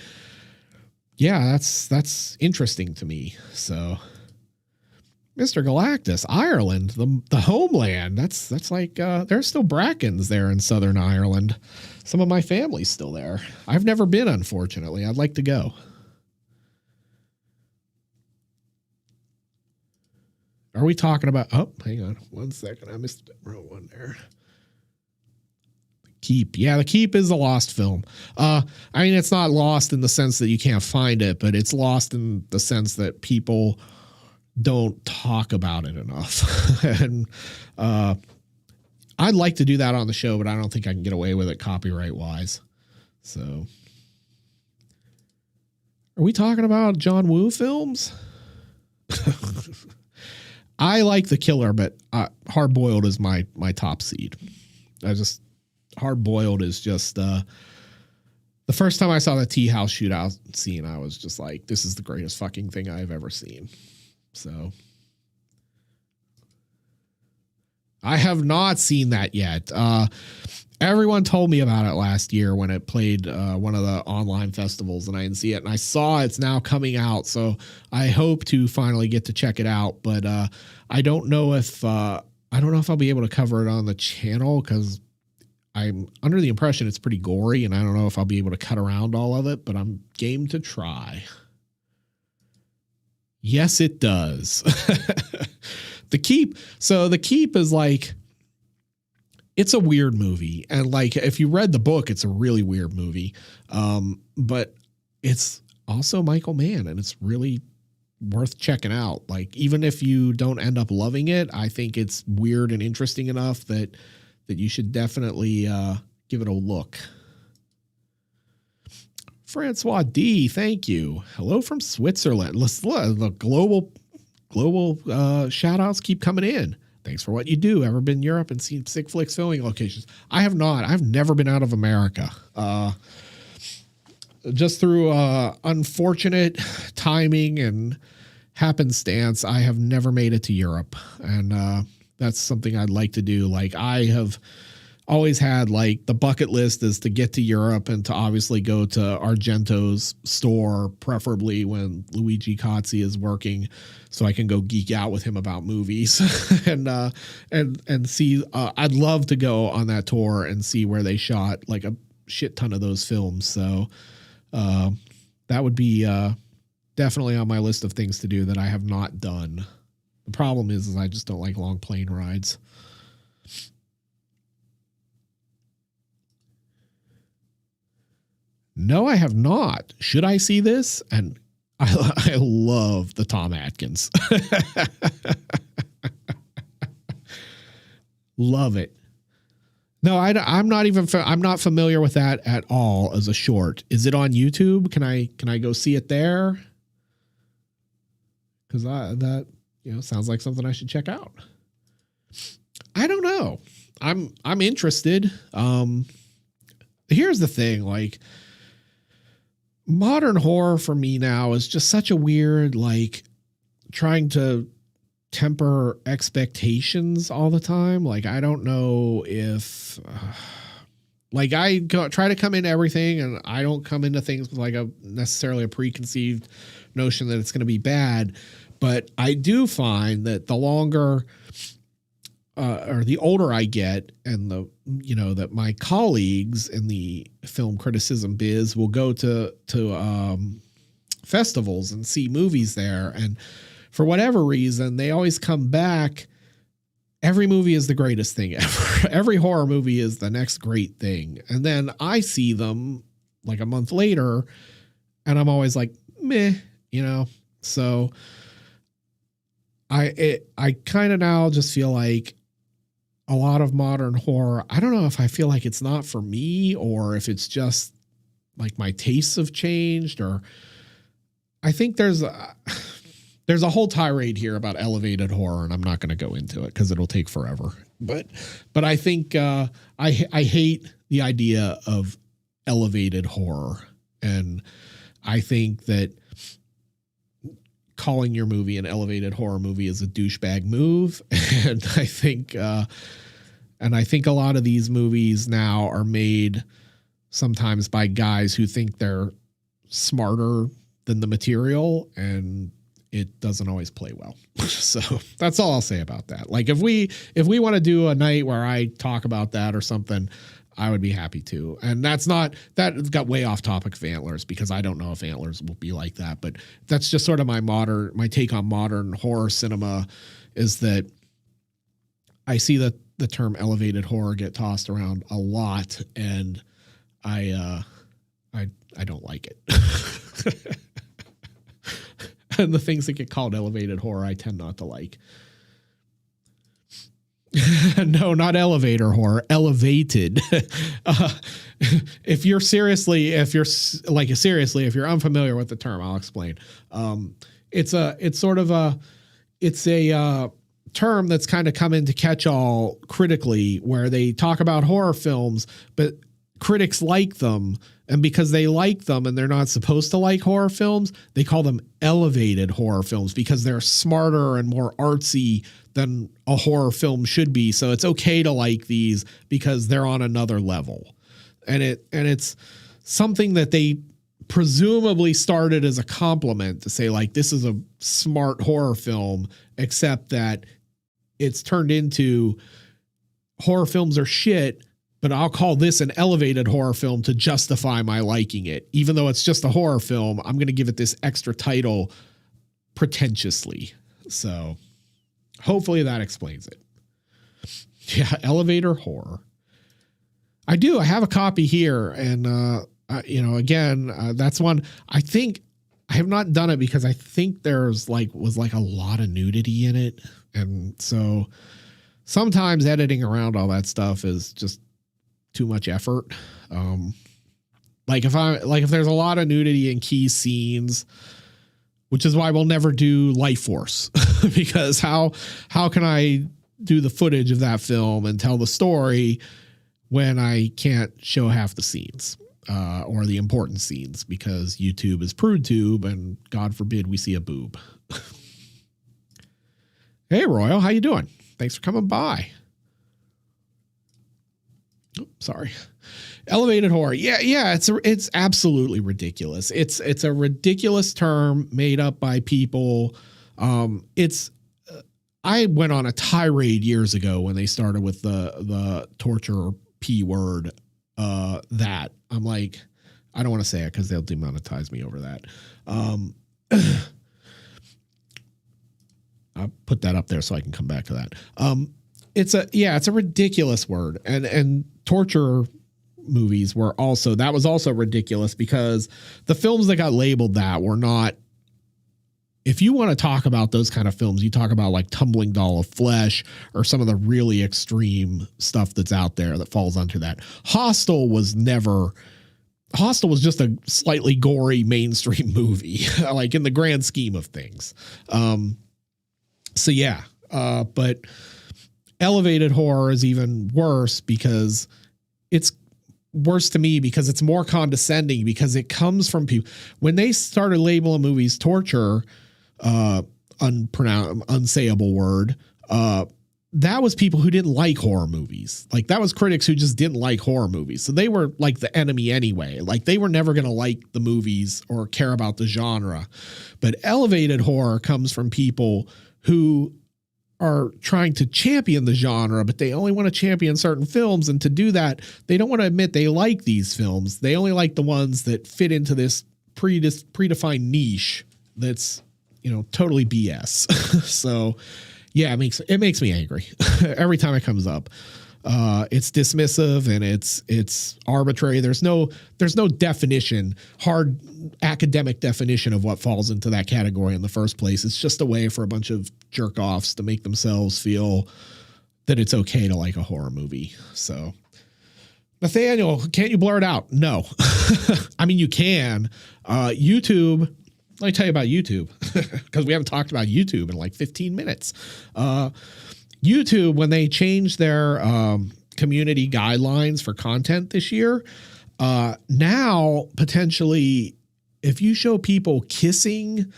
Yeah, that's interesting to me. So Mr. Galactus, Ireland, the homeland. That's like there's still Brackens there in Southern Ireland. Some of my family's still there. I've never been, unfortunately. I'd like to go. Are we talking about? Oh, hang on 1 second. I missed the wrong one there. Keep. Yeah, The Keep is a lost film. I mean, it's not lost in the sense that you can't find it, but it's lost in the sense that people don't talk about it enough. And I'd like to do that on the show, but I don't think I can get away with it copyright wise. So are we talking about John Woo films? I like The Killer, but Hard Boiled is my top seed. Hard Boiled is just the first time I saw the tea house shootout scene, I was just like, this is the greatest fucking thing I've ever seen. So I have not seen that yet. Everyone told me about it last year when it played one of the online festivals, and I didn't see it. And I saw it's now coming out, so I hope to finally get to check it out. But I don't know if I'll be able to cover it on the channel because I'm under the impression it's pretty gory, and I don't know if I'll be able to cut around all of it. But I'm game to try. Yes, it does. The Keep. So The Keep is like, it's a weird movie. And like, if you read the book, it's a really weird movie. But it's also Michael Mann, and it's really worth checking out. Like, even if you don't end up loving it, I think it's weird and interesting enough that you should definitely give it a look. Francois D, thank you. Hello from Switzerland. The global shout outs keep coming in. Thanks for what you do. Ever been in Europe and seen sick flicks filming locations? I have not. I've never been out of America. Just through unfortunate timing and happenstance, I have never made it to Europe. And that's something I'd like to do. Like, I have always had, like, the bucket list is to get to Europe and to obviously go to Argento's store, preferably when Luigi Cozzi is working, so I can go geek out with him about movies and see. I'd love to go on that tour and see where they shot like a shit ton of those films. So that would be definitely on my list of things to do that I have not done. The problem is I just don't like long plane rides. No, I have not. Should I see this? And I love the Tom Atkins. Love it. No, I'm not familiar with that at all as a short. Is it on YouTube? Can I go see it there? Because that sounds like something I should check out. I don't know. I'm interested. Here's the thing, like, modern horror for me now is just such a weird, like, trying to temper expectations all the time. Like, I don't know if, like, try to come into everything, and I don't come into things with like necessarily a preconceived notion that it's going to be bad. But I do find that the longer or the older I get, and that my colleagues in the film criticism biz will go to festivals and see movies there. And for whatever reason, they always come back. Every movie is the greatest thing ever. Every horror movie is the next great thing. And then I see them like a month later and I'm always like, meh, so I kind of now just feel like a lot of modern horror, I don't know if I feel like it's not for me or if it's just like my tastes have changed, or I think there's a whole tirade here about elevated horror, and I'm not going to go into it because it'll take forever. But I think I hate the idea of elevated horror, and I think that calling your movie an elevated horror movie is a douchebag move. And I think a lot of these movies now are made sometimes by guys who think they're smarter than the material, and it doesn't always play well. So that's all I'll say about that. Like if we want to do a night where I talk about that or something, I would be happy to. And that got way off topic of Antlers, because I don't know if Antlers will be like that, but that's just sort of my take on modern horror cinema, is that I see that the term elevated horror get tossed around a lot, and I don't like it. And the things that get called elevated horror, I tend not to like. No, not elevator horror, elevated. If you're unfamiliar with the term, I'll explain. It's a term that's kind of come into catch-all critically, where they talk about horror films, but critics like them. And because they like them and they're not supposed to like horror films, they call them elevated horror films, because they're smarter and more artsy than a horror film should be. So it's okay to like these because they're on another level. And it's something that they presumably started as a compliment, to say like, this is a smart horror film, except that it's turned into horror films are shit, but I'll call this an elevated horror film to justify my liking it. Even though it's just a horror film, I'm going to give it this extra title pretentiously. So hopefully that explains it. Yeah, elevator horror. I do. I have a copy here. And, that's one. I think I have not done it because I think was a lot of nudity in it. And so sometimes editing around all that stuff is just too much effort. If there's a lot of nudity in key scenes, which is why we'll never do Life Force, because how can I do the footage of that film and tell the story when I can't show half the scenes, or the important scenes, because YouTube is prude tube, and God forbid we see a boob. Hey Royal, how you doing? Thanks for coming by. Oh, sorry. Elevated horror. Yeah. It's absolutely ridiculous. It's a ridiculous term made up by people. I went on a tirade years ago when they started with the torture P word, that I'm like, I don't want to say it because they'll demonetize me over that. I'll put that up there so I can come back to that. It's a ridiculous word, and torture movies that was also ridiculous, because the films that got labeled that were not, if you want to talk about those kind of films, you talk about like Tumbling Doll of Flesh or some of the really extreme stuff that's out there that falls under that. Hostel was just a slightly gory mainstream movie, like in the grand scheme of things. But elevated horror is even worse, because it's worse to me because it's more condescending, because it comes from people. When they started labeling movies torture, unsayable word, that was people who didn't like horror movies. Like that was critics who just didn't like horror movies. So they were like the enemy anyway. Like they were never going to like the movies or care about the genre. But elevated horror comes from people who are trying to champion the genre, but they only want to champion certain films. And to do that, they don't want to admit they like these films. They only like the ones that fit into this predefined niche that's, totally BS. So yeah, it makes me angry every time it comes up. It's dismissive and it's arbitrary. There's no definition, hard academic definition of what falls into that category in the first place. It's just a way for a bunch of jerk offs to make themselves feel that it's okay to like a horror movie. So Nathaniel, can't you blur it out? No. I mean, you can. YouTube, let me tell you about YouTube, because we haven't talked about YouTube in like 15 minutes. YouTube, when they changed their community guidelines for content this year, now potentially if you show people kissing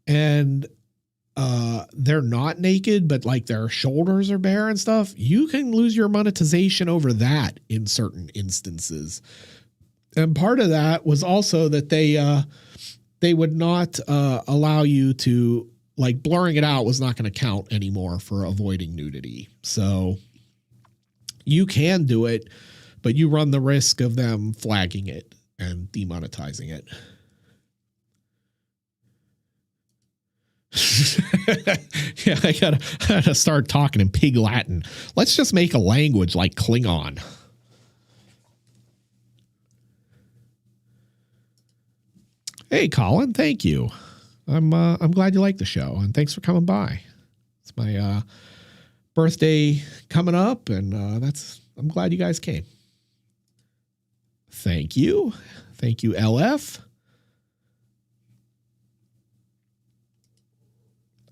and they're not naked, but like their shoulders are bare and stuff, you can lose your monetization over that in certain instances. And part of that was also that they would not allow you to, like, blurring it out was not going to count anymore for avoiding nudity. So you can do it, but you run the risk of them flagging it and demonetizing it. Yeah, I gotta start talking in pig Latin. Let's just make a language like Klingon. Hey, Colin, thank you. I'm glad you like the show, and thanks for coming by. It's my birthday coming up, and I'm glad you guys came. Thank you, LF.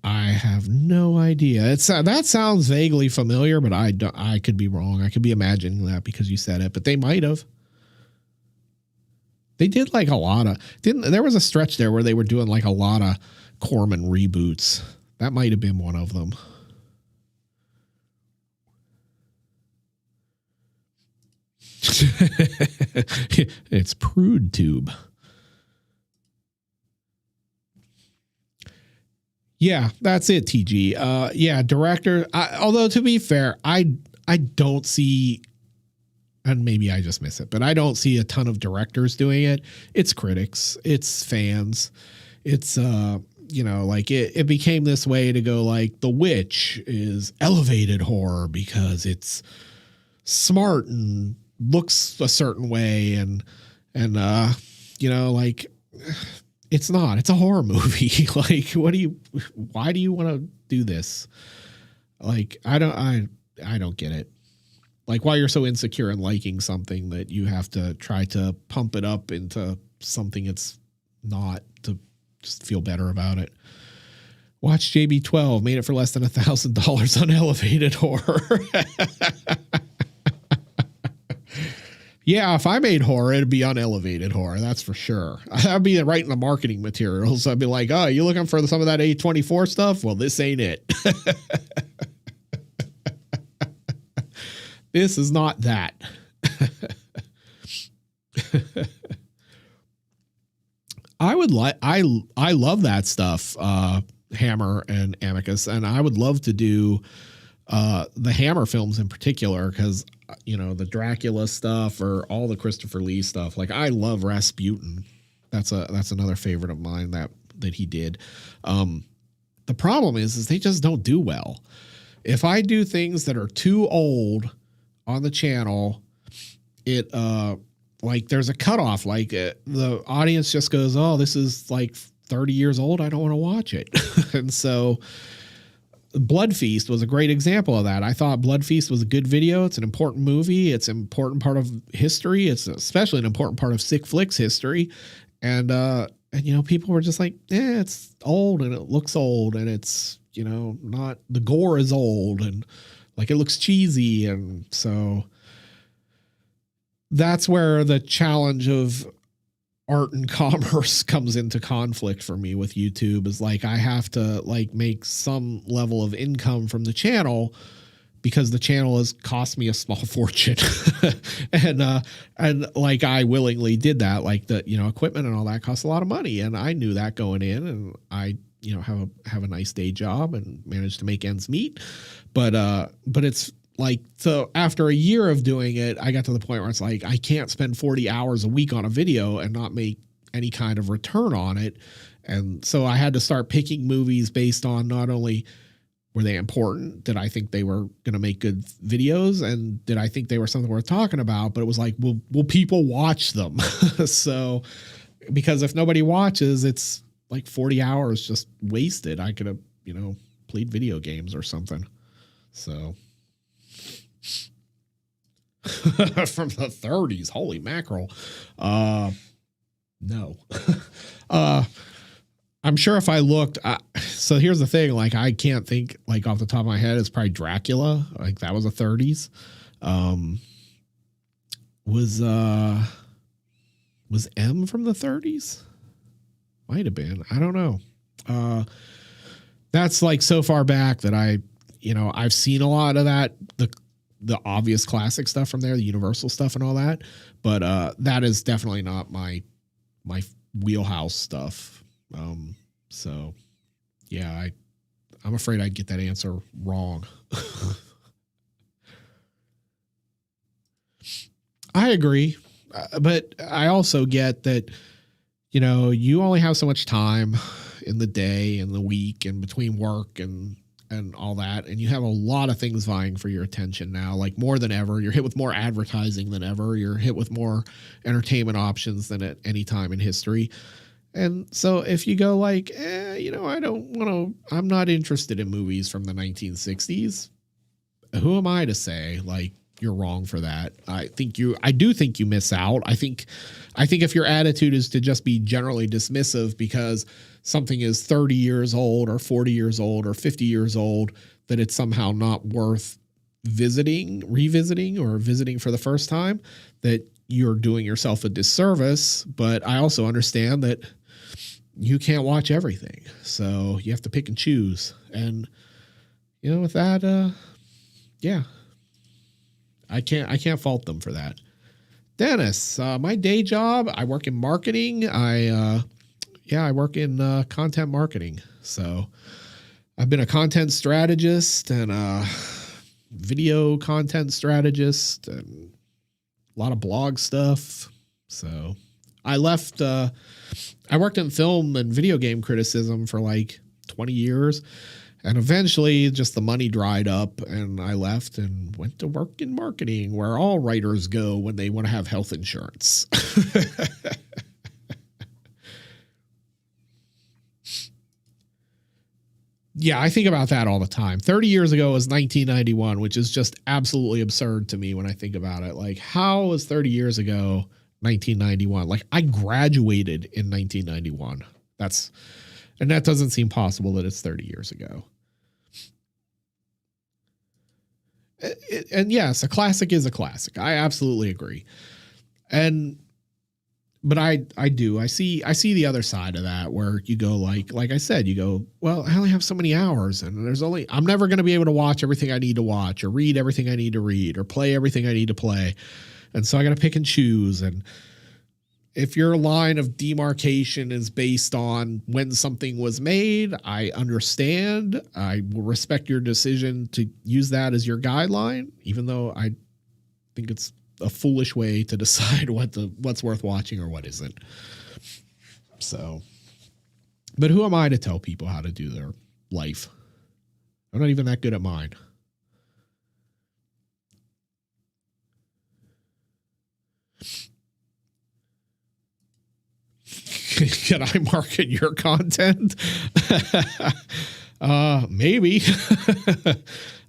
I have no idea. It's that sounds vaguely familiar, but I could be wrong. I could be imagining that because you said it, but they might have. They did like a lot of there was a stretch there where they were doing like a lot of Corman reboots. That might have been one of them. It's Prude Tube. Yeah, that's it, TG. Yeah, director. Although to be fair, I don't see, and maybe I just miss it, but I don't see a ton of directors doing it. It's critics, it's fans, it's like it became this way to go like The Witch is elevated horror because it's smart and looks a certain way and like. It's not. It's a horror movie. Like, why do you want to do this? Like, I don't get it. Like, why you're so insecure in liking something that you have to try to pump it up into something it's not to just feel better about it. Watch JB12, made it for less than $1,000 on elevated horror. Yeah, if I made horror, it'd be unelevated horror. That's for sure. I'd be writing the marketing materials. I'd be like, oh, you looking for some of that A24 stuff? Well, this ain't it. This is not that. I love that stuff, Hammer and Amicus, and I would love to do the Hammer films in particular because the Dracula stuff or all the Christopher Lee stuff. Like, I love Rasputin. That's another favorite of mine that he did. The problem is they just don't do well. If I do things that are too old on the channel, it like there's a cutoff. Like the audience just goes, oh, this is like 30 years old. I don't want to watch it. And so Blood Feast was a great example of that. I thought Blood Feast was a good video. It's an important movie. It's an important part of history. It's especially an important part of Sick Flicks history. And people were just like, it's old and it looks old and it's, not, the gore is old and like it looks cheesy. And so that's where the challenge of art and commerce comes into conflict for me with YouTube. Is like I have to like make some level of income from the channel because the channel has cost me a small fortune. and like I willingly did that. Like the equipment and all that costs a lot of money, and I knew that going in, and I have a nice day job and managed to make ends meet. But it's like, so after a year of doing it, I got to the point where it's like, I can't spend 40 hours a week on a video and not make any kind of return on it. And so I had to start picking movies based on not only were they important, did I think they were going to make good videos, and did I think they were something worth talking about, but it was like, will people watch them? So, because if nobody watches, it's like 40 hours just wasted. I could have, played video games or something. So from the 30s, holy mackerel. No. I'm sure if I looked, so here's the thing, like I can't think like off the top of my head, it's probably Dracula. Like that was a 30s. Was M from the 30s? Might have been. I don't know. That's like so far back that I've seen a lot of that, the obvious classic stuff from there, the Universal stuff and all that. But that is definitely not my wheelhouse stuff. So yeah, I'm afraid I'd get that answer wrong. I agree. But I also get that, you only have so much time in the day and the week and between work and all that. And you have a lot of things vying for your attention now, like more than ever. You're hit with more advertising than ever. You're hit with more entertainment options than at any time in history. And so if you go like, I don't want to, I'm not interested in movies from the 1960s. Who am I to say like you're wrong for that? I do think you miss out. I think if your attitude is to just be generally dismissive because something is 30 years old or 40 years old or 50 years old, that it's somehow not worth revisiting or visiting for the first time, that you're doing yourself a disservice. But I also understand that you can't watch everything. So you have to pick and choose. And, with that, yeah, I can't fault them for that. Dennis, my day job, I work in marketing. I work in content marketing. So I've been a content strategist and a video content strategist and a lot of blog stuff. So I left, I worked in film and video game criticism for like 20 years. And eventually just the money dried up and I left and went to work in marketing, where all writers go when they want to have health insurance. Yeah, I think about that all the time. 30 years ago was 1991, which is just absolutely absurd to me when I think about it. Like, how was 30 years ago 1991? Like, I graduated in 1991. And that doesn't seem possible that it's 30 years ago. And yes, a classic is a classic. I absolutely agree. But I see the other side of that, where you go like I said, you go, well, I only have so many hours and I'm never going to be able to watch everything I need to watch or read everything I need to read or play everything I need to play. And so I got to pick and choose. And if your line of demarcation is based on when something was made, I understand. I will respect your decision to use that as your guideline, even though I think it's a foolish way to decide what's worth watching or what isn't. So, but who am I to tell people how to do their life? I'm not even that good at mine. Can I market your content? Maybe.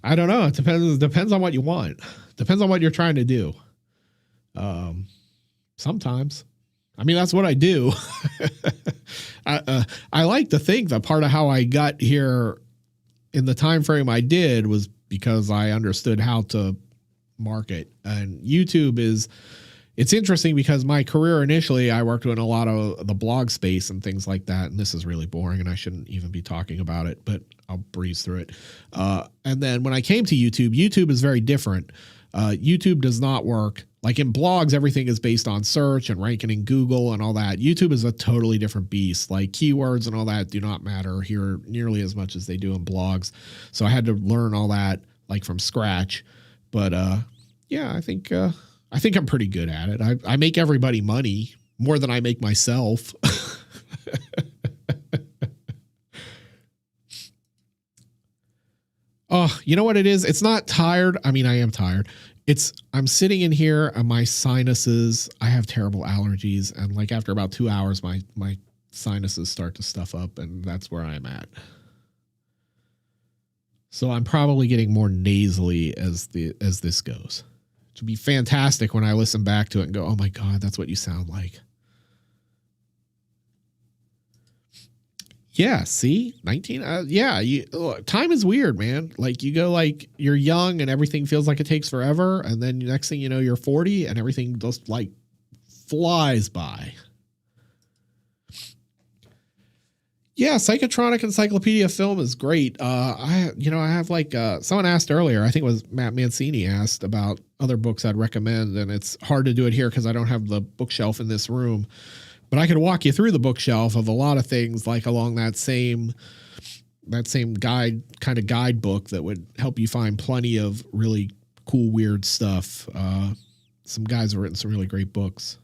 I don't know. It depends on what you want. Depends on what you're trying to do. Sometimes. I mean, that's what I do. I like to think that part of how I got here in the time frame I did was because I understood how to market. And YouTube it's interesting because my career initially, I worked in a lot of the blog space and things like that. And this is really boring and I shouldn't even be talking about it, but I'll breeze through it. And then when I came to YouTube is very different. YouTube does not work. Like in blogs, everything is based on search and ranking in Google and all that. YouTube is a totally different beast. Like keywords and all that do not matter here nearly as much as they do in blogs. So I had to learn all that like from scratch. But yeah, I think I'm pretty good at it. I make everybody money more than I make myself. Oh, you know what it is? It's not tired. I mean, I am tired. I'm sitting in here and my sinuses, I have terrible allergies. And like after about 2 hours, my sinuses start to stuff up and that's where I'm at. So I'm probably getting more nasally as this goes. It would be fantastic when I listen back to it and go, oh my God, that's what you sound like. Yeah, see, 19. Time is weird, man. Like you go like you're young and everything feels like it takes forever. And then next thing you know, you're 40 and everything just like flies by. Yeah, Psychotronic Encyclopedia Film is great. I have like someone asked earlier, I think it was Matt Mancini asked about other books I'd recommend. And it's hard to do it here because I don't have the bookshelf in this room. But I could walk you through the bookshelf of a lot of things like along that same guidebook that would help you find plenty of really cool, weird stuff. Some guys have written some really great books.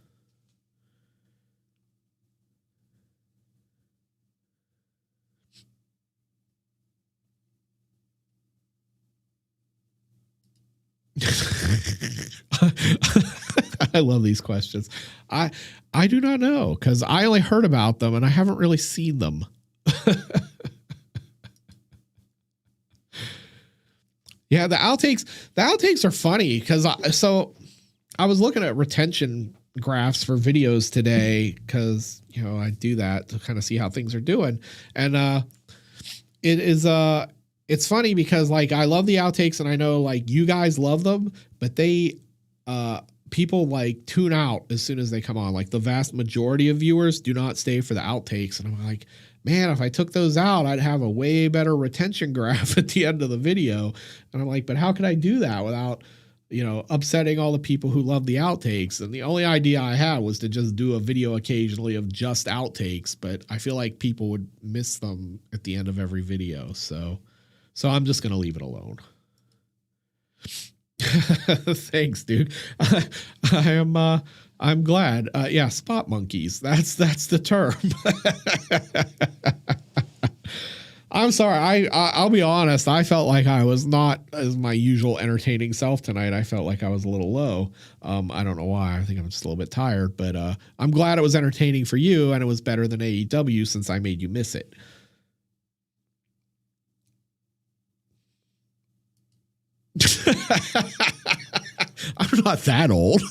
I love these questions. I do not know because I only heard about them and I haven't really seen them. Yeah, the outtakes are funny because I was looking at retention graphs for videos today because I do that to kind of see how things are doing, and it's funny because like I love the outtakes and I know like you guys love them, but people like tune out as soon as they come on. Like the vast majority of viewers do not stay for the outtakes, and I'm like, man, if I took those out, I'd have a way better retention graph at the end of the video. And I'm like, but how could I do that without, upsetting all the people who love the outtakes? And the only idea I had was to just do a video occasionally of just outtakes, but I feel like people would miss them at the end of every video. So I'm just going to leave it alone. Thanks, dude. I'm glad. Yeah, spot monkeys. That's the term. I'm sorry. I'll be honest. I felt like I was not as my usual entertaining self tonight. I felt like I was a little low. I don't know why. I think I'm just a little bit tired, but I'm glad it was entertaining for you and it was better than AEW since I made you miss it. I'm not that old.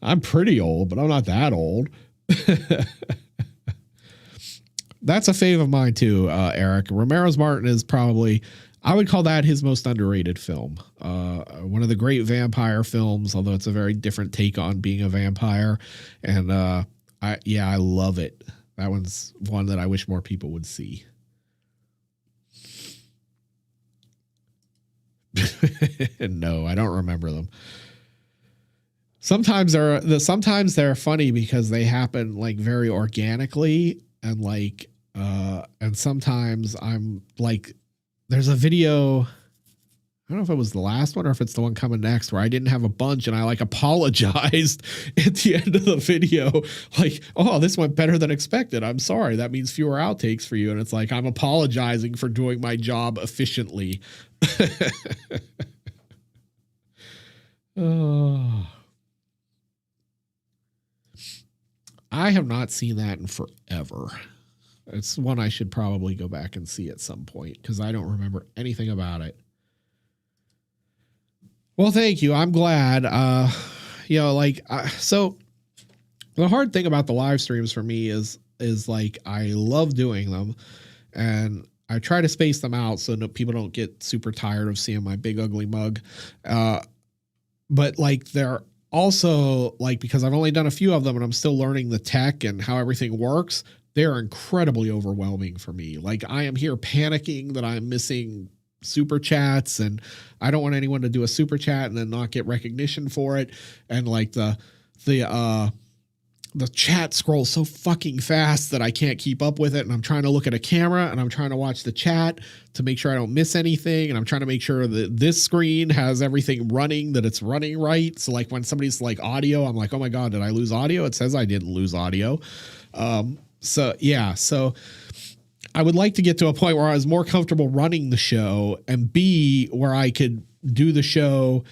I'm pretty old, but I'm not that old. That's a fave of mine too, Eric. Romero's Martin is probably, I would call that his most underrated film. One of the great vampire films, although it's a very different take on being a vampire. And I love it. That one's one that I wish more people would see. No, I don't remember them. Sometimes they're funny because they happen like very organically and like and sometimes I'm like there's a video, I don't know if it was the last one or if it's the one coming next where I didn't have a bunch and I like apologized at the end of the video. Like, oh, this went better than expected. I'm sorry. That means fewer outtakes for you. And it's like, I'm apologizing for doing my job efficiently. Oh, I have not seen that in forever. It's one I should probably go back and see at some point because I don't remember anything about it. Well, thank you. I'm glad. So the hard thing about the live streams for me is like I love doing them and I try to space them out so that people don't get super tired of seeing my big ugly mug. But like they're also like, because I've only done a few of them and I'm still learning the tech and how everything works, they're incredibly overwhelming for me. Like I am here panicking that I'm missing super chats and I don't want anyone to do a super chat and then not get recognition for it. And like the chat scrolls so fucking fast that I can't keep up with it. And I'm trying to look at a camera and I'm trying to watch the chat to make sure I don't miss anything. And I'm trying to make sure that this screen has everything running, that it's running right. So like when somebody's like audio, I'm like, oh my God, did I lose audio? It says I didn't lose audio. So I would like to get to a point where I was more comfortable running the show and B, where I could do the show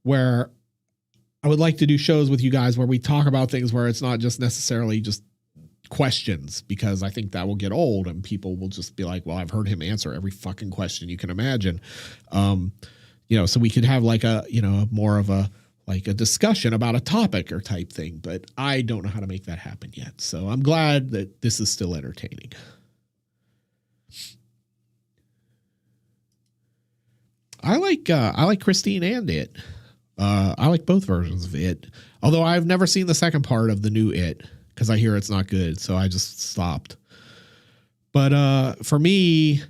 where I would like to do shows with you guys where we talk about things where it's not just necessarily just questions, because I think that will get old and people will just be like, well, I've heard him answer every fucking question you can imagine. So we could have like more of a discussion about a topic or type thing, but I don't know how to make that happen yet. So I'm glad that this is still entertaining. I like Christine and It. I like both versions of It, although I've never seen the second part of the new It because I hear it's not good. So I just stopped. But for me,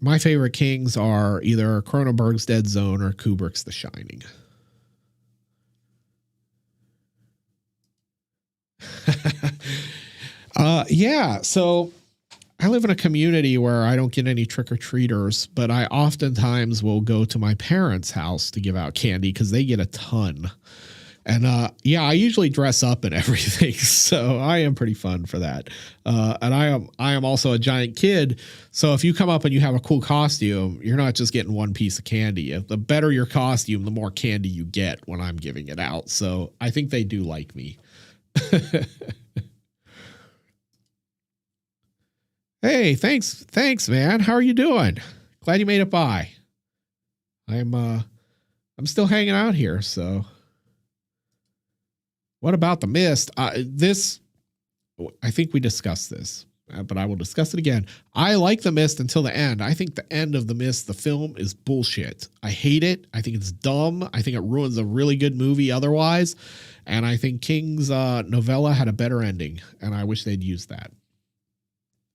my favorite Kings are either Cronenberg's Dead Zone or Kubrick's The Shining. Yeah. So I live in a community where I don't get any trick-or-treaters, but I oftentimes will go to my parents' house to give out candy because they get a ton. And yeah, I usually dress up and everything, so I am pretty fun for that. And I am also a giant kid, so if you come up and you have a cool costume, you're not just getting one piece of candy. The better your costume, the more candy you get when I'm giving it out. So I think they do like me. Hey, thanks, man. How are you doing? Glad you made it by. I'm still hanging out here, so. What about The Mist? I think we discussed this, but I will discuss it again. I like The Mist until the end. I think the end of The Mist, the film, is bullshit. I hate it. I think it's dumb. I think it ruins a really good movie otherwise. And I think King's novella had a better ending, and I wish they'd used that.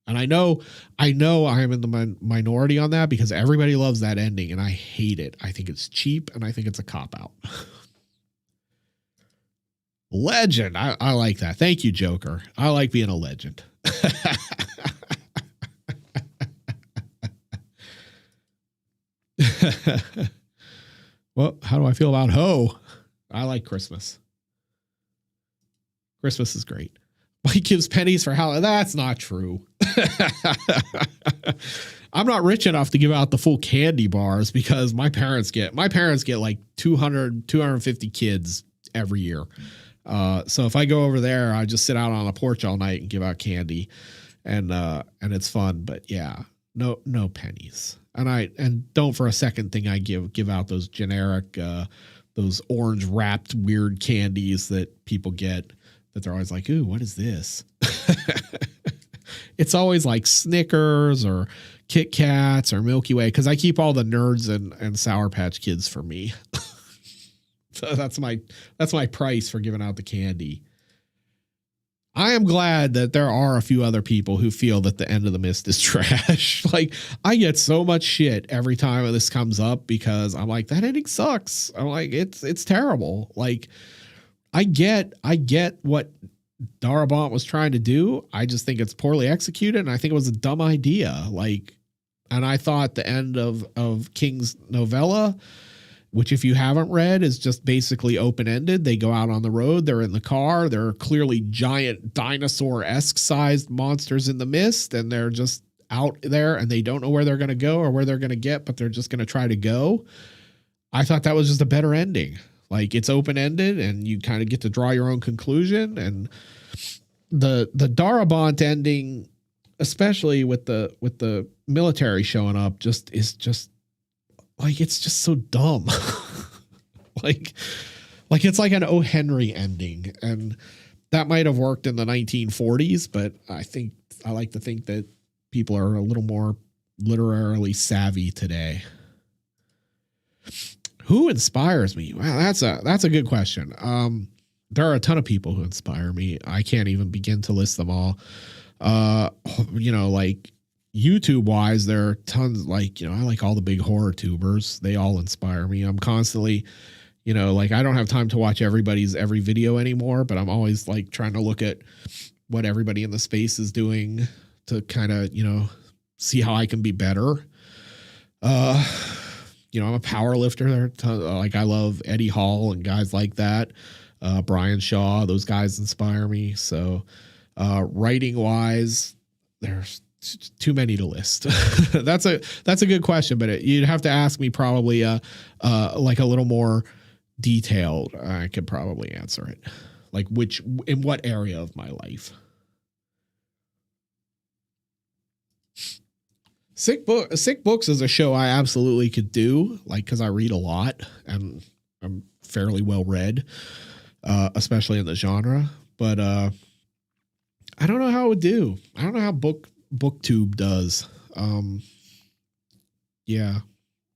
And I know I am in the minority on that because everybody loves that ending, and I hate it. I think it's cheap, and I think it's a cop-out. Legend. I like that. Thank you, Joker. I like being a legend. Well, how do I feel about Ho? I like Christmas. Christmas is great. Mike gives pennies for Halloween. That's not true. I'm not rich enough to give out the full candy bars because my parents get like 250 kids every year. So if I go over there, I just sit out on a porch all night and give out candy, and it's fun. But yeah, no pennies. And don't for a second think I give out those generic, those orange wrapped weird candies that people get that they're always like, ooh, what is this? It's always like Snickers or Kit Kats or Milky Way, because I keep all the nerds and Sour Patch Kids for me. So that's my price for giving out the candy. I am glad that there are a few other people who feel that the end of The Mist is trash. Like, I get so much shit every time this comes up because I'm like, that ending sucks. I'm like, it's terrible. Like, I get what Darabont was trying to do. I just think it's poorly executed, and I think it was a dumb idea. Like, and I thought the end of King's novella, which if you haven't read is just basically open-ended. They go out on the road. They're in the car. There are clearly giant dinosaur-esque sized monsters in the mist, and they're just out there and they don't know where they're going to go or where they're going to get, but they're just going to try to go. I thought that was just a better ending. Like, it's open-ended and you kind of get to draw your own conclusion. And the Darabont ending, especially with the military showing up, is just like, it's just so dumb. like it's like an O. Henry ending. And that might have worked in the 1940s, but I like to think that people are a little more literarily savvy today. Who inspires me? Wow, that's a good question. There are a ton of people who inspire me. I can't even begin to list them all. Like, YouTube wise, there are tons. Like, I like all the big horror tubers. They all inspire me. I'm constantly, like, I don't have time to watch every video anymore, but I'm always like trying to look at what everybody in the space is doing to kind of, see how I can be better. I'm a power lifter. Like, I love Eddie Hall and guys like that. Brian Shaw, those guys inspire me. So, writing wise, there's too many to list. That's a good question, but you'd have to ask me probably like a little more detailed. I could probably answer it. Like, in what area of my life? Sick Books is a show I absolutely could do, like, because I read a lot and I'm fairly well read, especially in the genre. But I don't know how it would do. I don't know how BookTube does. Yeah,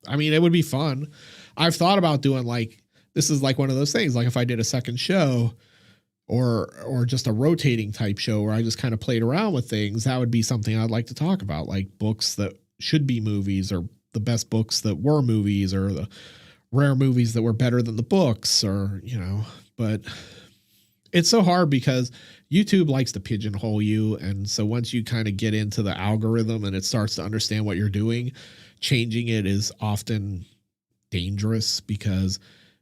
I mean, it would be fun. I've thought about doing, like, this is like one of those things. Like, if I did a second show or just a rotating type show where I just kind of played around with things, that would be something I'd like to talk about, like books that should be movies, or the best books that were movies, or the rare movies that were better than the books, or, but It's so hard because YouTube likes to pigeonhole you. And so once you kind of get into the algorithm and it starts to understand what you're doing, changing it is often dangerous, because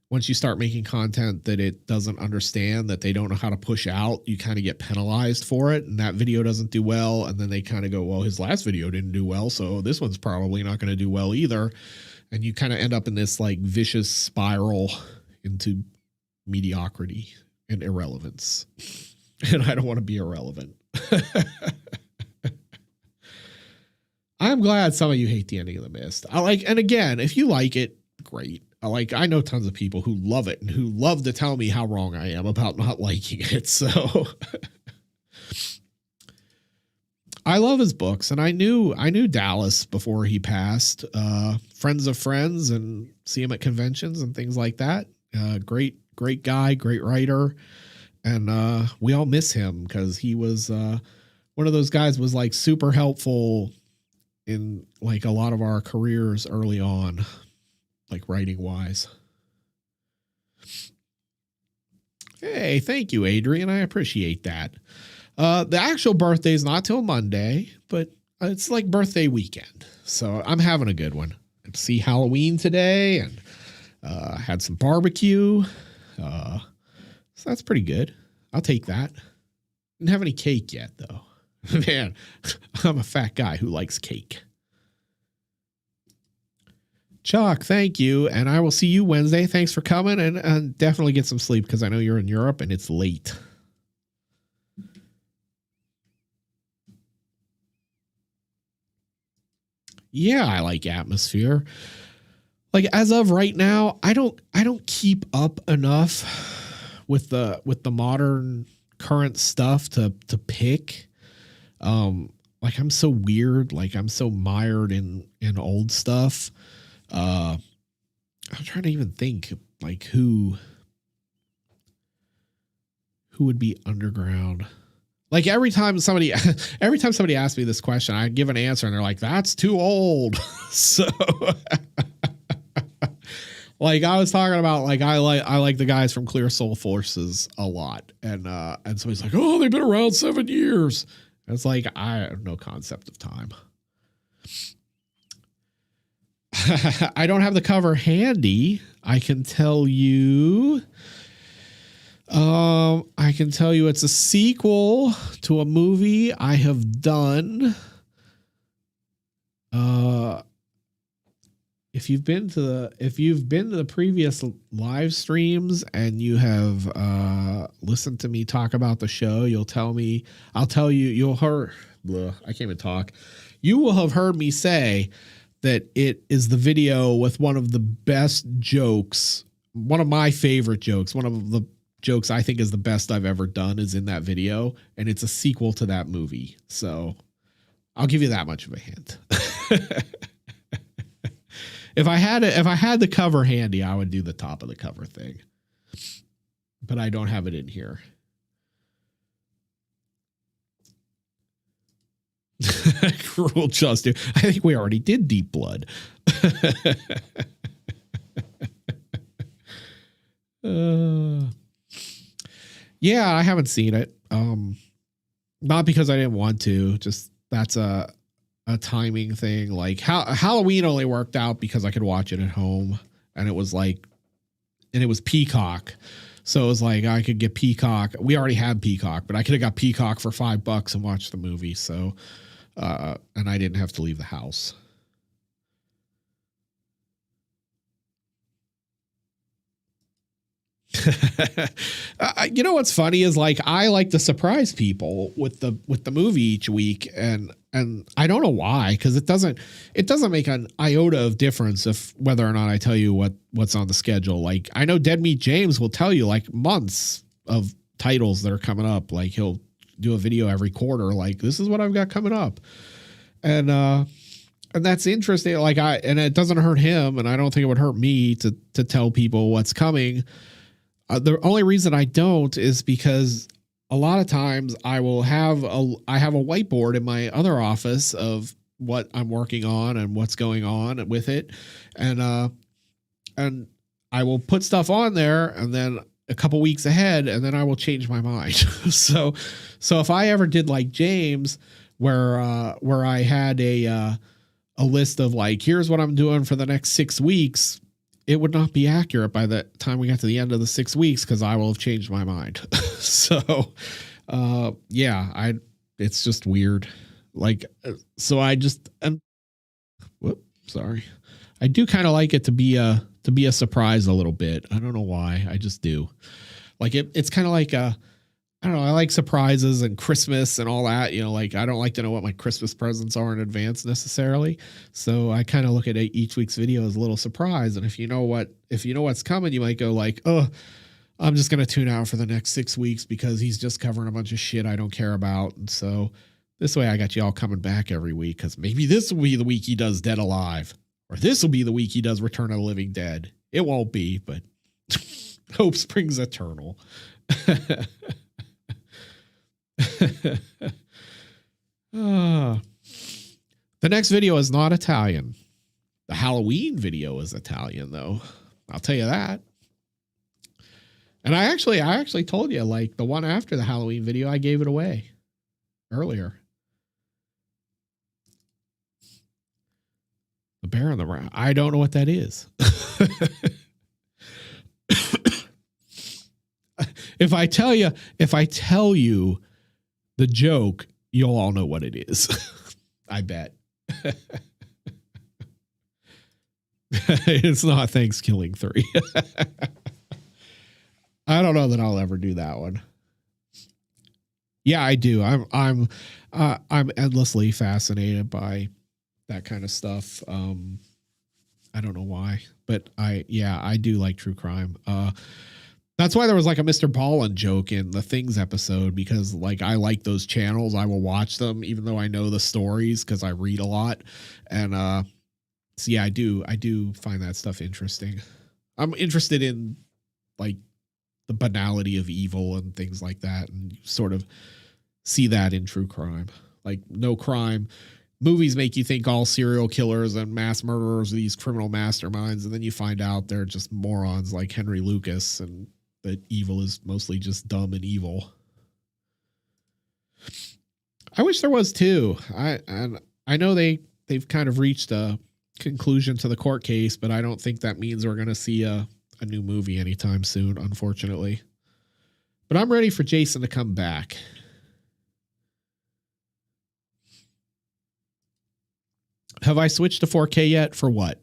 once you start making content that it doesn't understand, that they don't know how to push out, you kind of get penalized for it. And that video doesn't do well. And then they kind of go, well, his last video didn't do well, so this one's probably not going to do well either. And you kind of end up in this like vicious spiral into mediocrity and irrelevance. And I don't want to be irrelevant. I'm glad some of you hate the ending of The Mist. And again, if you like it, great. I know tons of people who love it and who love to tell me how wrong I am about not liking it. So I love his books, and I knew Dallas before he passed. Friends of friends, and see him at conventions and things like that. Great guy, great writer. And we all miss him because he was one of those guys, was like super helpful in like a lot of our careers early on, like writing wise. Hey, thank you, Adrian. I appreciate that. The actual birthday is not till Monday, but it's like birthday weekend. So I'm having a good one. Got to see Halloween today, and had some barbecue. So that's pretty good. I'll take that. Didn't have any cake yet, though. Man, I'm a fat guy who likes cake. Chuck, thank you. And I will see you Wednesday. Thanks for coming, and definitely get some sleep, because I know you're in Europe and it's late. Yeah, I like Atmosphere. Like, as of right now, I don't keep up enough with the modern current stuff to pick. Like, I'm so weird. Like, I'm so mired in old stuff. I'm trying to even think like who would be underground. Like every time somebody asks me this question, I give an answer and they're like, that's too old. So like I was talking about, like, I like the guys from Clear Soul Forces a lot. And somebody's like, oh, they've been around 7 years. And it's like, I have no concept of time. I don't have the cover handy. I can tell you it's a sequel to a movie I have done. If you've been to the previous live streams and you have listened to me talk about the show, you'll tell me. I can't even talk. You will have heard me say that it is the video with one of the best jokes, one of my favorite jokes, one of the jokes I think is the best I've ever done is in that video, and it's a sequel to that movie. So I'll give you that much of a hint. If I had the cover handy, I would do the top of the cover thing, but I don't have it in here. Cruel Justice. I think we already did Deep Blood. Yeah, I haven't seen it. Not because I didn't want to, just that's a timing thing. Like Halloween only worked out because I could watch it at home, and it was Peacock. So it was like I could get Peacock. We already had Peacock, but I could have got Peacock for $5 and watched the movie. So, and I didn't have to leave the house. You know what's funny is, like, I like to surprise people with the movie each week, and I don't know why, because it doesn't make an iota of difference if whether or not I tell you what's on the schedule. Like, I know Dead Meat James will tell you like months of titles that are coming up. Like, he'll do a video every quarter, like, this is what I've got coming up, and that's interesting. Like, and it doesn't hurt him, and I don't think it would hurt me to tell people what's coming. The only reason I don't is because a lot of times I have a whiteboard in my other office of what I'm working on and what's going on with it. And I will put stuff on there, and then a couple weeks ahead, and then I will change my mind. so if I ever did like James, where I had a list of like, here's what I'm doing for the next 6 weeks, it would not be accurate by the time we got to the end of the 6 weeks, because I will have changed my mind. So yeah, it's just weird. Like, so I just, sorry. I do kind of like it to be a surprise a little bit. I don't know why. I just do. Like it's kind of like I don't know. I like surprises and Christmas and all that. You know, like I don't like to know what my Christmas presents are in advance necessarily. So I kind of look at each week's video as a little surprise. And if you know what's coming, you might go like, oh, I'm just going to tune out for the next 6 weeks because he's just covering a bunch of shit I don't care about. And so this way I got you all coming back every week, because maybe this will be the week he does Dead Alive, or this will be the week he does Return of the Living Dead. It won't be, but hope springs eternal. The next video is not Italian. The Halloween video is Italian, though. I'll tell you that. And I actually told you, like, the one after the Halloween video, I gave it away earlier. The Bear in the Round. I don't know what that is. If I tell you the joke, you'll all know what it is. I bet. It's not Thanksgiving 3. I don't know that I'll ever do that one. Yeah, I do. I'm endlessly fascinated by that kind of stuff. I don't know why, but I do like true crime. That's why there was like a Mr. Ballin joke in the Things episode, because like I like those channels. I will watch them even though I know the stories because I read a lot. And so yeah, I do find that stuff interesting. I'm interested in like the banality of evil and things like that, and you sort of see that in true crime. Like no crime. Movies make you think all serial killers and mass murderers are these criminal masterminds, and then you find out they're just morons like Henry Lucas, and that evil is mostly just dumb and evil. I wish there was too. I know they've kind of reached a conclusion to the court case, but I don't think that means we're going to see a new movie anytime soon, unfortunately. But I'm ready for Jason to come back. Have I switched to 4K yet? For what?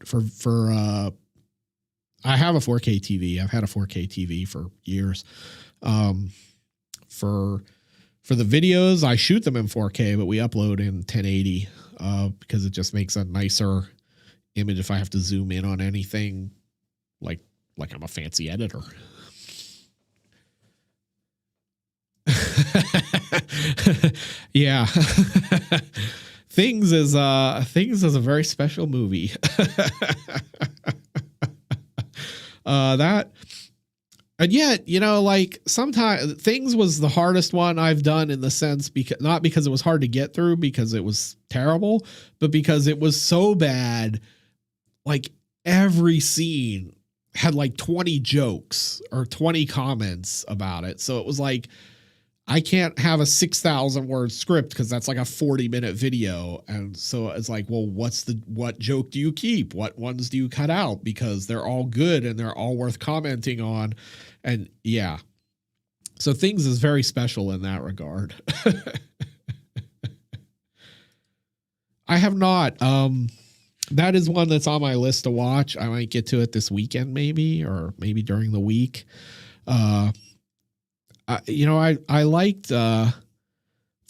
I have a 4K TV. I've had a 4K TV for years. For the videos, I shoot them in 4K, but we upload in 1080 because it just makes a nicer image if I have to zoom in on anything, like I'm a fancy editor. Yeah. Things is a very special movie. And yet, you know, like sometimes Things was the hardest one I've done, in the sense not because it was hard to get through because it was terrible, but because it was so bad. Like every scene had like 20 jokes or 20 comments about it. So it was like, I can't have a 6,000 word script because that's like a 40-minute video. And so it's like, well, what joke do you keep? What ones do you cut out? Because they're all good and they're all worth commenting on. And yeah, so Things is very special in that regard. I have not. That is one that's on my list to watch. I might get to it this weekend, maybe, or maybe during the week. I liked the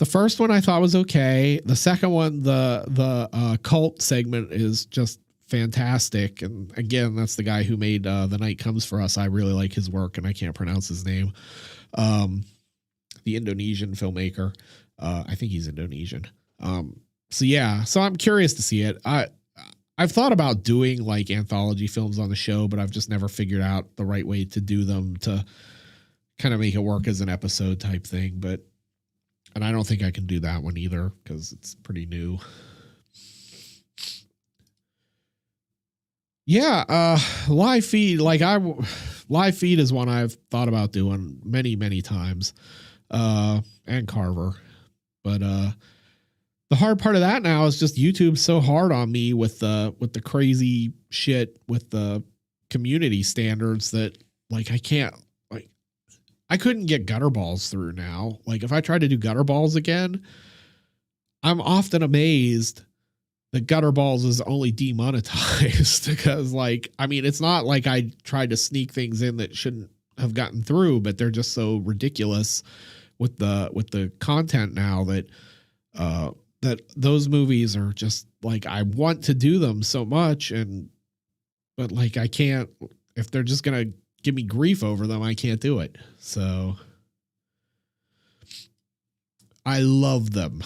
first one. I thought was okay. The second one, the cult segment, is just fantastic. And again, that's the guy who made The Night Comes for Us. I really like his work, and I can't pronounce his name. The Indonesian filmmaker. I think he's Indonesian. So yeah, so I'm curious to see it. I've thought about doing like anthology films on the show, but I've just never figured out the right way to do them to kind of make it work as an episode type thing. And I don't think I can do that one either because it's pretty new. Yeah. Live Live feed is one I've thought about doing many, many times. And Carver. But the hard part of that now is just YouTube's so hard on me with the crazy shit with the community standards that like I can't, like I couldn't get gutter balls through now. Like if I try to do gutter balls again, I'm often amazed that gutter balls is only demonetized because like, I mean, it's not like I tried to sneak things in that shouldn't have gotten through, but they're just so ridiculous with the content now that that those movies are just like, I want to do them so much, but like I can't, if they're just gonna give me grief over them, I can't do it. So I love them.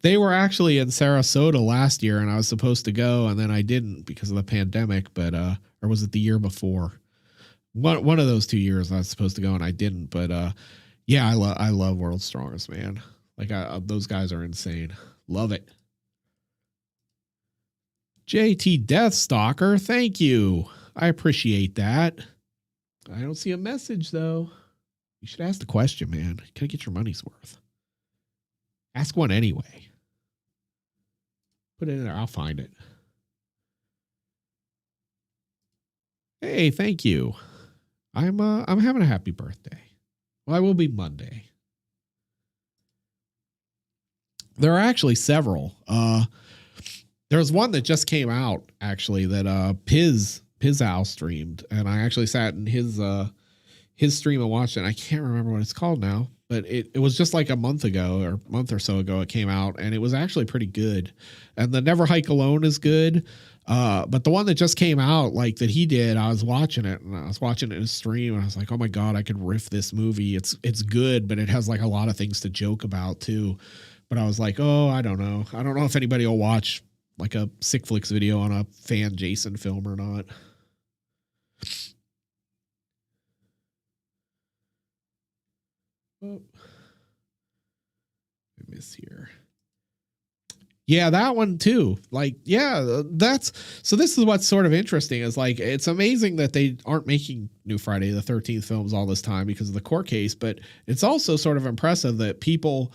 They were actually in Sarasota last year and I was supposed to go and then I didn't because of the pandemic, but or was it the year before? One of those 2 years I was supposed to go and I didn't, but yeah, I love World's Strongest Man. Like those guys are insane. Love it. JT Deathstalker, thank you. I appreciate that. I don't see a message though. You should ask the question, man. Can I get your money's worth? Ask one anyway. Put it in there. I'll find it. Hey, thank you. I'm having a happy birthday. Well, I will be Monday. There are actually several. There's one that just came out actually that Pizow streamed, and I actually sat in his stream and watched it. I can't remember what it's called now, but it was just like a month or so ago it came out, and it was actually pretty good. And the Never Hike Alone is good. But the one that just came out, like that he did, I was watching it and I was watching it in his stream and I was like, oh my God, I could riff this movie. It's good, but it has like a lot of things to joke about too. But I was like, oh, I don't know. I don't know if anybody will watch like a Sick Flicks video on a fan Jason film or not. Oh, I miss here. Yeah, that one too. Like, yeah, so this is what's sort of interesting is like, it's amazing that they aren't making new Friday the 13th films all this time because of the court case, but it's also sort of impressive that people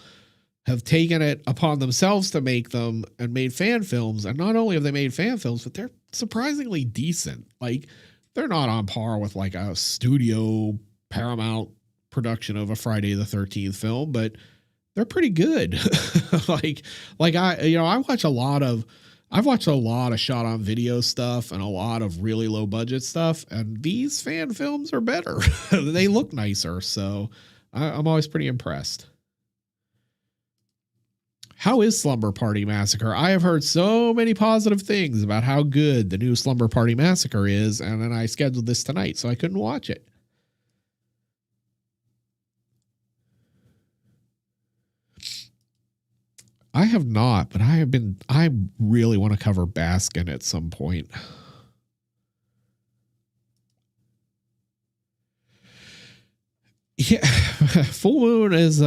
have taken it upon themselves to make them and made fan films. And not only have they made fan films, but they're surprisingly decent. Like they're not on par with like a studio Paramount production of a Friday the 13th film, but they're pretty good. like I've watched a lot of shot on video stuff and a lot of really low budget stuff. And these fan films are better. They look nicer. So I'm always pretty impressed. How is Slumber Party Massacre? I have heard so many positive things about how good the new Slumber Party Massacre is. And then I scheduled this tonight, so I couldn't watch it. I have not, but I really want to cover Baskin at some point. Yeah, full moon is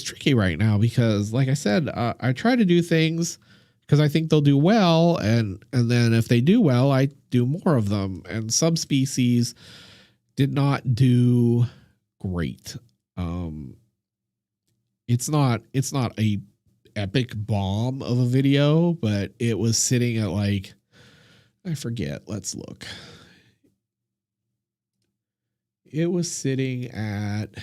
tricky right now because like I said, I try to do things because I think they'll do well. And then if they do well, I do more of them, and subspecies did not do great. It's not a epic bomb of a video, but it was sitting at like, I forget. Let's look. It's sitting at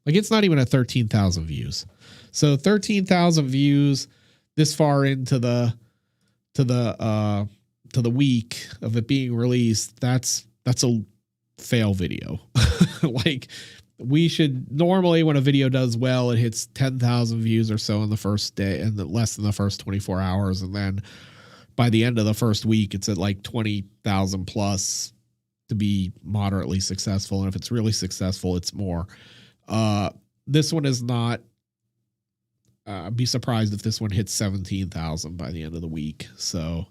like, it's not even at 13,000 views. So 13,000 views this far into the week of it being released. That's a fail video. Like, we should normally, when a video does well, it hits 10,000 views or so in the first day and less than the first 24 hours. And then by the end of the first week, it's at like 20,000 plus to be moderately successful. And if it's really successful, it's more. This one is not. I'd be surprised if this one hits 17,000 by the end of the week. So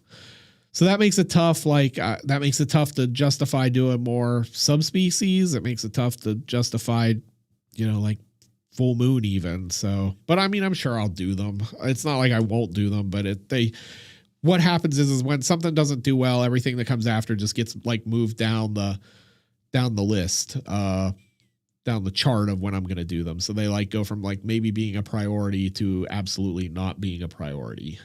that makes it tough. Like that makes it tough to justify doing more subspecies. It makes it tough to justify, like full moon even. So, but I mean, I'm sure I'll do them. It's not like I won't do them, but what happens is when something doesn't do well, everything that comes after just gets like moved down the list, down the chart of when I'm going to do them. So they like go from like maybe being a priority to absolutely not being a priority.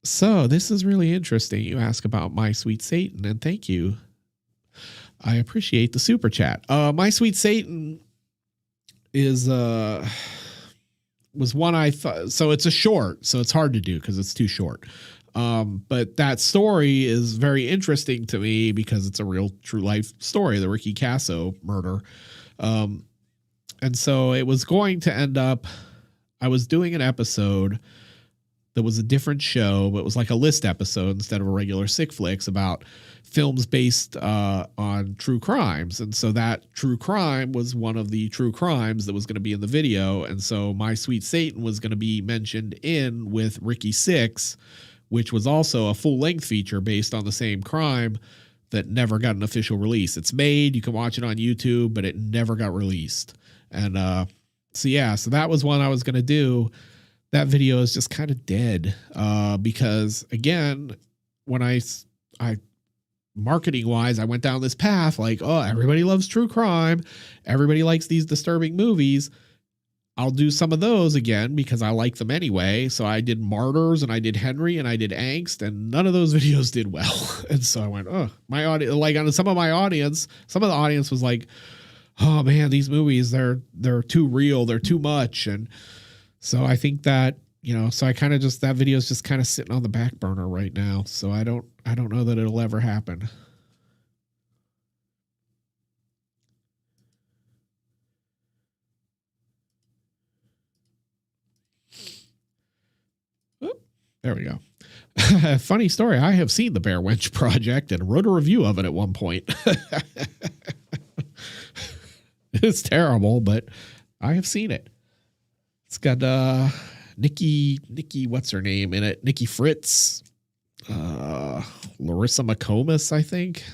So this is really interesting. You ask about My Sweet Satan, and thank you. I appreciate the super chat. My Sweet Satan is was one I thought, so it's a short, so it's hard to do because it's too short. But that story is very interesting to me because it's a real true life story, the Ricky Casso murder. And so it was going to end up, I was doing an episode that was a different show, but it was like a list episode instead of a regular Sick Flicks about films based on true crimes. And so that true crime was one of the true crimes that was going to be in the video. And so My Sweet Satan was going to be mentioned in with Ricky Six, which was also a full-length feature based on the same crime that never got an official release. It's made, you can watch it on YouTube, but it never got released. And so that was one I was going to do. That video is just kind of dead because, again, when I marketing-wise, I went down this path like, oh, everybody loves true crime. Everybody likes these disturbing movies. I'll do some of those again because I like them anyway. So I did Martyrs and I did Henry and I did Angst, and none of those videos did well. And so I went, oh, my audience, like on some of the audience was like, oh man, these movies, they're too real. They're too much. And so I think that, so I kind of just, that video is just kind of sitting on the back burner right now. So I don't know that it'll ever happen. There we go. Funny story. I have seen the Bear Wench Project and wrote a review of it at one point. It's terrible, but I have seen it. It's got Nikki, what's her name in it? Nikki Fritz, Larissa McComas, I think.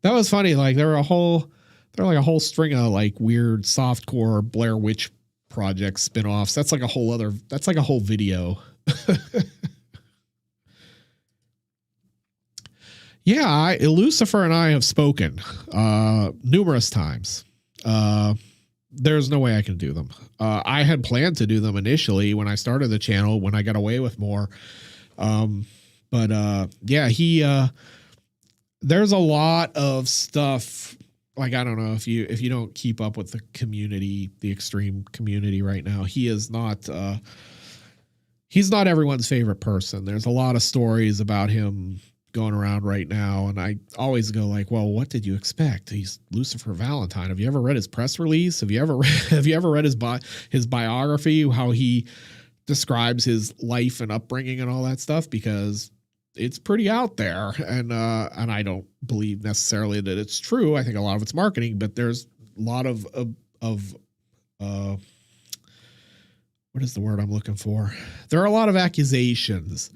That was funny. Like there were a whole string of like weird softcore Blair Witch Project spinoffs. That's like a whole video. Yeah, Lucifer and I have spoken numerous times. There's no way I can do them. I had planned to do them initially when I started the channel, when I got away with more. There's a lot of stuff. Like, I don't know if you don't keep up with the community, the extreme community right now, he's not everyone's favorite person. There's a lot of stories about him going around right now. And I always go like, well, what did you expect? He's Lucifer Valentine. Have you ever read his press release? Have you ever read his biography, how he describes his life and upbringing and all that stuff? Because it's pretty out there. And I don't believe necessarily that it's true. I think a lot of it's marketing, but there's a lot of what is the word I'm looking for? There are a lot of accusations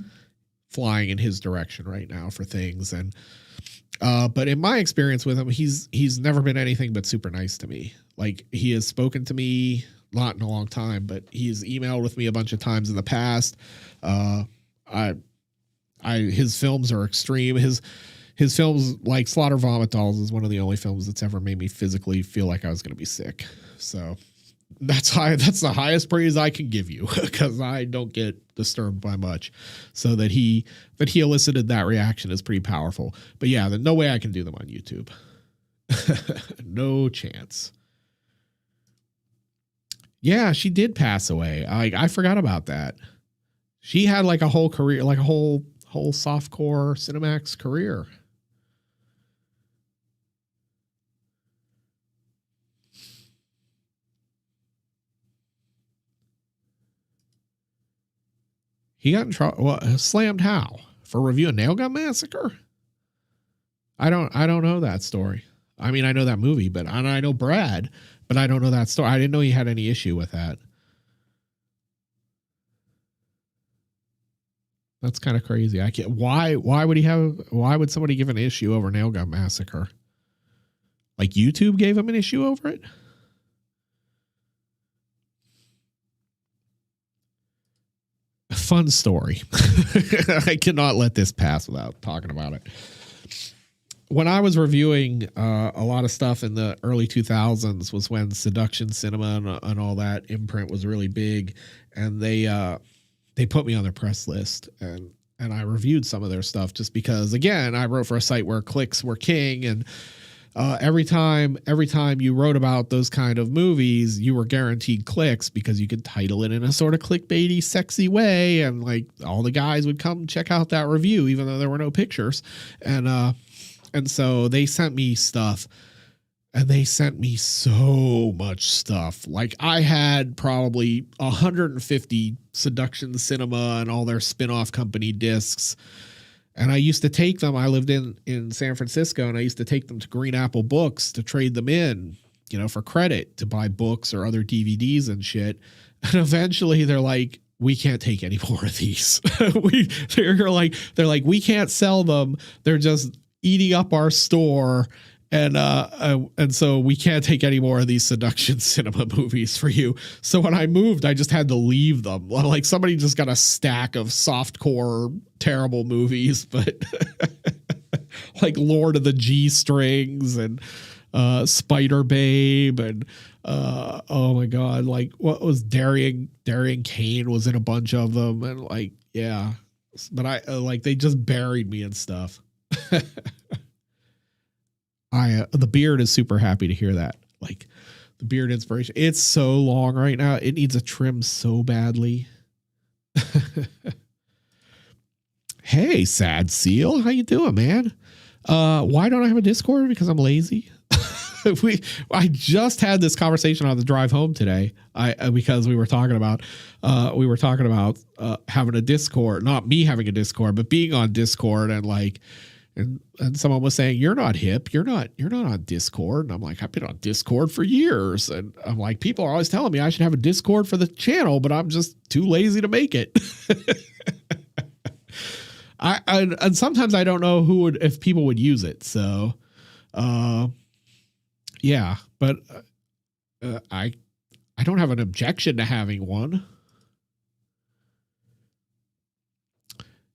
flying in his direction right now for things. And, but in my experience with him, he's never been anything but super nice to me. Like, he has spoken to me not in a long time, but he's emailed with me a bunch of times in the past. His films are extreme. His films, like Slaughter Vomit Dolls, is one of the only films that's ever made me physically feel like I was going to be sick. So that's the highest praise I can give you, because I don't get disturbed by much. So that he elicited that reaction is pretty powerful. But yeah, no way I can do them on YouTube. No chance. Yeah, she did pass away. I forgot about that. She had like a whole career, like a whole softcore Cinemax career. He got in trouble. Well, slammed how? For reviewing Nail Gun Massacre? I don't know that story. I mean, I know that movie, but I know Brad, but I don't know that story. I didn't know he had any issue with that. That's kind of crazy. I can't. Why would somebody give an issue over Nail Gun Massacre? Like YouTube gave him an issue over it? fun story. I cannot let this pass without talking about it. When I was reviewing a lot of stuff in the early 2000s was when Seduction Cinema and all that imprint was really big, and they put me on their press list, and I reviewed some of their stuff just because, again, I wrote for a site where clicks were king, and every time you wrote about those kind of movies, you were guaranteed clicks because you could title it in a sort of clickbaity, sexy way, and like all the guys would come check out that review, even though there were no pictures, and so they sent me stuff, and they sent me so much stuff. Like I had probably 150 Seduction Cinema and all their spin-off company discs. And I used to take them. I lived in San Francisco, and I used to take them to Green Apple Books to trade them in, for credit to buy books or other DVDs and shit. And eventually they're like, we can't take any more of these. They're like, we can't sell them. They're just eating up our store, and so we can't take any more of these Seduction Cinema movies for you. So when I moved, I just had to leave them. Like somebody just got a stack of softcore terrible movies, but like Lord of the G Strings and Spider Babe and oh my god, like what was Darian Kane was in a bunch of them, and like yeah, but I like they just buried me and stuff. The beard is super happy to hear that. Like the beard inspiration. It's so long right now. It needs a trim so badly. Hey, Sad Seal. How you doing, man? Why don't I have a Discord? Because I'm lazy. I just had this conversation on the drive home today. Because we were talking about having a Discord, not me having a Discord, but being on Discord, and like, and someone was saying, you're not hip. You're not on Discord. And I'm like, I've been on Discord for years. And I'm like, people are always telling me I should have a Discord for the channel, but I'm just too lazy to make it. And sometimes I don't know if people would use it. So, yeah, but I don't have an objection to having one.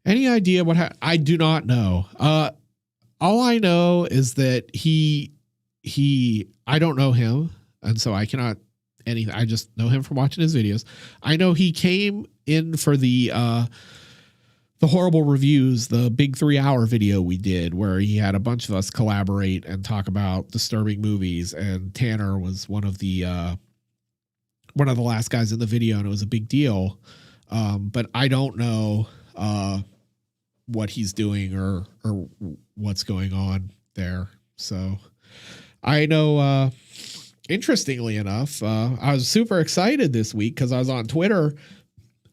Any idea what I do not know. All I know is that I don't know him, and so I cannot anything. I just know him from watching his videos. I know he came in for the horrible reviews, the big 3-hour video we did where he had a bunch of us collaborate and talk about disturbing movies, and Tanner was one of the last guys in the video, and it was a big deal. But I don't know what he's doing or what's going on there. So I know, interestingly enough, I was super excited this week because I was on Twitter,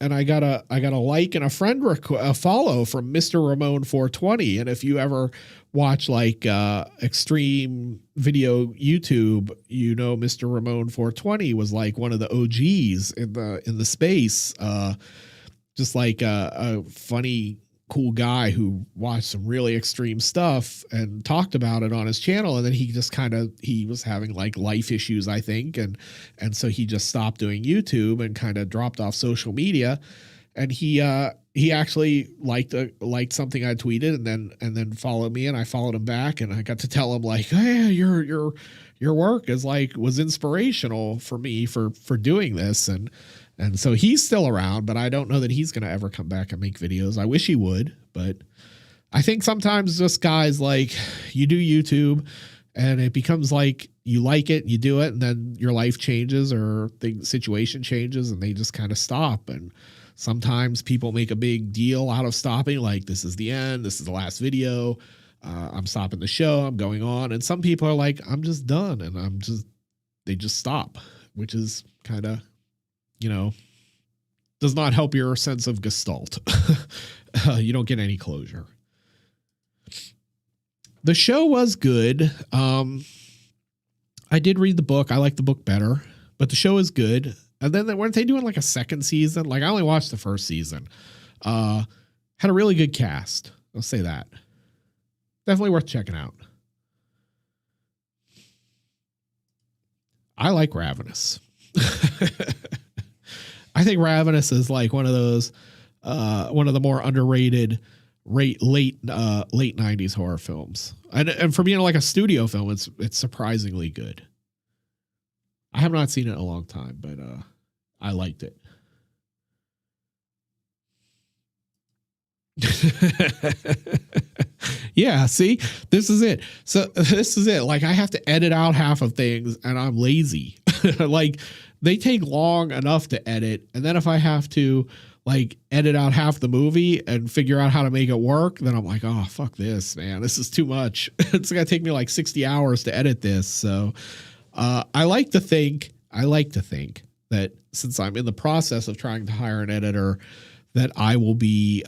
and I got a like and a follow from Mr. Ramon 420. And if you ever watch like extreme video YouTube, Mr. Ramon 420 was like one of the OGs in the space. Just like a funny, cool guy who watched some really extreme stuff and talked about it on his channel. And then he was having like life issues, I think. And so he just stopped doing YouTube and kind of dropped off social media. And he actually liked something I tweeted and then followed me, and I followed him back, and I got to tell him like, hey, your work was inspirational for me for doing this. And so he's still around, but I don't know that he's going to ever come back and make videos. I wish he would, but I think sometimes just guys like you do YouTube and it becomes like you like it, you do it, and then your life changes or the situation changes and they just kind of stop. And sometimes people make a big deal out of stopping, like this is the end, this is the last video, I'm stopping the show, I'm going on. And some people are like, I'm just done, and they just stop, which is kind of, does not help your sense of gestalt. You don't get any closure. The show was good. I did read the book. I like the book better, but the show is good. And then weren't they doing like a second season? Like I only watched the first season. Had a really good cast. I'll say that. Definitely worth checking out. I like Ravenous. I think Ravenous is like one of those one of the more underrated late 90s horror films. And for being like a studio film, it's surprisingly good. I have not seen it in a long time, but I liked it. Yeah, see, this is it. So this is it. Like I have to edit out half of things and I'm lazy. Like they take long enough to edit. And then if I have to like edit out half the movie and figure out how to make it work, then I'm like, oh, fuck this, man. This is too much. It's going to take me like 60 hours to edit this. So I like to think that since I'm in the process of trying to hire an editor, that I will be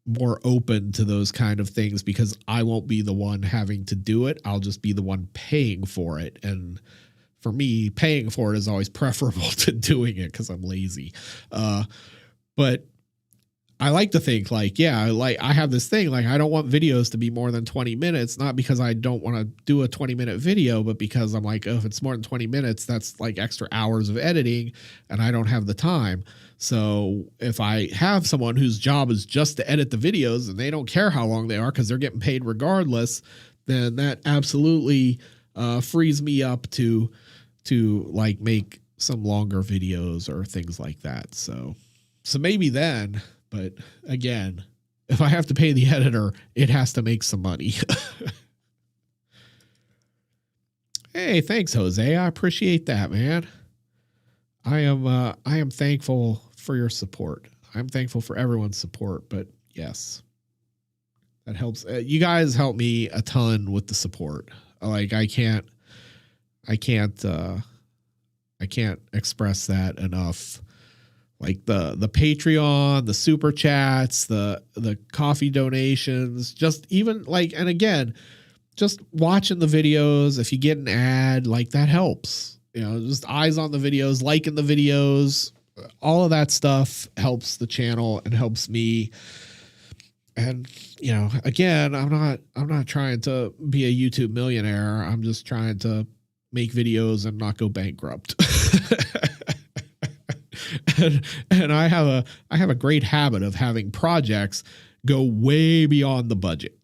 more open to those kind of things because I won't be the one having to do it. I'll just be the one paying for it. And for me, paying for it is always preferable to doing it because I'm lazy. But I like to think like, yeah, like I have this thing, like I don't want videos to be more than 20 minutes, not because I don't want to do a 20-minute video, but because I'm like, oh, if it's more than 20 minutes, that's like extra hours of editing and I don't have the time. So if I have someone whose job is just to edit the videos and they don't care how long they are because they're getting paid regardless, then that absolutely frees me up to like make some longer videos or things like that. So maybe then, but again, if I have to pay the editor, it has to make some money. Hey, thanks, Jose. I appreciate that, man. I am thankful for your support. I'm thankful for everyone's support, but yes, that helps. You guys help me a ton with the support. Like I can't express that enough. Like the Patreon, the super chats, the coffee donations, just even like, and again, just watching the videos. If you get an ad, like that helps, you know, just eyes on the videos, liking the videos, all of that stuff helps the channel and helps me. And, you know, again, I'm not trying to be a YouTube millionaire. I'm just trying to make videos and not go bankrupt. And I have a great habit of having projects go way beyond the budget.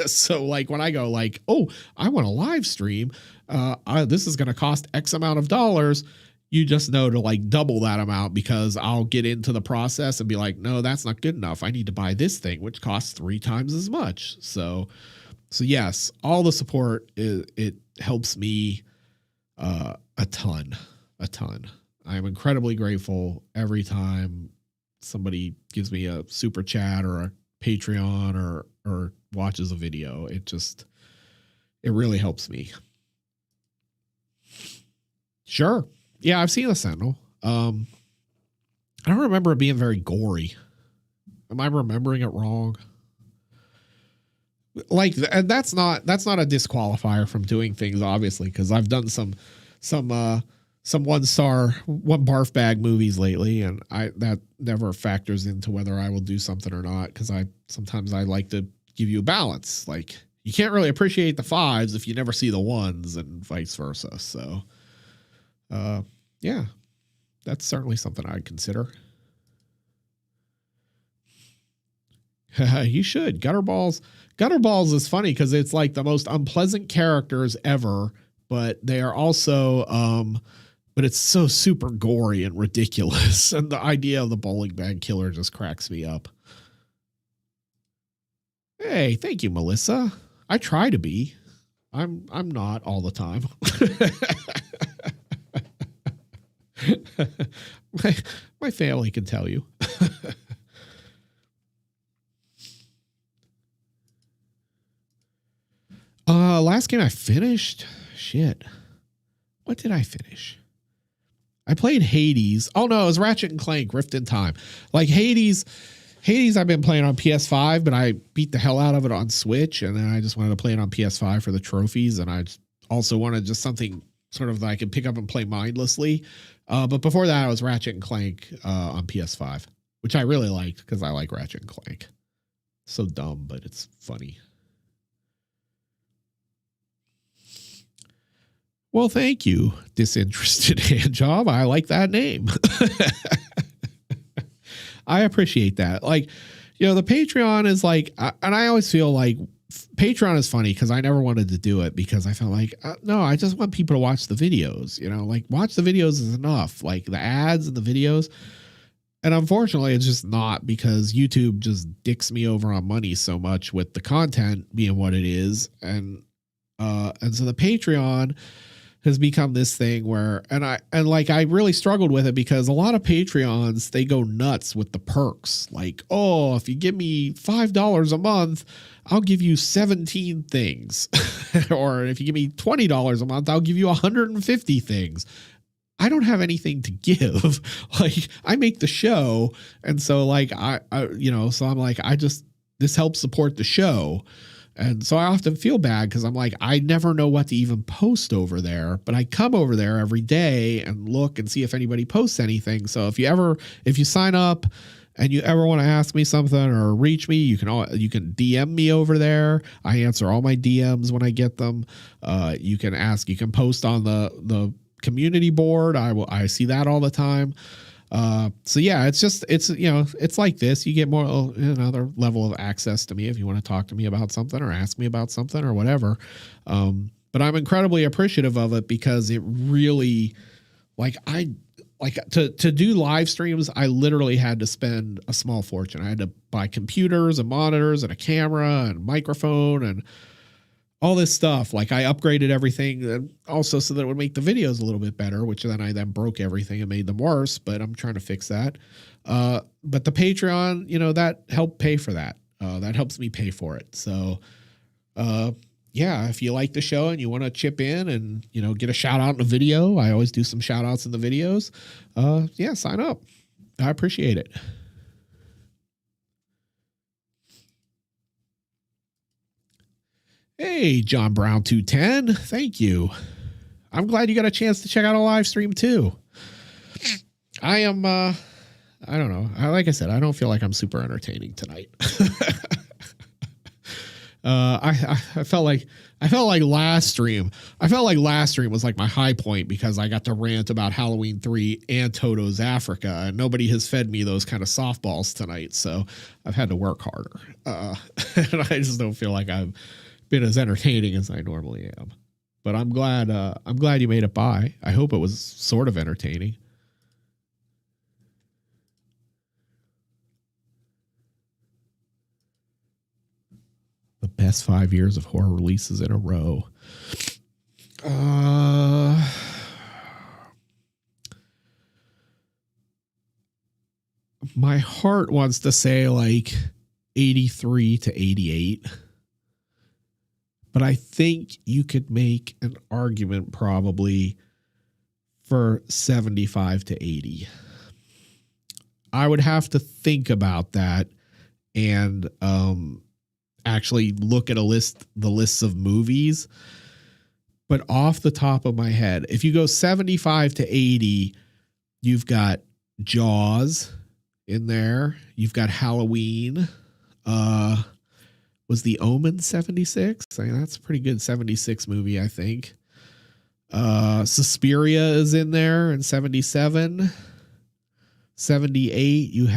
So like when I go like, oh, I want a live stream, this is going to cost X amount of dollars. You just know to like double that amount because I'll get into the process and be like, no, that's not good enough. I need to buy this thing, which costs 3 times as much. So yes, all the support it helps me a ton. I'm incredibly grateful every time somebody gives me a super chat or a Patreon or watches a video. It really helps me. Sure. Yeah, I've seen The Sentinel. I don't remember it being very gory. Am I remembering it wrong? Like, and that's not a disqualifier from doing things, obviously, because I've done some 1-star, 1 barf bag movies lately, and that never factors into whether I will do something or not, because sometimes I like to give you a balance. Like, you can't really appreciate the 5s if you never see the 1s, and vice versa. So yeah, that's certainly something I'd consider. You should. Gutterballs is funny because it's like the most unpleasant characters ever, but they are also but it's so super gory and ridiculous. And the idea of the bowling bag killer just cracks me up. Hey, thank you, Melissa. I try to be. I'm not all the time. My family can tell you. Last game I finished? Shit. What did I finish? I played Hades. Oh no, it was Ratchet and Clank Rift in Time. Like Hades I've been playing on PS5, but I beat the hell out of it on Switch, and then I just wanted to play it on PS5 for the trophies, and I also wanted just something sort of that I could pick up and play mindlessly. But before that, it was Ratchet and Clank on PS5, which I really liked because I like Ratchet and Clank. So dumb, but it's funny. Well, thank you, Disinterested Handjob. I like that name. I appreciate that. Like, the Patreon is like, and I always feel like Patreon is funny because I never wanted to do it because I felt like, no, I just want people to watch the videos, like watch the videos is enough, like the ads and the videos. And unfortunately, it's just not, because YouTube just dicks me over on money so much with the content being what it is. And so the Patreon has become this thing where, and I really struggled with it because a lot of Patreons, they go nuts with the perks. Like, oh, if you give me $5 a month, I'll give you 17 things. Or if you give me $20 a month, I'll give you 150 things. I don't have anything to give. Like, I make the show. And so like, so I'm like, this helps support the show. And so I often feel bad because I'm like, I never know what to even post over there, but I come over there every day and look and see if anybody posts anything. So if you sign up and you ever want to ask me something or reach me, you can DM me over there. I answer all my DMs when I get them. You can post on the community board. I see that all the time. So yeah, it's like this. You get more another level of access to me if you want to talk to me about something or ask me about something or whatever. But I'm incredibly appreciative of it because it really, to do live streams, I literally had to spend a small fortune. I had to buy computers and monitors and a camera and microphone and all this stuff. Like, I upgraded everything and also so that it would make the videos a little bit better, which then I broke everything and made them worse, but I'm trying to fix that. But the Patreon, that helped pay for that. That helps me pay for it. So, yeah, if you like the show and you want to chip in and, get a shout out in a video, I always do some shout outs in the videos. Yeah, sign up. I appreciate it. Hey, John Brown 210. Thank you. I'm glad you got a chance to check out a live stream too. I am, I don't know. Like I said, I don't feel like I'm super entertaining tonight. I felt like last stream was like my high point because I got to rant about Halloween 3 and Toto's Africa, and nobody has fed me those kind of softballs tonight. So I've had to work harder. And I just don't feel like I've been as entertaining as I normally am, but I'm glad you made it by. I hope it was sort of entertaining. The best 5 years of horror releases in a row. My heart wants to say like 83 to 88. But I think you could make an argument probably for 75 to 80. I would have to think about that and actually look at the lists of movies. But off the top of my head, if you go 75 to 80, you've got Jaws in there. You've got Halloween. Was The Omen 76? I mean, that's a pretty good 76 movie, I think. Suspiria is in there in 77. 78, you've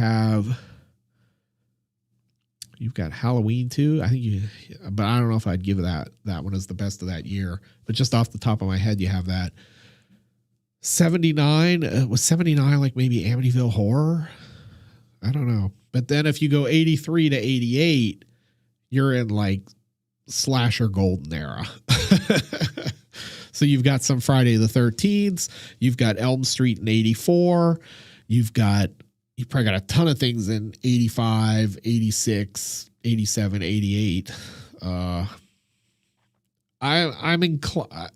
got Halloween too. I think but I don't know if I'd give that one as the best of that year. But just off the top of my head, you have that. 79, was 79 like maybe Amityville Horror? I don't know. But then if you go 83 to 88, you're in like slasher golden era. So you've got some Friday the 13th. You've got Elm Street in 84. You've probably got a ton of things in 85, 86, 87, 88.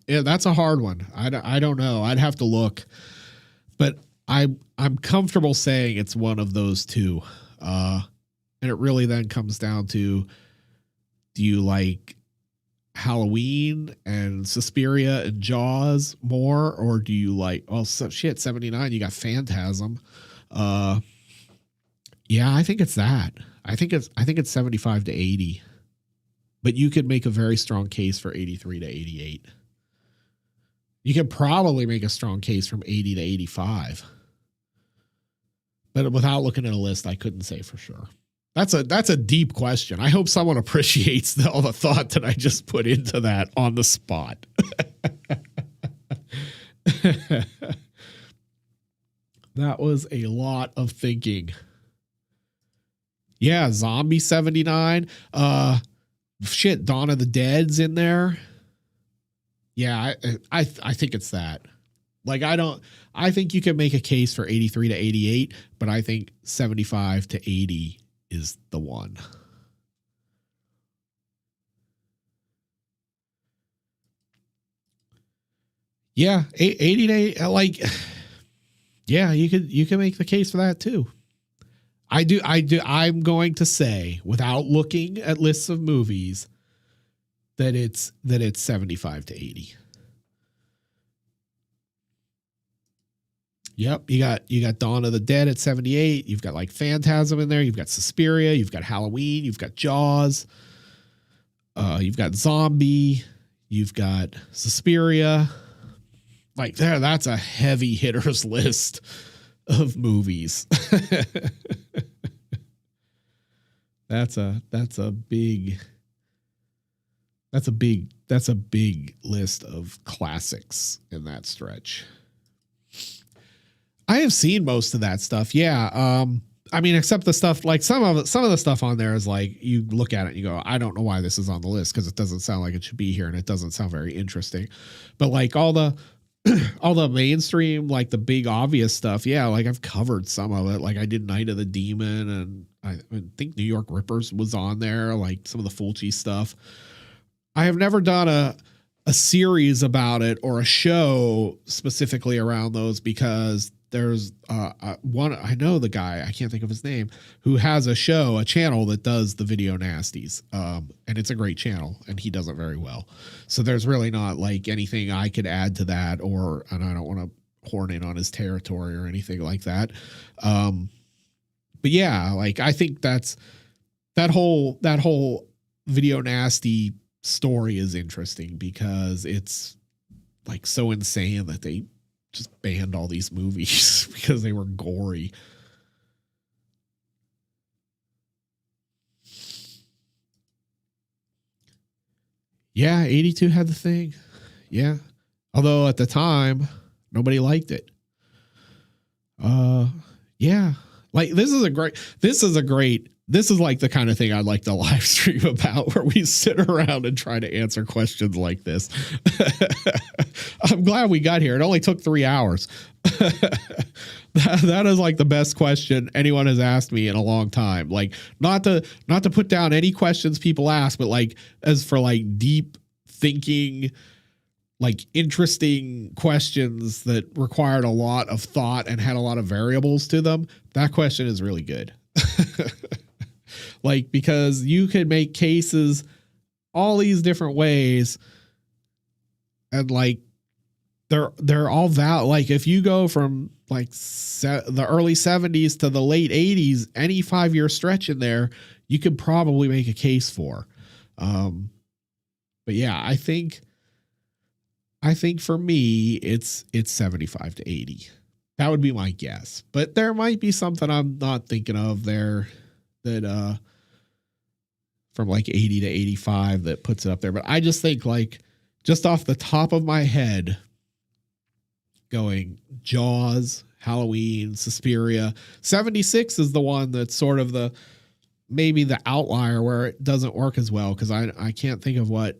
That's a hard one. I don't know. I'd have to look, but I'm comfortable saying it's one of those two. And it really then comes down to, do you like Halloween and Suspiria and Jaws more, or do you like, 79, you got Phantasm. Yeah, I think it's that. I think it's 75 to 80. But you could make a very strong case for 83 to 88. You could probably make a strong case from 80 to 85. But without looking at a list, I couldn't say for sure. That's a deep question. I hope someone appreciates all the thought that I just put into that on the spot. That was a lot of thinking. Yeah, Zombie 79. Shit, Dawn of the Dead's in there. Yeah, I think it's that. Like, I think you can make a case for 83 to 88, but I think 75 to 80 is the one. Yeah, 80 to 8, like, yeah, you can make the case for that too. I'm going to say, without looking at lists of movies, that it's 75 to 80. Yep, you got Dawn of the Dead at 78. You've got like Phantasm in there. You've got Suspiria. You've got Halloween. You've got Jaws. You've got Zombie. You've got Suspiria. Like that's a heavy hitters list of movies. That's a big list of classics in that stretch. I have seen most of that stuff. Yeah. I mean, except the stuff like some of the stuff on there is like, you look at it and you go, I don't know why this is on the list, because it doesn't sound like it should be here and it doesn't sound very interesting. But like all the mainstream, like the big obvious stuff, yeah, like I've covered some of it. Like I did Night of the Demon, and I think New York Rippers was on there, like some of the Fulci stuff. I have never done a series about it or a show specifically around those, because there's one, I know the guy, I can't think of his name, who has a channel that does the video nasties. And it's a great channel and he does it very well. So there's really not like anything I could add to that, and I don't want to horn in on his territory or anything like that. But yeah, like I think that whole video nasty story is interesting, because it's like so insane that they just banned all these movies because they were gory. Yeah, 82 had the thing. Yeah. Although at the time, nobody liked it. Yeah. Like this is like the kind of thing I'd like to live stream about, where we sit around and try to answer questions like this. I'm glad we got here. It only took 3 hours. That is like the best question anyone has asked me in a long time. Like not to put down any questions people ask, but like as for like deep thinking, like interesting questions that required a lot of thought and had a lot of variables to them. That question is really good. Like, because you could make cases all these different ways, and like they're all valid. Like if you go from like the early 70s to the late 80s, any 5-year stretch in there, you could probably make a case for. But yeah, I think for me, it's 75 to 80. That would be my guess, but there might be something I'm not thinking of there that, from like 80 to 85 that puts it up there. But I just think, like, just off the top of my head, going Jaws, Halloween, Suspiria, 76 is the one that's sort of maybe the outlier where it doesn't work as well. Cause I can't think of what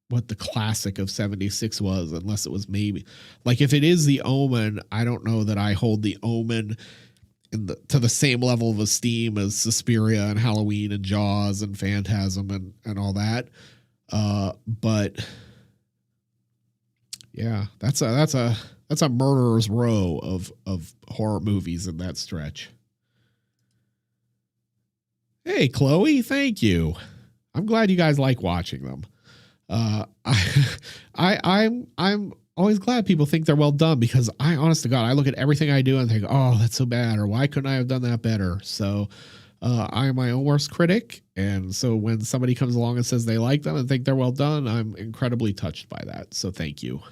the classic of 76 was, unless it was maybe like, if it is The Omen, I don't know that I hold The Omen to the same level of esteem as Suspiria and Halloween and Jaws and Phantasm and all that. But yeah, that's a murderer's row of horror movies in that stretch. Hey, Chloe, thank you. I'm glad you guys like watching them. I'm always glad people think they're well done, because I, honest to God, I look at everything I do and think, oh, that's so bad, or why couldn't I have done that better? So I am my own worst critic. And so when somebody comes along and says they like them and think they're well done, I'm incredibly touched by that. So thank you.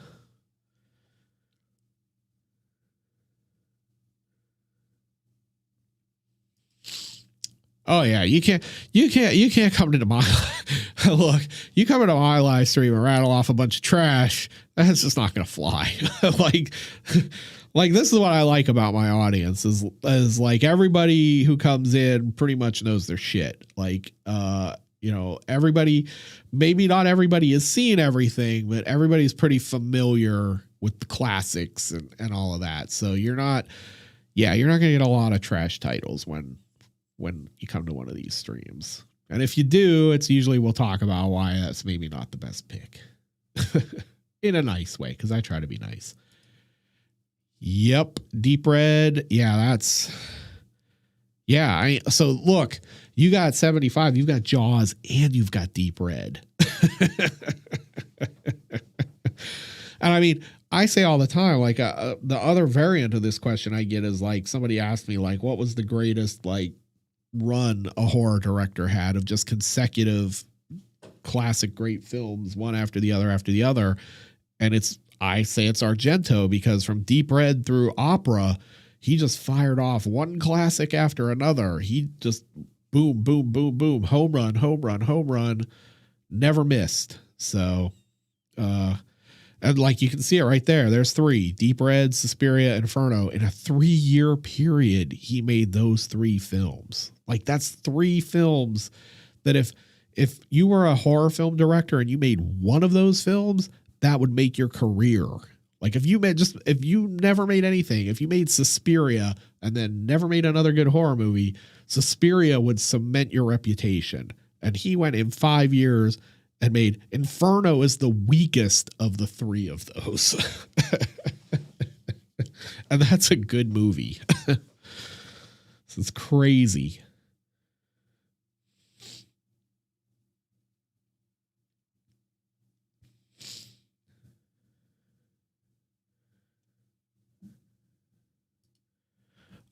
Oh yeah, you can't come into my look. You come into my live stream and rattle off a bunch of trash. That's just not gonna fly. like this is what I like about my audience is like everybody who comes in pretty much knows their shit. Like everybody, maybe not everybody is seeing everything, but everybody's pretty familiar with the classics and all of that. So you're not gonna get a lot of trash titles when you come to one of these streams. And if you do, it's usually we'll talk about why that's maybe not the best pick in a nice way. Cause I try to be nice. Yep. Deep Red. Yeah. So look, you got 75, you've got Jaws and you've got Deep Red. And I mean, I say all the time, like the other variant of this question I get is like, somebody asked me like, what was the greatest, like, run a horror director had of just consecutive classic great films, one after the other. And I say it's Argento, because from Deep Red through Opera, he just fired off one classic after another. He just boom, boom, boom, boom, home run, never missed. So, and like you can see it right there. There's 3: Deep Red, Suspiria, Inferno. In a 3-year period, he made those 3 films. Like that's 3 films that if you were a horror film director and you made one of those films, that would make your career. Like if you never made anything, if you made Suspiria and then never made another good horror movie, Suspiria would cement your reputation. And he went in 5 years and made Inferno is the weakest of the 3 of those. And that's a good movie. This is crazy.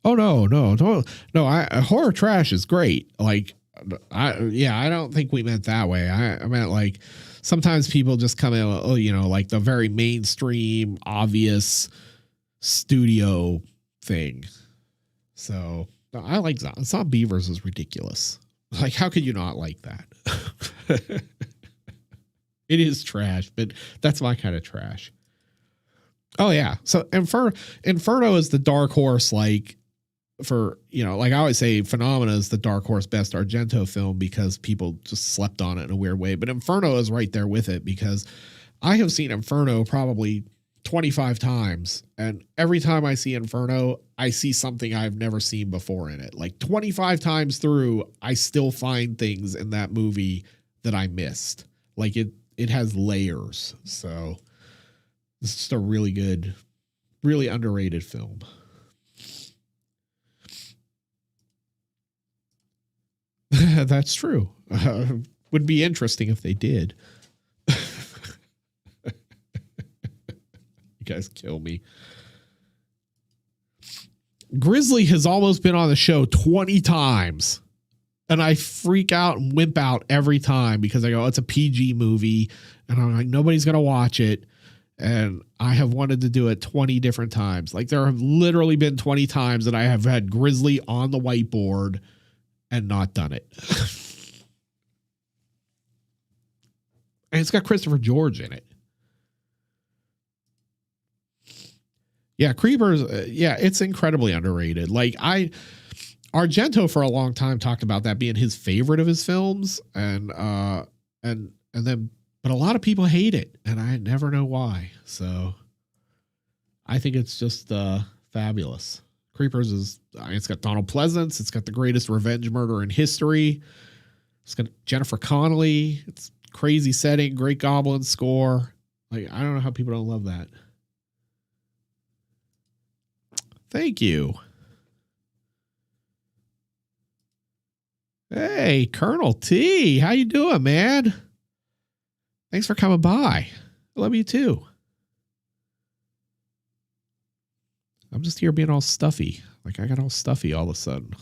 Oh no. Horror trash is great. Like I don't think we meant that way. I meant like sometimes people just come in, like the very mainstream, obvious studio thing. So I like Zombievers is ridiculous. Like, how could you not like that? It is trash, but that's my kind of trash. Oh yeah. So Inferno is the dark horse, like, for, like I always say, Phenomena is the dark horse best Argento film because people just slept on it in a weird way. But Inferno is right there with it because I have seen Inferno probably 25 times. And every time I see Inferno, I see something I've never seen before in it. Like 25 times through, I still find things in that movie that I missed. Like it has layers. So it's just a really good, really underrated film. That's true. Would be interesting if they did. You guys kill me. Grizzly has almost been on the show 20 times. And I freak out and wimp out every time because I go, it's a PG movie. And I'm like, nobody's going to watch it. And I have wanted to do it 20 different times. Like there have literally been 20 times that I have had Grizzly on the whiteboard and not done it. And it's got Christopher George in it. Yeah, Creepers. It's incredibly underrated. Like Argento for a long time talked about that being his favorite of his films, and then, but a lot of people hate it, and I never know why. So I think it's just fabulous. Creepers it's got Donald Pleasance. It's got the greatest revenge murder in history. It's got Jennifer Connelly. It's crazy setting, great Goblin score. Like, I don't know how people don't love that. Thank you. Hey, Colonel T, how you doing, man? Thanks for coming by. I love you too. I'm just here being all stuffy. Like I got all stuffy all of a sudden.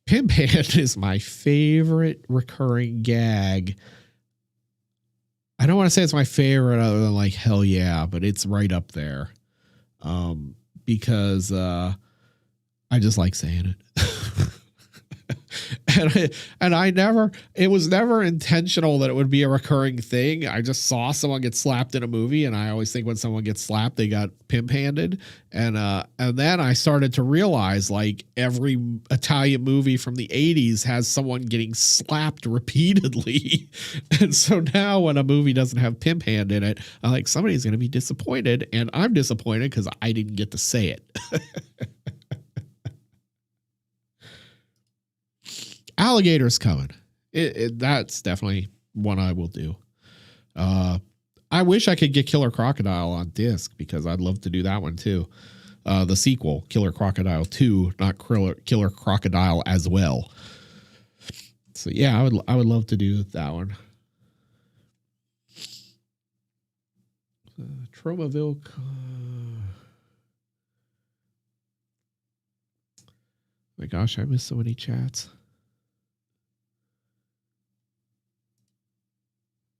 Pimp Hand is my favorite recurring gag I don't want to say it's my favorite other than like hell yeah, but it's right up there. Because I just like saying it. It was never intentional that it would be a recurring thing. I just saw someone get slapped in a movie, and I always think when someone gets slapped, they got pimp handed. And then I started to realize like every Italian movie from the 80s has someone getting slapped repeatedly. And so now when a movie doesn't have pimp hand in it, I'm like, somebody's going to be disappointed, and I'm disappointed because I didn't get to say it. Alligator's coming. That's definitely one I will do. I wish I could get Killer Crocodile on disc because I'd love to do that one too. The sequel, Killer Crocodile 2, not Killer Crocodile as well. So yeah, I would love to do that one. Tromaville. My gosh, I missed so many chats.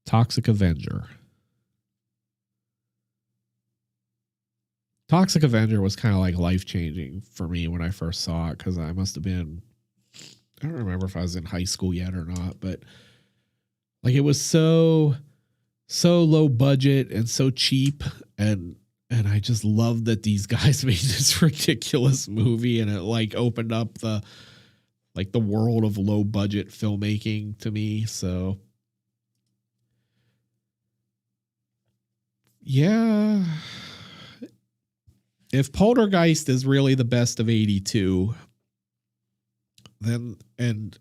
Toxic Avenger. Toxic Avenger was kind of like life-changing for me when I first saw it because I must have been, I don't remember if I was in high school yet or not, but like it was so low budget and so cheap, and I just loved that these guys made this ridiculous movie, and it like opened up the world of low budget filmmaking to me. So yeah, if Poltergeist is really the best of 82, then and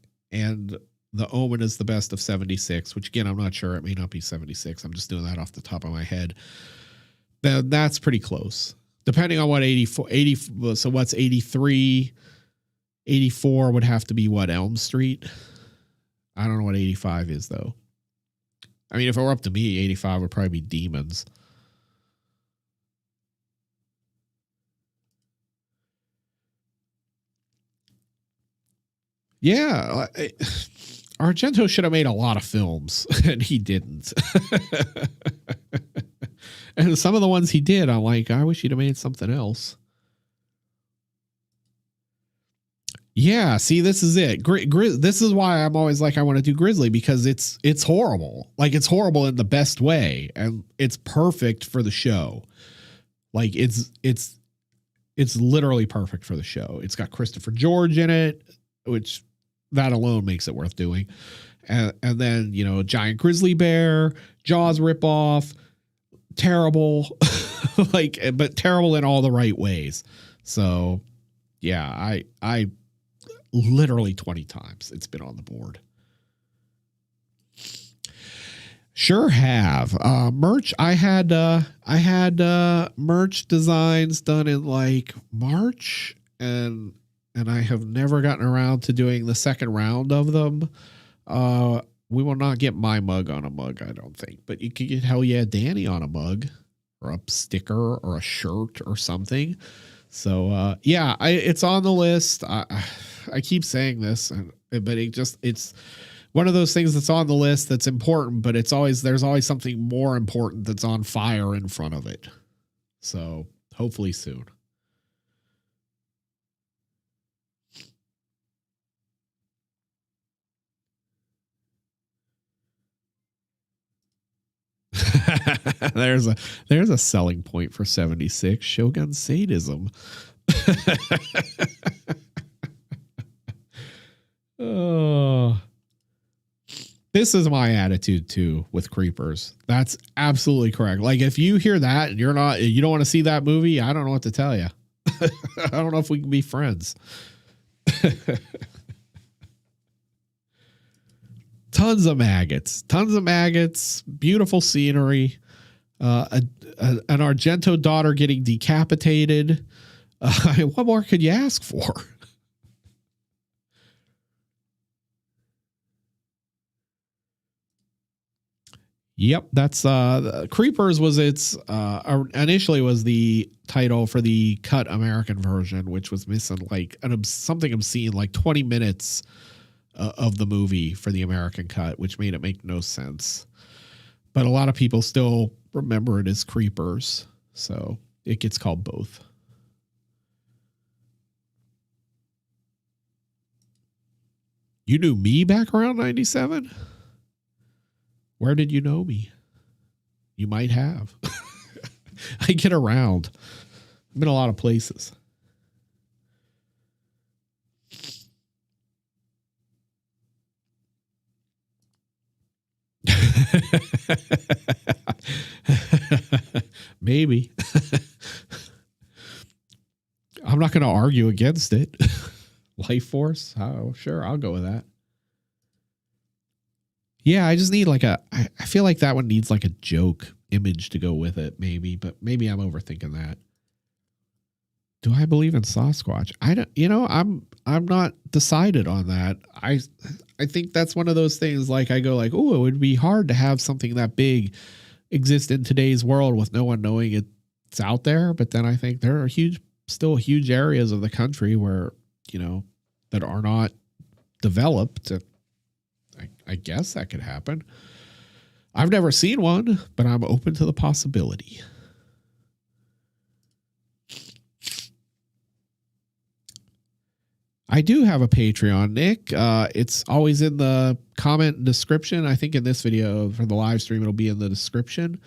The Omen is the best of 76, which again, I'm not sure. It may not be 76. I'm just doing that off the top of my head. Then that's pretty close. Depending on what 84, so what's 83, 84 would have to be what, Elm Street? I don't know what 85 is though. I mean, if it were up to me, 85 would probably be Demons. Yeah, Argento should have made a lot of films, and he didn't. And some of the ones he did, I'm like, I wish he'd have made something else. Yeah, see, this is it. This is why I'm always like, I want to do Grizzly, because it's horrible. Like, it's horrible in the best way, and it's perfect for the show. Like, it's literally perfect for the show. It's got Christopher George in it, which that alone makes it worth doing. And then, you know, giant grizzly bear, Jaws ripoff, terrible, like, but terrible in all the right ways. So yeah, I literally 20 times it's been on the board. Sure have. Merch. I had merch designs done in like March, and I have never gotten around to doing the second round of them. We will not get my mug on a mug, I don't think, but you could get Hell Yeah Danny on a mug or a sticker or a shirt or something. So yeah, it's on the list. I keep saying this, but it's one of those things that's on the list that's important, but there's always something more important that's on fire in front of it. So hopefully soon. There's a selling point for 76, Shogun sadism. Oh, this is my attitude too with creepers. That's absolutely correct. Like, if you hear that and you don't want to see that movie, I don't know what to tell you. I don't know if we can be friends. Tons of maggots, beautiful scenery, an Argento daughter getting decapitated. What more could you ask for? Yep, that's Creepers was initially was the title for the cut American version, which was missing like something obscene, like 20 minutes of the movie for the American cut, which made it make no sense. But a lot of people still remember it as Creepers. So it gets called both. You knew me back around 97? Where did you know me? You might have. I get around. I've been a lot of places. Maybe. I'm not going to argue against it. Life Force? Oh, sure. I'll go with that. Yeah, I just need like I feel like that one needs like a joke image to go with it, maybe, but maybe I'm overthinking that. Do I believe in Sasquatch? I don't, I'm not decided on that. I think that's one of those things like I go like, oh, it would be hard to have something that big exist in today's world with no one knowing it's out there. But then I think there are still huge areas of the country where, that are not developed. I guess that could happen. I've never seen one, but I'm open to the possibility. I do have a Patreon, Nick. It's always in the comment description. I think in this video for the live stream, it'll be in the description.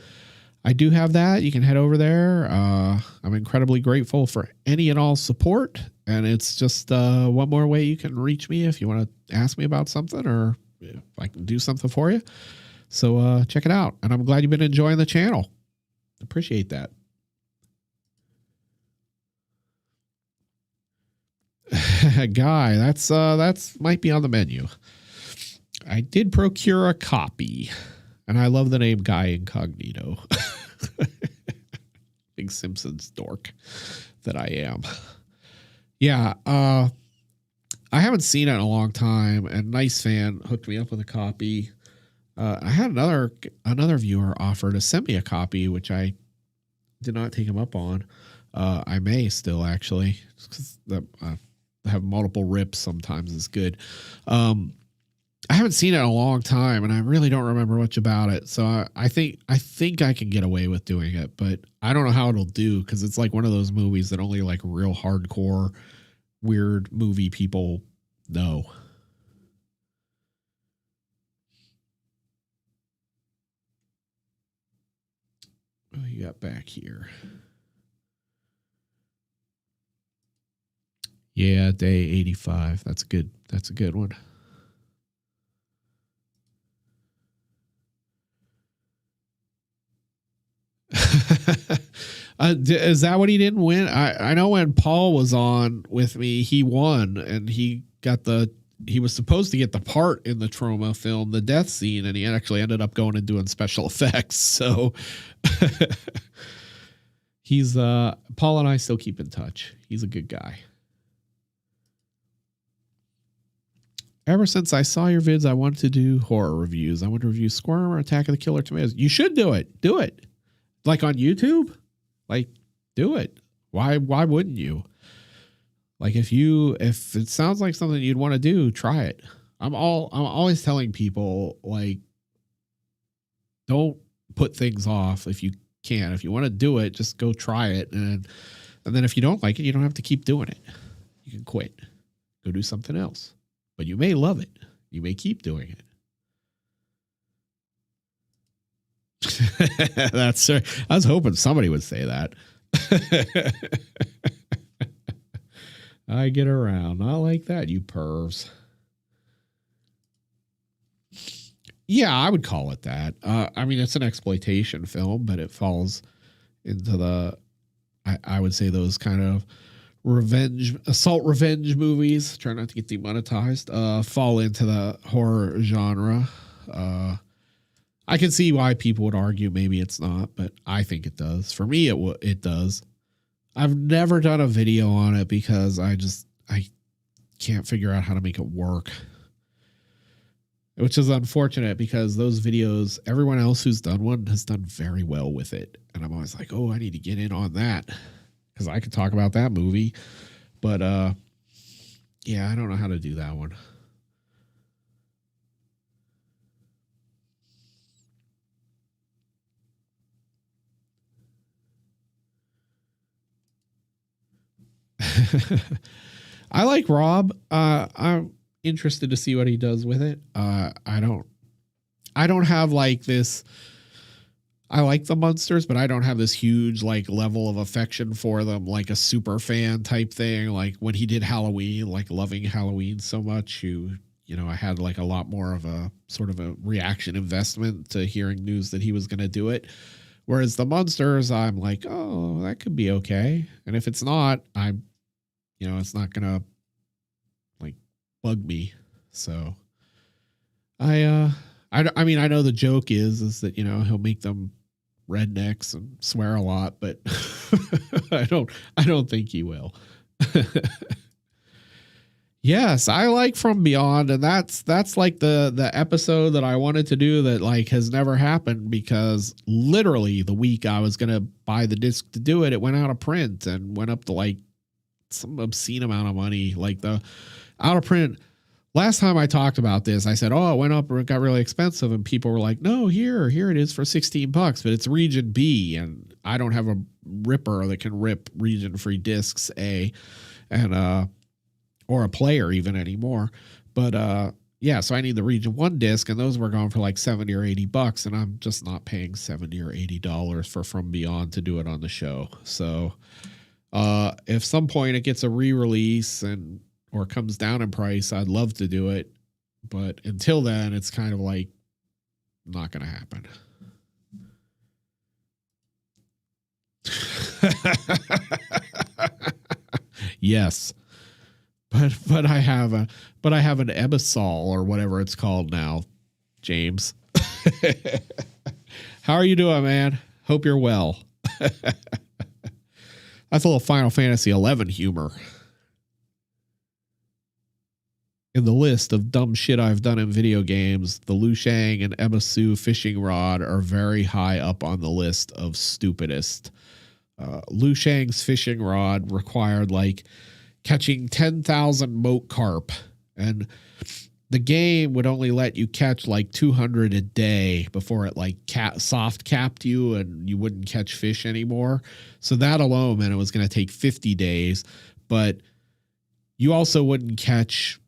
I do have that. You can head over there. I'm incredibly grateful for any and all support. And it's just one more way you can reach me if you want to ask me about something or if I can do something for you. So check it out. And I'm glad you've been enjoying the channel. Appreciate that. Guy, that's might be on the menu. I did procure a copy, and I love the name Guy Incognito. Big Simpsons dork that I am. Yeah, I haven't seen it in a long time, and Nice Fan hooked me up with a copy. I had another viewer offer to send me a copy, which I did not take him up on. I may still actually, because have multiple rips sometimes is good. I haven't seen it in a long time, and I really don't remember much about it. So I think I can get away with doing it, but I don't know how it'll do because it's like one of those movies that only like real hardcore, weird movie people know. What do you got back here? Yeah, day 85. That's good. That's a good one. Is that what he didn't win? I know when Paul was on with me, he won and he was supposed to get the part in the Trauma film, the death scene, and he actually ended up going and doing special effects. So he's Paul and I still keep in touch. He's a good guy. Ever since I saw your vids, I wanted to do horror reviews. I want to review Squirm or Attack of the Killer Tomatoes. You should do it. Do it. Like on YouTube? Like, do it. Why wouldn't you? Like if it sounds like something you'd want to do, try it. I'm always telling people, like, don't put things off if you can. If you want to do it, just go try it. And then if you don't like it, you don't have to keep doing it. You can quit. Go do something else. But you may love it. You may keep doing it. That's I was hoping somebody would say that. I get around. Not like that, you pervs. Yeah, I would call it that. I mean, it's an exploitation film, but it falls into I would say those kind of assault revenge movies, try not to get demonetized, fall into the horror genre. I can see why people would argue maybe it's not, but I think it does. For me, it does. I've never done a video on it because I can't figure out how to make it work, which is unfortunate because those videos, everyone else who's done one has done very well with it. And I'm always like, oh, I need to get in on that because I could talk about that movie. But yeah, I don't know how to do that one. I like Rob. I'm interested to see what he does with it. I don't have like this. I like the Munsters, but I don't have this huge like level of affection for them, like a super fan type thing. Like when he did Halloween, like loving Halloween so much, I had like a lot more of a sort of a reaction investment to hearing news that he was going to do it. Whereas the Munsters, I'm like, oh, that could be okay. And if it's not, it's not going to like bug me. So I mean, I know the joke is that, he'll make them rednecks and swear a lot, but I don't think he will. Yes, I like From Beyond, and that's like the episode that I wanted to do that like has never happened, because literally the week I was going to buy the disc to do it, it went out of print and went up to like some obscene amount of money. Like the out of print. Last time I talked about this, I said, oh, it went up or it got really expensive. And people were like, no, here it is for $16, but it's region B. And I don't have a ripper that can rip region free discs or a player even anymore. But, yeah, so I need the region 1 disc, and those were going for like $70 or $80, and I'm just not paying $70 or $80 for From Beyond to do it on the show. So, if some point it gets a re-release or comes down in price, I'd love to do it. But until then, it's kind of like not going to happen. Yes. But I have an Ebisol or whatever it's called now, James. How are you doing, man? Hope you're well. That's a little Final Fantasy XI humor. In the list of dumb shit I've done in video games, the Liu Shang and Ebisu fishing rod are very high up on the list of stupidest. Liu Shang's fishing rod required like catching 10,000 moat carp, and the game would only let you catch like 200 a day before it like soft capped you and you wouldn't catch fish anymore. So that alone meant it was going to take 50 days, but you also wouldn't catch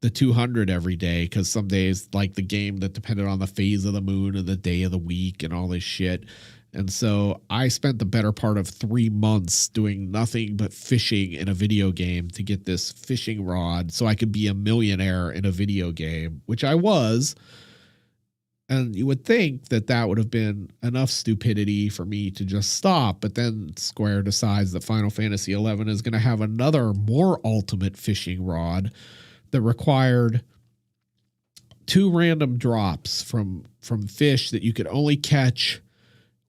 the 200 every day, because some days like the game that depended on the phase of the moon and the day of the week and all this shit. And so I spent the better part of 3 months doing nothing but fishing in a video game to get this fishing rod so I could be a millionaire in a video game, which I was. And you would think that would have been enough stupidity for me to just stop. But then Square decides that Final Fantasy XI is going to have another more ultimate fishing rod that required 2 random drops from fish that you could only catch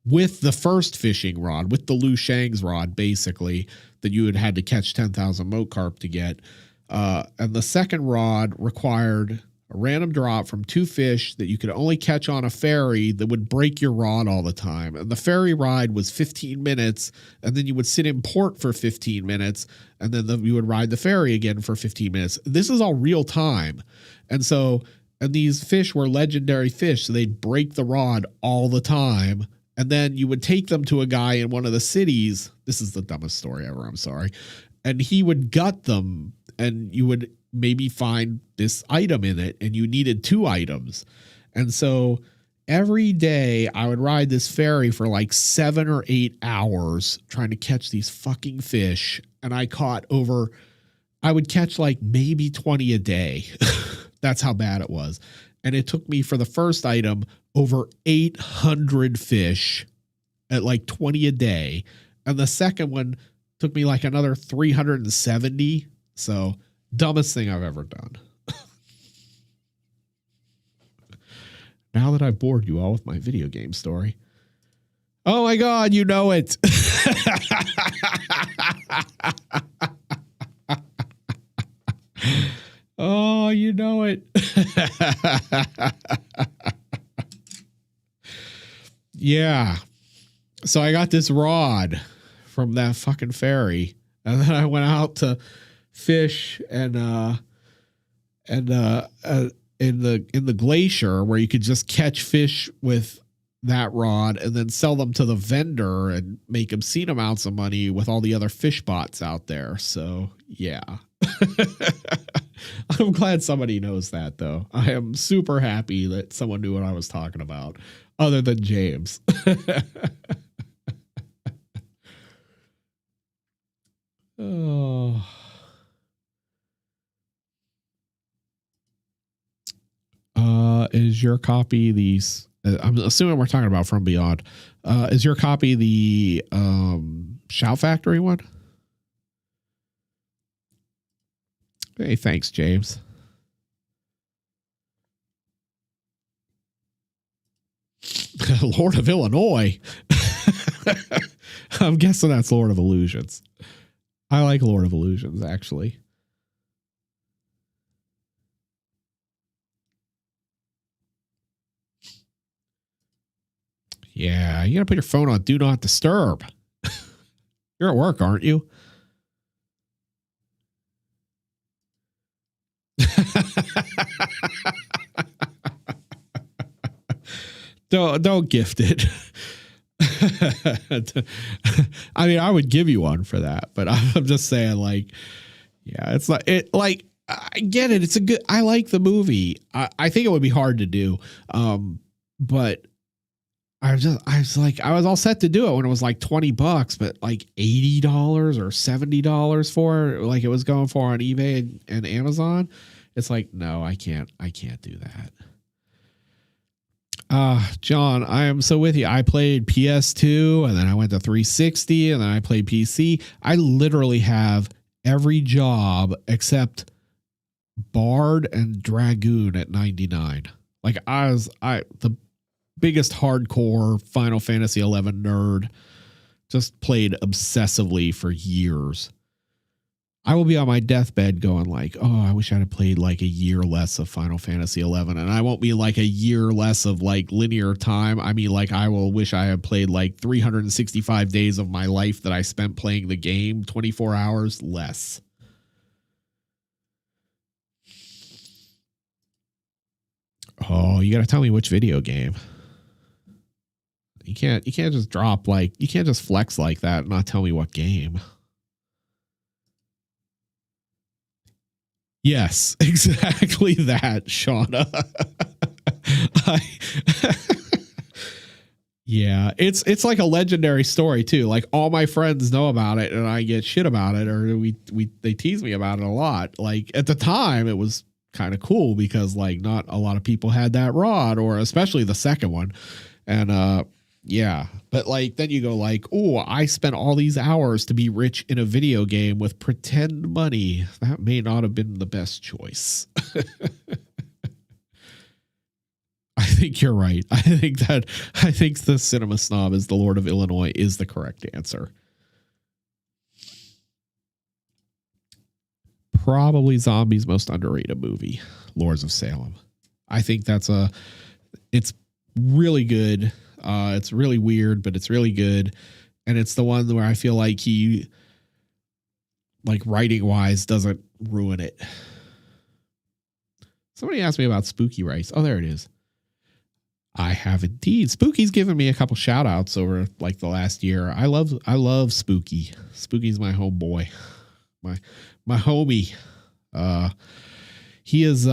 with the first fishing rod, with the Liu Shang's rod, basically, that you had to catch 10,000 moat carp to get. And the second rod required a random drop from 2 fish that you could only catch on a ferry that would break your rod all the time. And the ferry ride was 15 minutes, and then you would sit in port for 15 minutes, and then you would ride the ferry again for 15 minutes. This is all real time. And these fish were legendary fish, so they'd break the rod all the time. And then you would take them to a guy in one of the cities. This is the dumbest story ever, I'm sorry. And he would gut them, and you would maybe find this item in it, and you needed 2 items. And so every day I would ride this ferry for like 7 or 8 hours trying to catch these fucking fish. And I would catch like maybe 20 a day. That's how bad it was. And it took me for the first item over 800 fish at like 20 a day. And the second one took me like another 370. So dumbest thing I've ever done. Now that I've bored you all with my video game story. Oh my God, you know it. Oh, you know it. Yeah. So I got this rod from that fucking ferry, and then I went out to fish in the glacier where you could just catch fish with that rod and then sell them to the vendor and make obscene amounts of money with all the other fish bots out there. So yeah. I'm glad somebody knows that, though. I am super happy that someone knew what I was talking about, other than James. Oh. Is your copy these? I'm assuming we're talking about From Beyond. Is your copy the Shout Factory one? Hey, thanks, James. Lord of Illinois. I'm guessing that's Lord of Illusions. I like Lord of Illusions, actually. Yeah, you gotta put your phone on Do Not Disturb. You're at work, aren't you? Don't gift it. I mean, I would give you one for that, but I'm just saying, like, yeah, it's like it. Like, I get it. It's a good. I like the movie. I think it would be hard to do, but I was all set to do it when it was like $20, but like $80 or $70 for it, like it was going for on eBay and Amazon. It's like, no, I can't do that. John, I am so with you. I played PS2 and then I went to 360 and then I played PC. I literally have every job except Bard and Dragoon at 99. Like the biggest hardcore Final Fantasy 11 nerd, just played obsessively for years. I will be on my deathbed going like, oh, I wish I had played like a year less of Final Fantasy 11. And I won't be like a year less of like linear time. I mean, like I will wish I had played like 365 days of my life that I spent playing the game, 24 hours less. Oh, you got to tell me which video game. You can't just drop like, you can't just flex like that and not tell me what game. Yes, exactly that, Shauna. Yeah, it's like a legendary story too. Like all my friends know about it and I get shit about it, or they tease me about it a lot. Like at the time it was kind of cool because like not a lot of people had that rod, or especially the second one. And yeah, but like then you go like, oh, I spent all these hours to be rich in a video game with pretend money. That may not have been the best choice. I think you're right. I think the cinema snob is the Lord of Illinois is the correct answer. Probably Zombie's most underrated movie, Lords of Salem. I think it's really good. It's really weird, but it's really good. And it's the one where I feel like he, like writing wise, doesn't ruin it. Somebody asked me about Spooky Rice. Oh, there it is. I have indeed. Spooky's given me a couple shout outs over like the last year. I love Spooky. Spooky's my homeboy. My homie. He is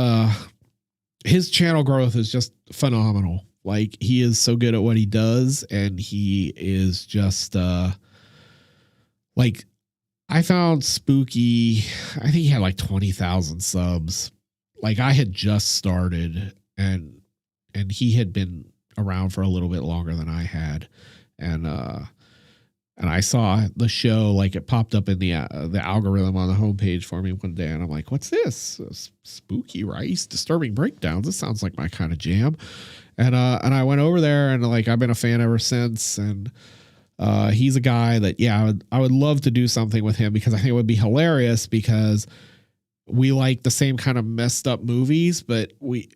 his channel growth is just phenomenal. Like he is so good at what he does, and he is just like I found Spooky. I think he had like 20,000 subs. Like I had just started, and he had been around for a little bit longer than I had, and I saw the show, like it popped up in the algorithm on the homepage for me one day, and I'm like, "What's this? Spooky Rice, Disturbing Breakdowns? This sounds like my kind of jam." And I went over there, and like I've been a fan ever since. And he's a guy that I would love to do something with him, because I think it would be hilarious, because we like the same kind of messed up movies, but we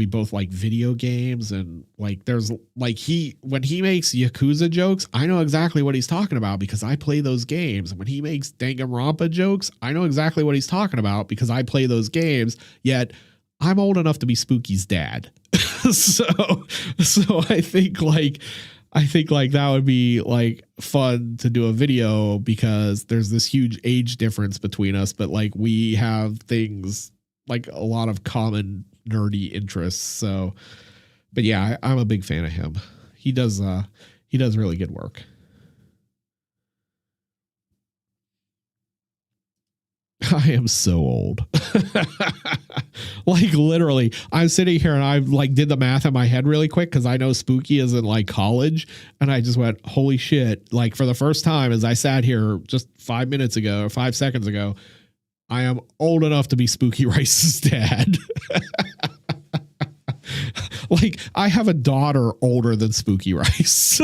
both like video games, and like there's like when he makes Yakuza jokes, I know exactly what he's talking about because I play those games. And when he makes Danganronpa jokes, I know exactly what he's talking about because I play those games. Yet I'm old enough to be Spooky's dad. so I think that would be like fun to do a video because there's this huge age difference between us, but like we have things like a lot of common nerdy interests. So, but yeah, I'm a big fan of him. He does really good work. I am so old. Like literally, I'm sitting here and I like did the math in my head really quick because I know Spooky is in like college, and I just went, holy shit! Like for the first time, as I sat here just 5 minutes ago or 5 seconds ago, I am old enough to be Spooky Rice's dad. Like I have a daughter older than Spooky Rice.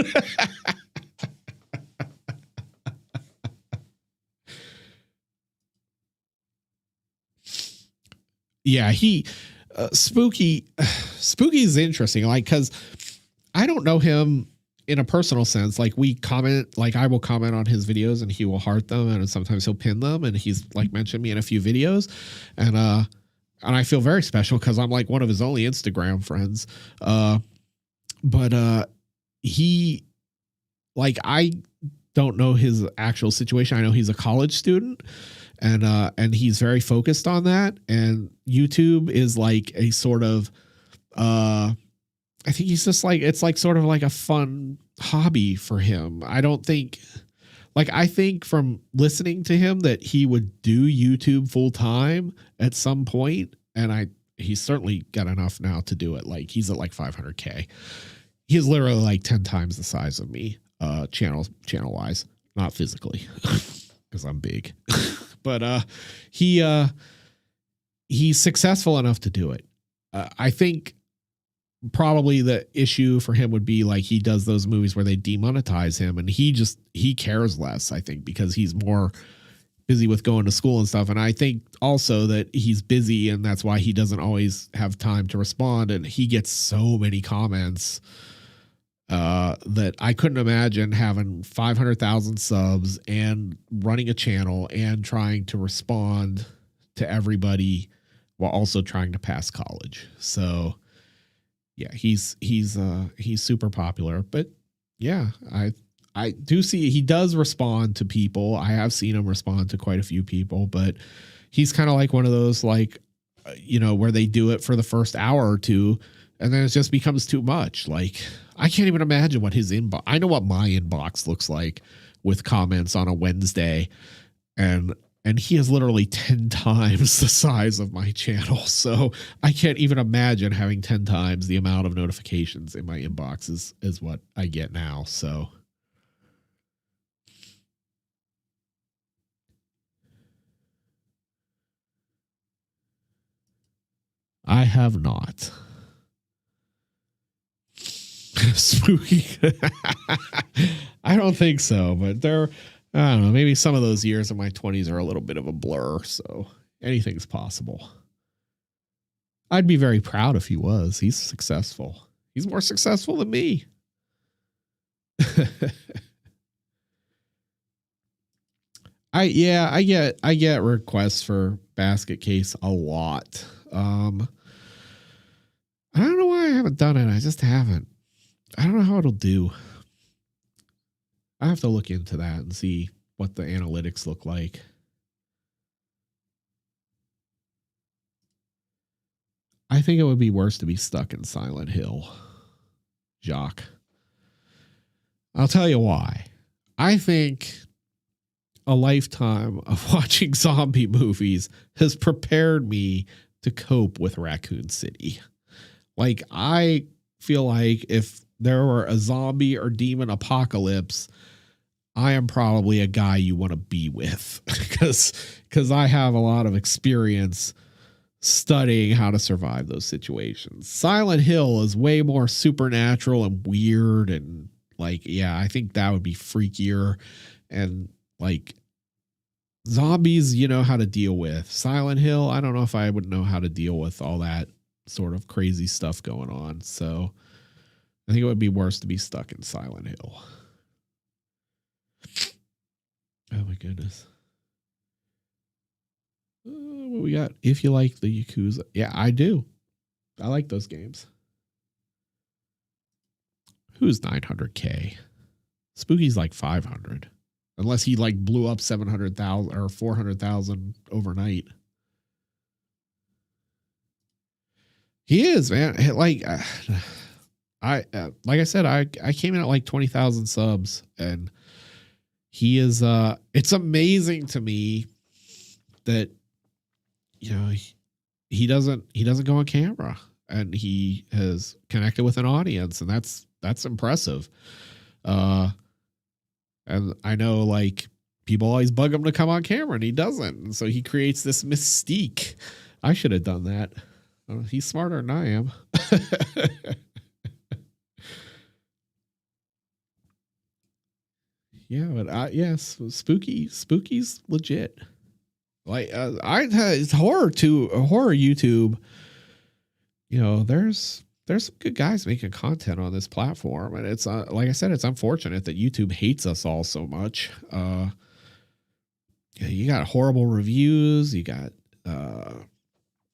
Yeah, Spooky is interesting, like because I don't know him in a personal sense. Like we comment, like I will comment on his videos and he will heart them, and sometimes he'll pin them, and he's like mentioned me in a few videos, and I feel very special because I'm like one of his only Instagram friends. But he, like, I don't know his actual situation. I know he's a college student, and he's very focused on that. And YouTube is like a sort of, I think he's just like, it's like sort of like a fun hobby for him. I don't think, like, I think from listening to him that he would do YouTube full time at some point, and he's certainly got enough now to do it. Like he's at like 500K. He's literally like 10 times the size of me, channel wise, not physically, because I'm big. But he's successful enough to do it. I think probably the issue for him would be like he does those movies where they demonetize him, and he cares less, I think, because he's more busy with going to school and stuff. And I think also that he's busy, and that's why he doesn't always have time to respond. And he gets so many comments that I couldn't imagine having 500,000 subs and running a channel and trying to respond to everybody while also trying to pass college. So yeah, he's super popular. But yeah, I do see he does respond to people. I have seen him respond to quite a few people, but he's kind of like one of those, like, where they do it for the first hour or two, and then it just becomes too much. Like, I can't even imagine what his inbox. I know what my inbox looks like with comments on a Wednesday, and he is literally 10 times the size of my channel. So I can't even imagine having 10 times the amount of notifications in my inbox is what I get now. So I have not. Spooky. I don't think so, but I don't know, maybe some of those years in my 20s are a little bit of a blur, so anything's possible. I'd be very proud if he was. He's successful. He's more successful than me. I get requests for basket case a lot. I don't know why I haven't done it. I just haven't. I don't know how it'll do. I have to look into that and see what the analytics look like. I think it would be worse to be stuck in Silent Hill, Jacques. I'll tell you why. I think a lifetime of watching zombie movies has prepared me to cope with Raccoon City. Like, I feel like if there were a zombie or demon apocalypse, I am probably a guy you want to be with because I have a lot of experience studying how to survive those situations. Silent Hill is way more supernatural and weird, and like, yeah, I think that would be freakier. And like, zombies, you know how to deal with. Silent Hill, I don't know if I would know how to deal with all that sort of crazy stuff going on. So I think it would be worse to be stuck in Silent Hill. Oh my goodness. What we got? If you like the Yakuza. Yeah, I do. I like those games. Who's 900K? Spooky's like 500. Unless he like blew up 700,000 or 400,000 overnight. He is, man. Like I said, I came in at like 20,000 subs, and he is. It's amazing to me that he doesn't go on camera, and he has connected with an audience, and that's impressive. And I know like people always bug him to come on camera, and he doesn't, and so he creates this mystique. I should have done that. He's smarter than I am. Yeah, but yes, Spooky's legit. Like it's horror YouTube. There's some good guys making content on this platform, and it's like I said, it's unfortunate that YouTube hates us all so much. You got horrible reviews. You got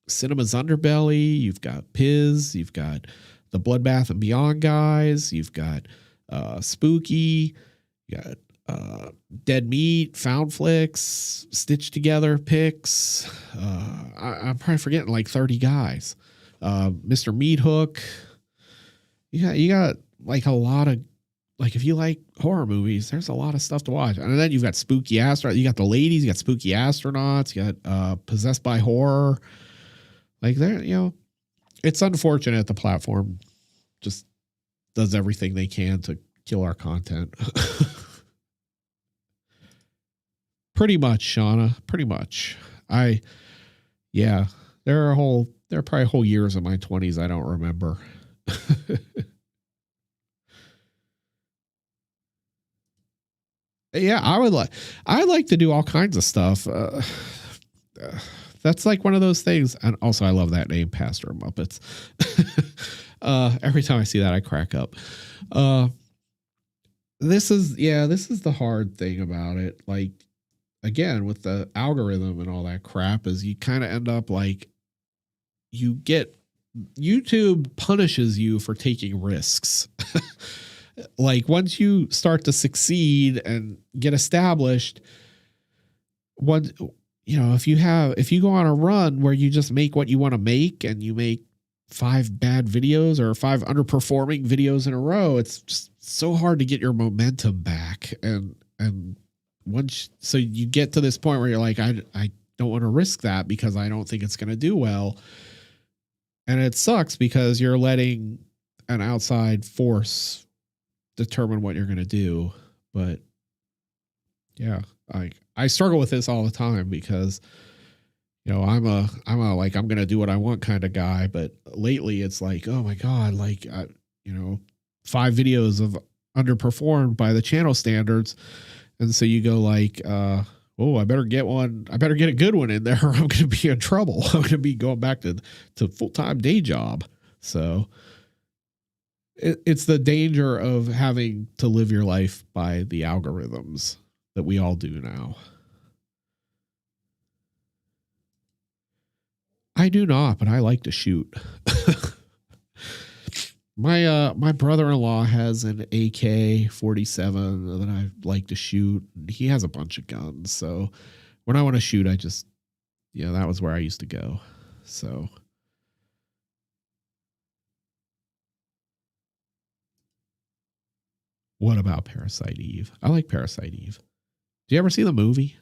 Cinema's Underbelly. You've got Piz. You've got the Bloodbath and Beyond guys. You've got Spooky. You got Dead Meat, Found Flicks, Stitched Together Picks. I'm probably forgetting like 30 guys. Mr. Meat Hook. You got like a lot of, like, if you like horror movies, there's a lot of stuff to watch. And then you've got Spooky Astronaut. You got the ladies. You got Spooky Astronauts. You got Possessed by Horror. Like it's unfortunate the platform just does everything they can to kill our content. Pretty much, Shauna. Pretty much. There are probably whole years of my 20s I don't remember. Yeah, I like to do all kinds of stuff. That's like one of those things. And also I love that name, Pastor Muppets. Every time I see that, I crack up. This is the hard thing about it. Like, again, with the algorithm and all that crap, is you kind of end up like, YouTube punishes you for taking risks. Like, once you start to succeed and get established, if you go on a run where you just make what you want to make, and you make 5 bad videos or 5 underperforming videos in a row, it's just so hard to get your momentum back. And so you get to this point where you're like, I don't want to risk that because I don't think it's going to do well. And it sucks because you're letting an outside force determine what you're going to do. But yeah, I struggle with this all the time because, I'm I'm going to do what I want kind of guy. But lately it's like, oh my God, 5 videos of underperformed by the channel standards. And so you go like, I better get one. I better get a good one in there, or I'm going to be in trouble. I'm going to be going back to full-time day job. So it's the danger of having to live your life by the algorithms that we all do now. I do not, but I like to shoot. My brother-in-law has an AK-47 that I like to shoot. He has a bunch of guns, so when I want to shoot, I just, that was where I used to go. So what about Parasite Eve? I like Parasite Eve. Do you ever see the movie?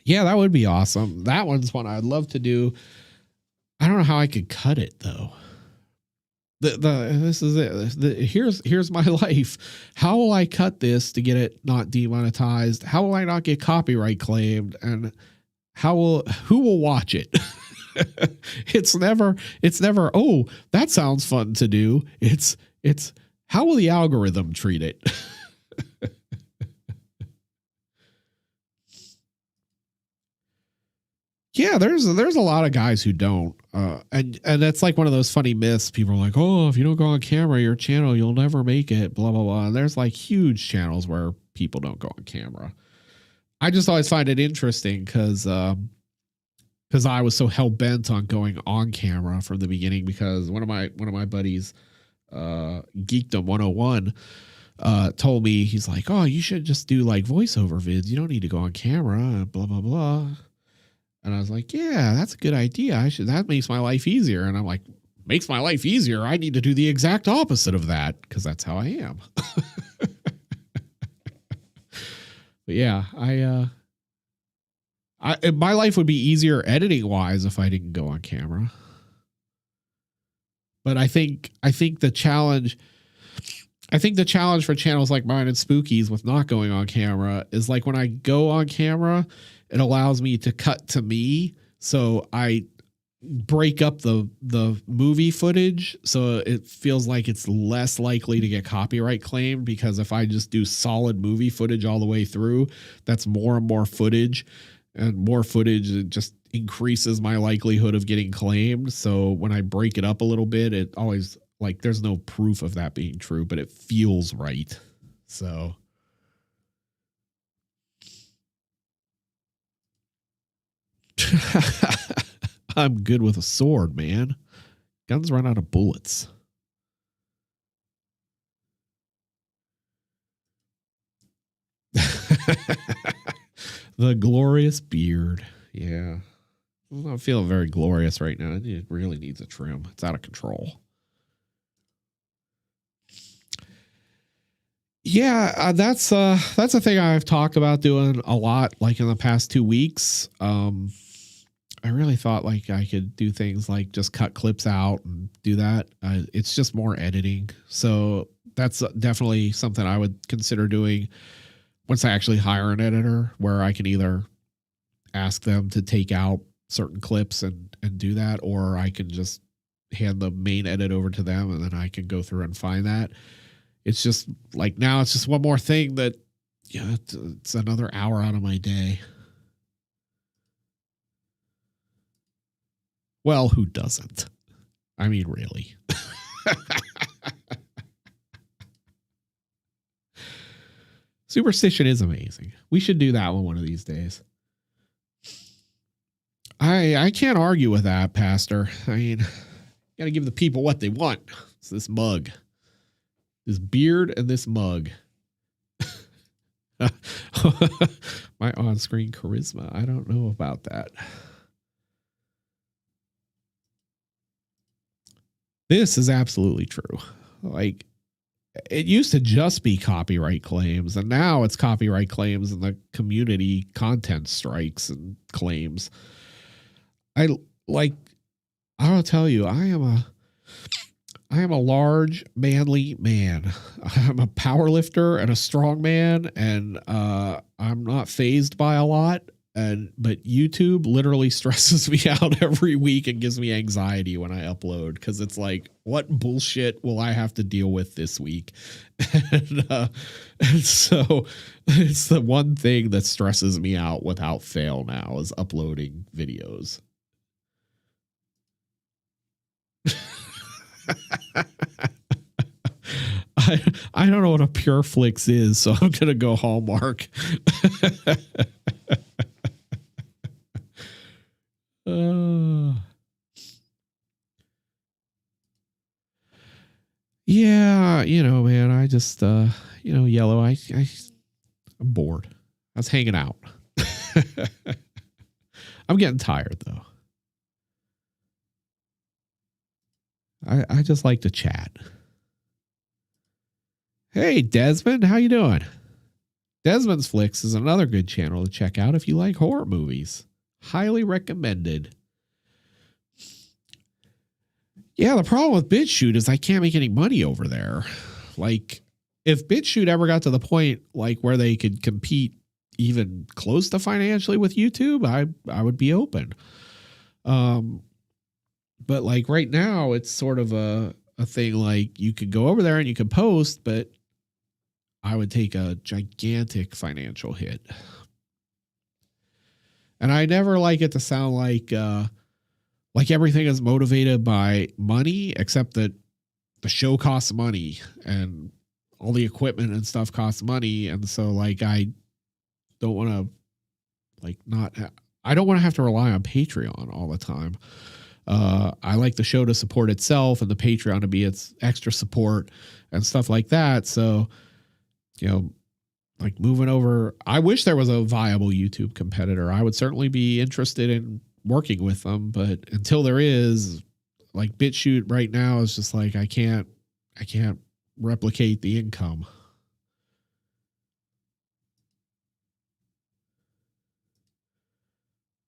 Yeah, that would be awesome. That one's one I'd love to do. I don't know how I could cut it though. This is it. Here's my life. How will I cut this to get it not demonetized? How will I not get copyright claimed? And who will watch it? It's never, oh, that sounds fun to do. It's how will the algorithm treat it? Yeah, there's a lot of guys who don't. And that's like one of those funny myths. People are like, oh, if you don't go on camera, your channel, you'll never make it, blah, blah, blah. And there's like huge channels where people don't go on camera. I just always find it interesting because because I was so hell bent on going on camera from the beginning, because one of my buddies, Geekdom 101, told me, he's like, oh, you should just do like voiceover vids. You don't need to go on camera, blah, blah, blah. And I was like, yeah, that's a good idea. That makes my life easier. And I'm like, makes my life easier. I need to do the exact opposite of that, because that's how I am. But yeah, my life would be easier editing wise if I didn't go on camera. But I think the challenge for channels like mine and Spookies with not going on camera is, like, when I go on camera, it allows me to cut to me. So I break up the movie footage, so it feels like it's less likely to get copyright claimed, because if I just do solid movie footage all the way through, that's more and more footage, and more footage, it just increases my likelihood of getting claimed. So when I break it up a little bit, it always, like, there's no proof of that being true, but it feels right. So I'm good with a sword, man. Guns run out of bullets. The glorious beard. Yeah. I'm not feeling very glorious right now. It really needs a trim. It's out of control. Yeah, that's a thing I've talked about doing a lot, like in the past 2 weeks. I really thought like I could do things like just cut clips out and do that. It's just more editing. So that's definitely something I would consider doing once I actually hire an editor, where I can either ask them to take out certain clips and do that, or I can just hand the main edit over to them and then I can go through and find that. It's just like, now it's just one more thing that, yeah, it's another hour out of my day. Well, who doesn't? I mean, really. Superstition is amazing. We should do that one of these days. I can't argue with that, Pastor. I mean, got to give the people what they want. It's this mug. This beard and this mug. My on-screen charisma. I don't know about that. This is absolutely true. Like, it used to just be copyright claims, and now it's copyright claims and the community content strikes and claims. I'll tell you, I am a large, manly man. I'm a power lifter and a strong man, and I'm not fazed by a lot. But YouTube literally stresses me out every week and gives me anxiety when I upload, because it's like, what bullshit will I have to deal with this week? And so it's the one thing that stresses me out without fail now, is uploading videos. I don't know what a Pure Flix is, so I'm gonna go Hallmark. Yeah, man, I just Yellow, I'm bored. I was hanging out. I'm getting tired though. I just like to chat. Hey, Desmond, how you doing? Desmond's Flicks is another good channel to check out if you like horror movies. Highly recommended. Yeah, the problem with BitChute is I can't make any money over there. Like, if BitChute ever got to the point like where they could compete even close to financially with YouTube, I would be open. But like right now, it's sort of a thing like you could go over there and you could post, but I would take a gigantic financial hit. And I never like it to sound like everything is motivated by money, except that the show costs money and all the equipment and stuff costs money. And so like, I don't want to like not, I don't want to have to rely on Patreon all the time. I like the show to support itself and the Patreon to be its extra support and stuff like that. So, like moving over, I wish there was a viable YouTube competitor. I would certainly be interested in working with them, but until there is, like BitChute right now is just like, I can't replicate the income.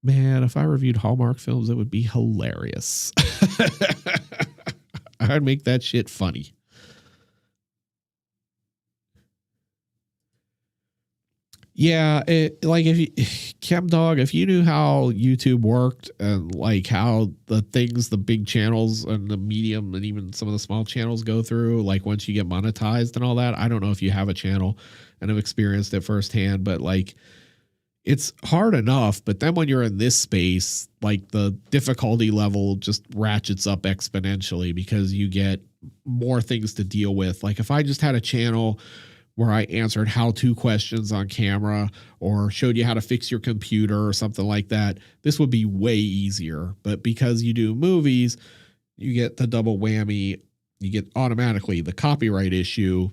Man, if I reviewed Hallmark films, it would be hilarious. I'd make that shit funny. Yeah, like if you, ChemDog, if you knew how YouTube worked and like how the things, the big channels and the medium and even some of the small channels go through, like once you get monetized and all that, I don't know if you have a channel and have experienced it firsthand, but like it's hard enough. But then when you're in this space, like the difficulty level just ratchets up exponentially because you get more things to deal with. Like if I just had a channel where I answered how-to questions on camera or showed you how to fix your computer or something like that, this would be way easier. But because you do movies, you get the double whammy. You get automatically the copyright issue.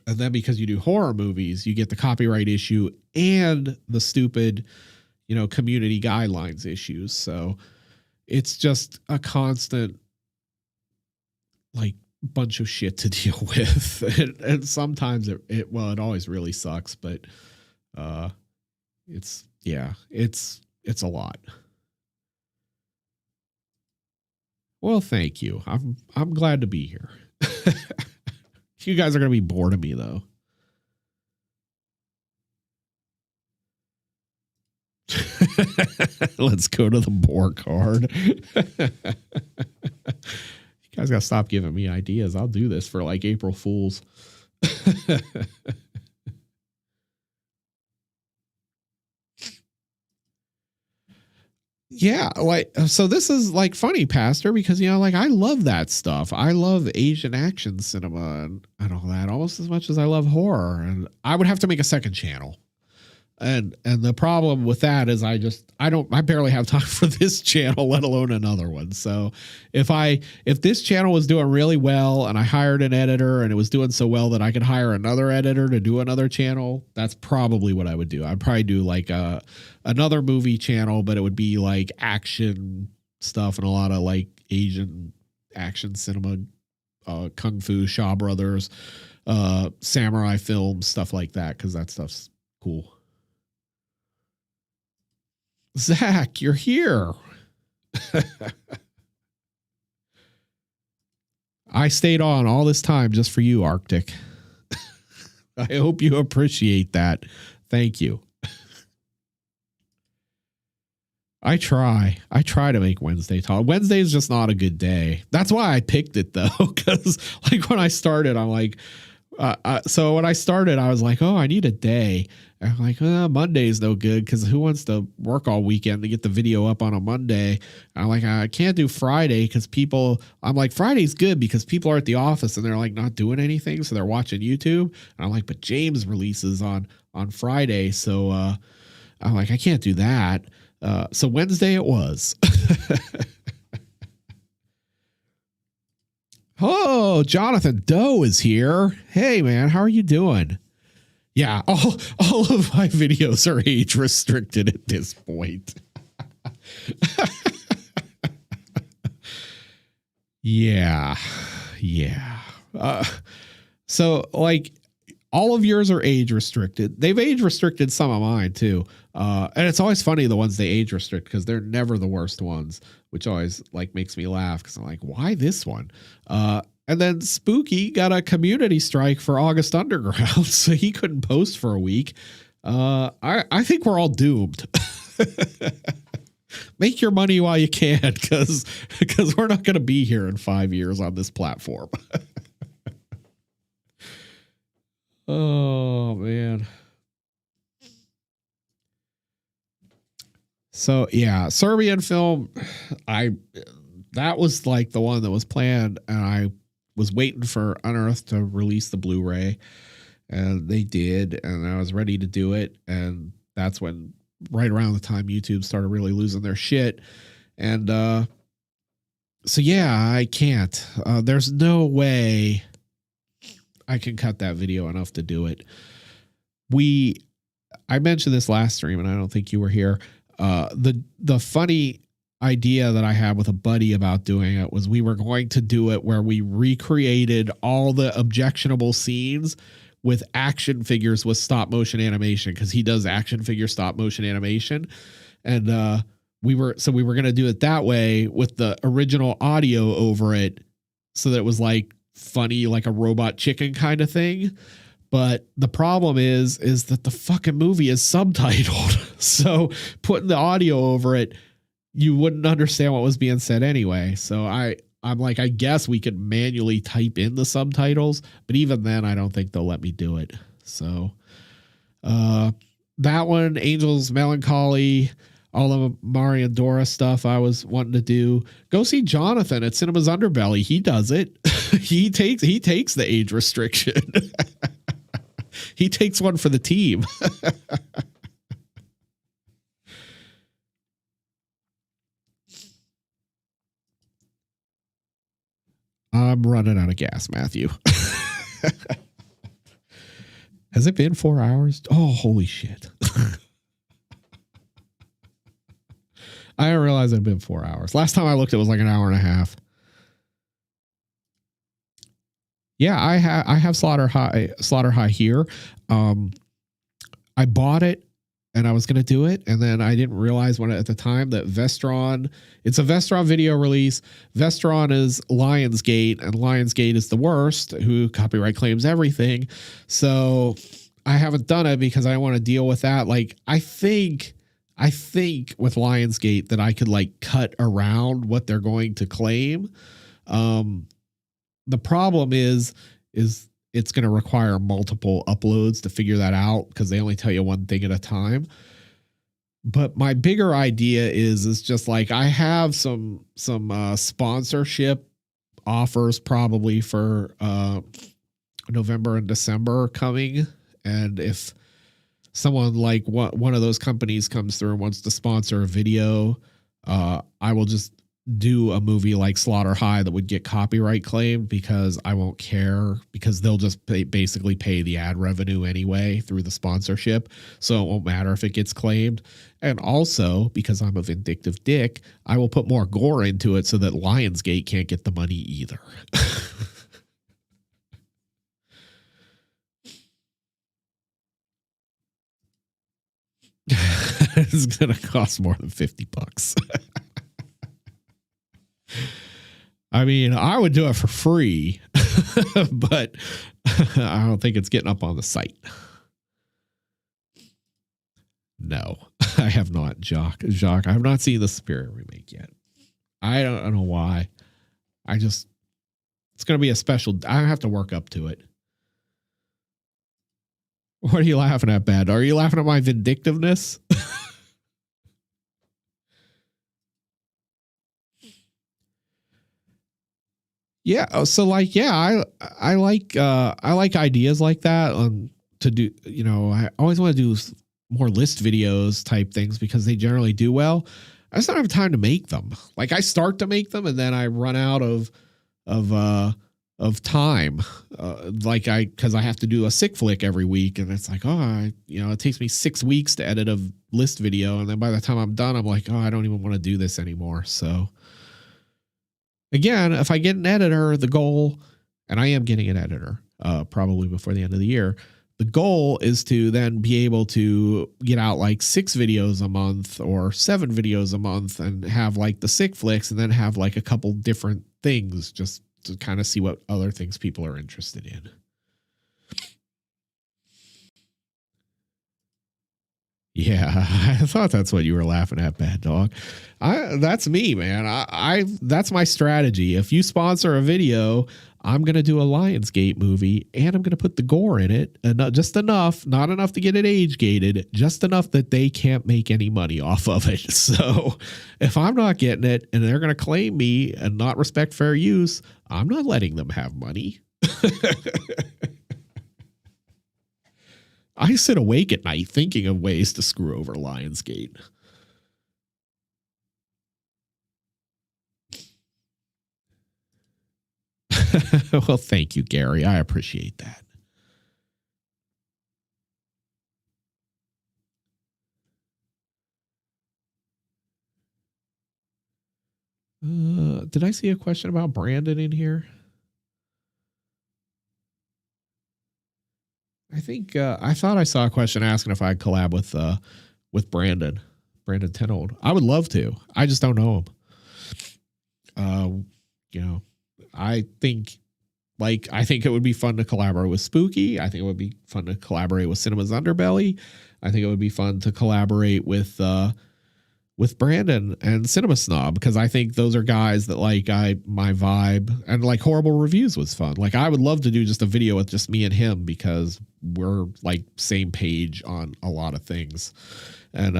And then because you do horror movies, you get the copyright issue and the stupid, community guidelines issues. So it's just a constant, like, bunch of shit to deal with. And sometimes it always really sucks, but it's a lot. Well, thank you. I'm glad to be here. You guys are going to be bored of me though. Let's go to the bore card. You guys got to stop giving me ideas. I'll do this for like April Fools. Yeah, like, so this is like funny, Pastor, because, like I love that stuff. I love Asian action cinema and all that almost as much as I love horror. And I would have to make a second channel. And the problem with that is I barely have time for this channel, let alone another one. So if this channel was doing really well and I hired an editor and it was doing so well that I could hire another editor to do another channel, that's probably what I would do. I'd probably do like another movie channel, but it would be like action stuff and a lot of like Asian action cinema, Kung Fu, Shaw Brothers, samurai films, stuff like that. 'Cause that stuff's cool. Zach, you're here. I stayed on all this time just for you, Arctic. I hope you appreciate that. Thank you. I try to make Wednesday talk. Wednesday is just not a good day. That's why I picked it though. Cause like when I started, I'm like, so when I started, I was like, oh, I need a day. And I'm like, Monday's no good because who wants to work all weekend to get the video up on a Monday? And I'm like, I can't do Friday because I'm like, Friday's good because people are at the office and they're like not doing anything. So they're watching YouTube. And I'm like, but James releases on Friday. So I'm like, I can't do that. So Wednesday it was. Oh, Jonathan Doe is here. Hey, man, how are you doing? Yeah, all of my videos are age restricted at this point. Yeah. So, like, all of yours are age restricted. They've age restricted some of mine, too. And it's always funny, the ones they age restrict, because they're never the worst ones, which always like makes me laugh because I'm like, why this one? And then Spooky got a community strike for August Underground, so he couldn't post for a week. I think we're all doomed. Make your money while you can, because we're not going to be here in 5 years on this platform. Oh, man. So, yeah, Serbian film, that was like the one that was planned, and I was waiting for Unearthed to release the Blu-ray, and they did, and I was ready to do it, and that's when right around the time YouTube started really losing their shit. And so, yeah, I can't. There's no way I can cut that video enough to do it. I mentioned this last stream, and I don't think you were here. The funny idea that I had with a buddy about doing it was we were going to do it where we recreated all the objectionable scenes with action figures with stop motion animation, because he does action figure stop motion animation. And we were going to do it that way with the original audio over it, so that it was like funny, like a robot chicken kind of thing. But the problem is that the fucking movie is subtitled. So putting the audio over it, you wouldn't understand what was being said anyway. So I'm like, I guess we could manually type in the subtitles, but even then I don't think they'll let me do it. So that one, Angel's Melancholy, all the Mari and Dora stuff I was wanting to do. Go see Jonathan at Cinema's Underbelly. He does it. he takes the age restriction. He takes one for the team. I'm running out of gas, Matthew. Has it been 4 hours? Oh, holy shit. I didn't realize it had been 4 hours. Last time I looked, it was like an hour and a half. Yeah, I have Slaughter High here. I bought it and I was going to do it, and then I didn't realize at the time that Vestron, it's a Vestron video release. Vestron is Lionsgate, and Lionsgate is the worst, who copyright claims everything. So I haven't done it because I want to deal with that. Like, I think with Lionsgate that I could like cut around what they're going to claim. The problem is it's going to require multiple uploads to figure that out, because they only tell you one thing at a time. But my bigger idea is just like, I have some sponsorship offers probably for November and December coming. And if someone like one of those companies comes through and wants to sponsor a video, I will just do a movie like Slaughter High that would get copyright claimed, because I won't care, because they'll just basically pay the ad revenue anyway through the sponsorship. So it won't matter if it gets claimed. And also, because I'm a vindictive dick, I will put more gore into it so that Lionsgate can't get the money either. It's going to cost more than $50. I mean, I would do it for free, but I don't think it's getting up on the site. No, I have not, Jacques. I have not seen the Spirit remake yet. I don't know why. It's going to be a special. I have to work up to it. What are you laughing at, Bad? Are you laughing at my vindictiveness? Yeah. So like, yeah, I like ideas like that to do, I always want to do more list videos type things because they generally do well. I just don't have time to make them. Like, I start to make them and then I run out of time. Cause I have to do a sick flick every week, and it's like, it takes me 6 weeks to edit a list video. And then by the time I'm done, I'm like, I don't even want to do this anymore. So again, if I get an editor, the goal, and I am getting an editor, probably before the end of the year, the goal is to then be able to get out like 6 videos a month or 7 videos a month and have like the sick flicks, and then have like a couple different things just to kind of see what other things people are interested in. Yeah, I thought that's what you were laughing at, Bad Dog. That's me, man. That's my strategy. If you sponsor a video, I'm going to do a Lionsgate movie, and I'm going to put the gore in it, and not just enough, not enough to get it age gated, just enough that they can't make any money off of it. So if I'm not getting it and they're going to claim me and not respect fair use, I'm not letting them have money. I sit awake at night thinking of ways to screw over Lionsgate. Well, thank you, Gary. I appreciate that. Did I see a question about Brandon in here? I think I thought I saw a question asking if I'd collab with Brandon Tenold. I would love to. I just don't know him. I think it would be fun to collaborate with Spooky. I think it would be fun to collaborate with Cinema's Underbelly. I think it would be fun to collaborate with Brandon and Cinema Snob, because I think those are guys that my vibe, and like Horrible Reviews was fun. Like I would love to do just a video with just me and him, because we're like same page on a lot of things. And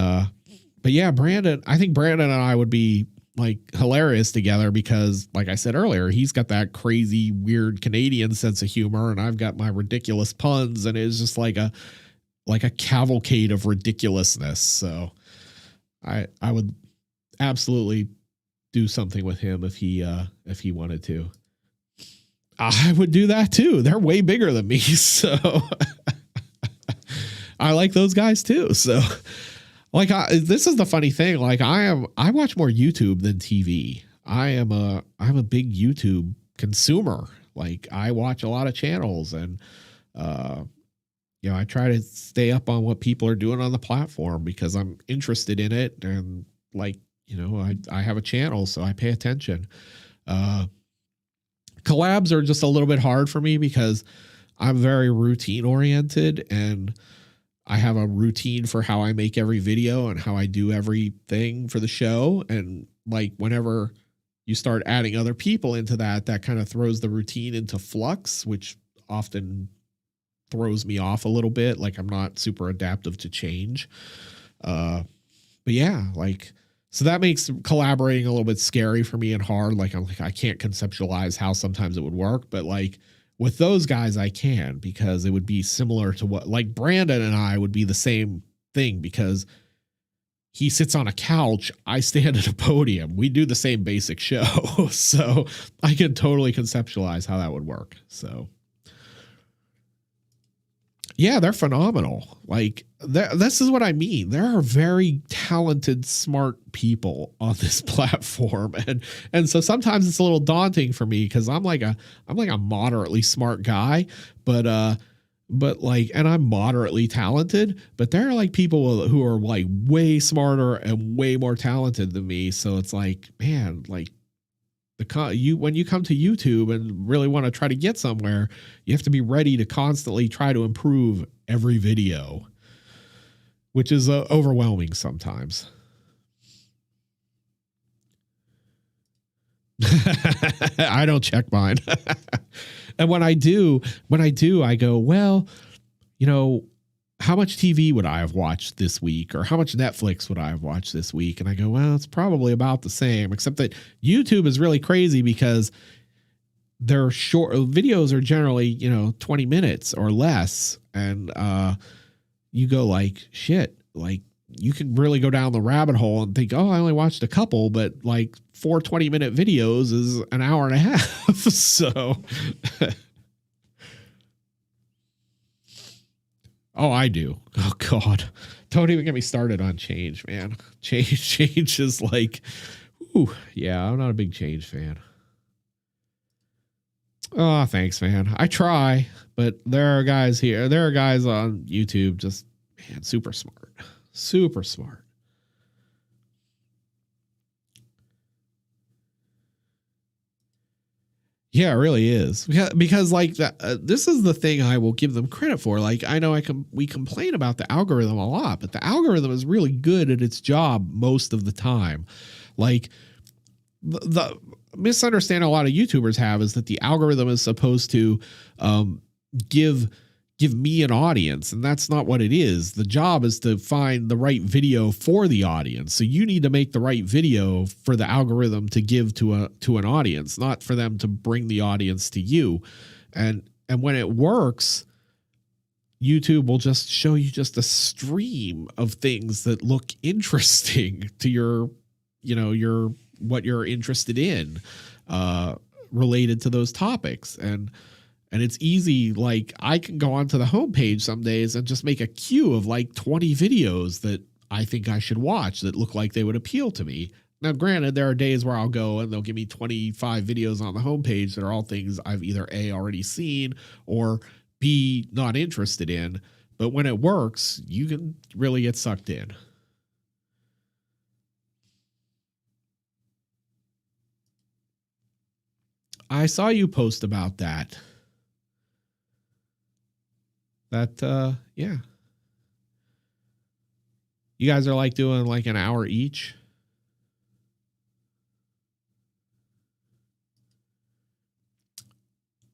but yeah, I think Brandon and I would be like hilarious together, because like I said earlier, he's got that crazy weird Canadian sense of humor and I've got my ridiculous puns, and it's just like a cavalcade of ridiculousness. So I would absolutely do something with him if he wanted to. I would do that too. They're way bigger than me, so I like those guys too. So like this is the funny thing. Like I watch more YouTube than TV. I'm a big YouTube consumer. Like I watch a lot of channels, and I try to stay up on what people are doing on the platform because I'm interested in it. And like, I have a channel, so I pay attention. Collabs are just a little bit hard for me because I'm very routine oriented, and I have a routine for how I make every video and how I do everything for the show. And like, whenever you start adding other people into that kind of throws the routine into flux, which often throws me off a little bit. Like I'm not super adaptive to change. But yeah, like, so that makes collaborating a little bit scary for me and hard. Like I can't conceptualize how sometimes it would work, but like with those guys, I can, because it would be similar to what, like Brandon and I would be the same thing, because he sits on a couch, I stand at a podium. We do the same basic show. So I can totally conceptualize how that would work. So yeah, they're phenomenal. Like this is what I mean. There are very talented, smart people on this platform. And so sometimes it's a little daunting for me, because I'm like a moderately smart guy, but and I'm moderately talented, but there are like people who are like way smarter and way more talented than me. So it's like, man, like when you come to YouTube and really want to try to get somewhere, you have to be ready to constantly try to improve every video, which is overwhelming sometimes. I don't check mine. And when I do, I go, well, how much TV would I have watched this week? Or how much Netflix would I have watched this week? And I go, well, it's probably about the same, except that YouTube is really crazy because their short videos are generally, 20 minutes or less. And you go like, shit, like you can really go down the rabbit hole and think, oh, I only watched a couple, but like 4 20-minute videos is an hour and a half. So oh, I do. Oh God. Don't even get me started on change, man. Change is like, ooh, yeah, I'm not a big change fan. Oh, thanks, man. I try, but there are guys on YouTube just, man, super smart. Super smart. Yeah, it really is. Because like this is the thing I will give them credit for. Like I know we complain about the algorithm a lot, but the algorithm is really good at its job most of the time. Like the misunderstanding a lot of YouTubers have is that the algorithm is supposed to give me an audience, and that's not what it is. The job is to find the right video for the audience. So you need to make the right video for the algorithm to give to an audience, not for them to bring the audience to you. And when it works, YouTube will just show you just a stream of things that look interesting to your, what you're interested in, related to those topics. And it's easy. Like, I can go onto the homepage some days and just make a queue of like 20 videos that I think I should watch that look like they would appeal to me. Now, granted, there are days where I'll go and they'll give me 25 videos on the homepage that are all things I've either A, already seen, or B, not interested in. But when it works, you can really get sucked in. I saw you post about that. Yeah. You guys are like doing like an hour each.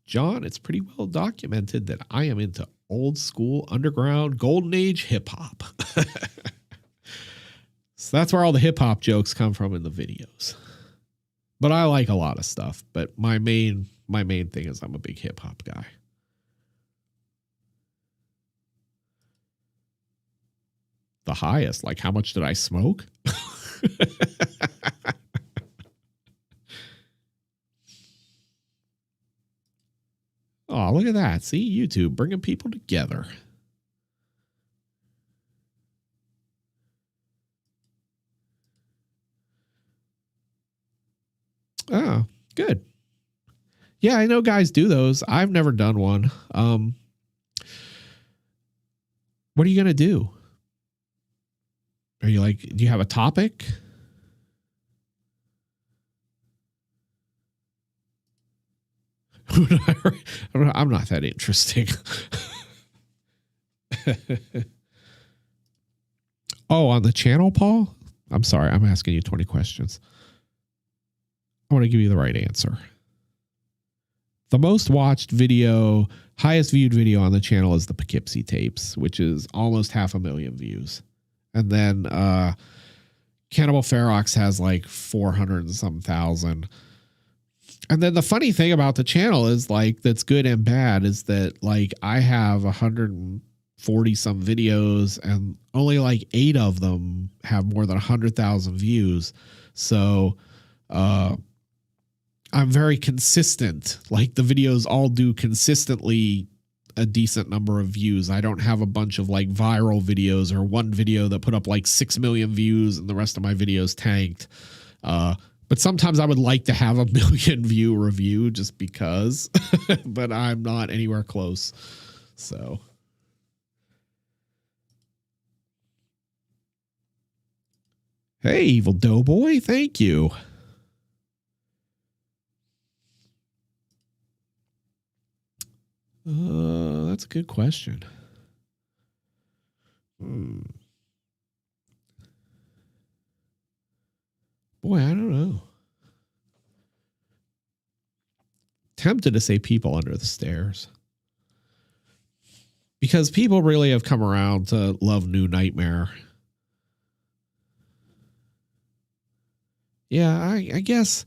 John, it's pretty well documented that I am into old school, underground, golden age hip hop. So that's where all the hip hop jokes come from in the videos. But I like a lot of stuff. But my main thing is I'm a big hip hop guy. The highest, like how much did I smoke? Oh, look at that. See, YouTube bringing people together. Oh, good. Yeah, I know guys do those. I've never done one. What are you going to do? Are you like, do you have a topic? I'm not that interesting. Oh, on the channel, Paul? I'm sorry. I'm asking you 20 questions. I want to give you the right answer. The most watched video, highest viewed video on the channel is the Poughkeepsie tapes, which is almost 500,000 views. And then Cannibal Ferox has like 400 and some thousand. And then the funny thing about the channel is like, that's good and bad, is that like I have 140 some videos and only like 8 of them have more than 100,000 views. So I'm very consistent. Like the videos all do consistently a decent number of views. I don't have a bunch of like viral videos or one video that put up like 6 million views and the rest of my videos tanked. But sometimes I would like to have a 1 million view review just because, but I'm not anywhere close. So. Hey, Evil Doughboy. Thank you. That's a good question. Boy, I don't know. Tempted to say people under the stairs. Because people really have come around to love New Nightmare. Yeah, I guess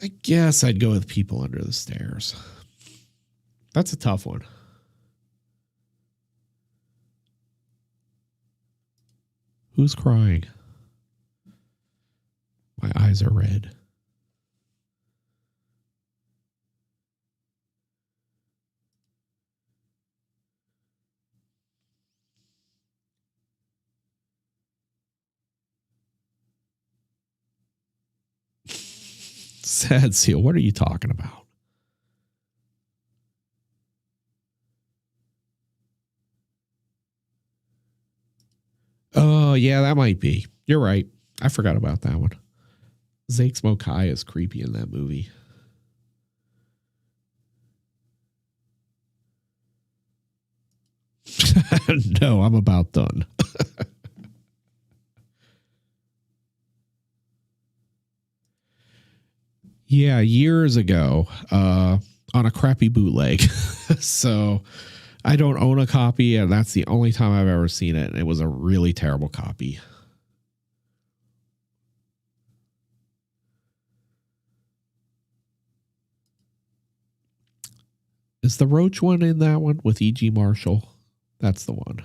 I'd go with people under the stairs. That's a tough one. Who's crying? My eyes are red. Sad Seal, what are you talking about? Oh, yeah, that might be. You're right. I forgot about that one. Zakes Mokai is creepy in that movie. No, I'm about done. Yeah, years ago, on a crappy bootleg. So I don't own a copy, and that's the only time I've ever seen it. And it was a really terrible copy. Is the Roach one in that one with E.G. Marshall? That's the one.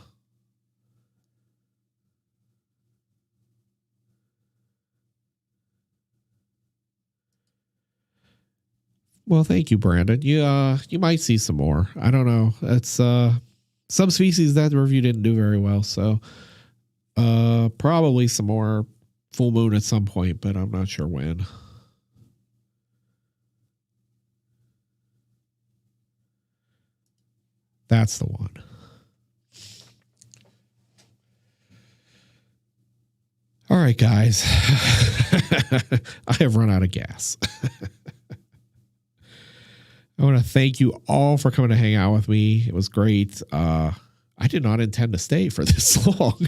Well, thank you, Brandon. You might see some more. I don't know. It's some species that review didn't do very well, so probably some more full moon at some point, but I'm not sure when. That's the one. All right, guys. I have run out of gas. I want to thank you all for coming to hang out with me. It was great. I did not intend to stay for this long.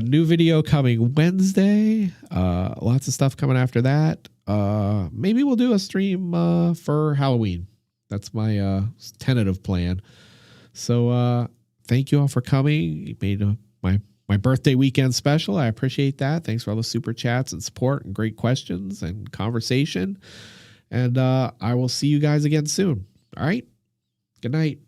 New video coming Wednesday. Lots of stuff coming after that. Maybe we'll do a stream for Halloween. That's my tentative plan. So thank you all for coming. You made my birthday weekend special. I appreciate that. Thanks for all the super chats and support and great questions and conversation. And I will see you guys again soon. All right. Good night.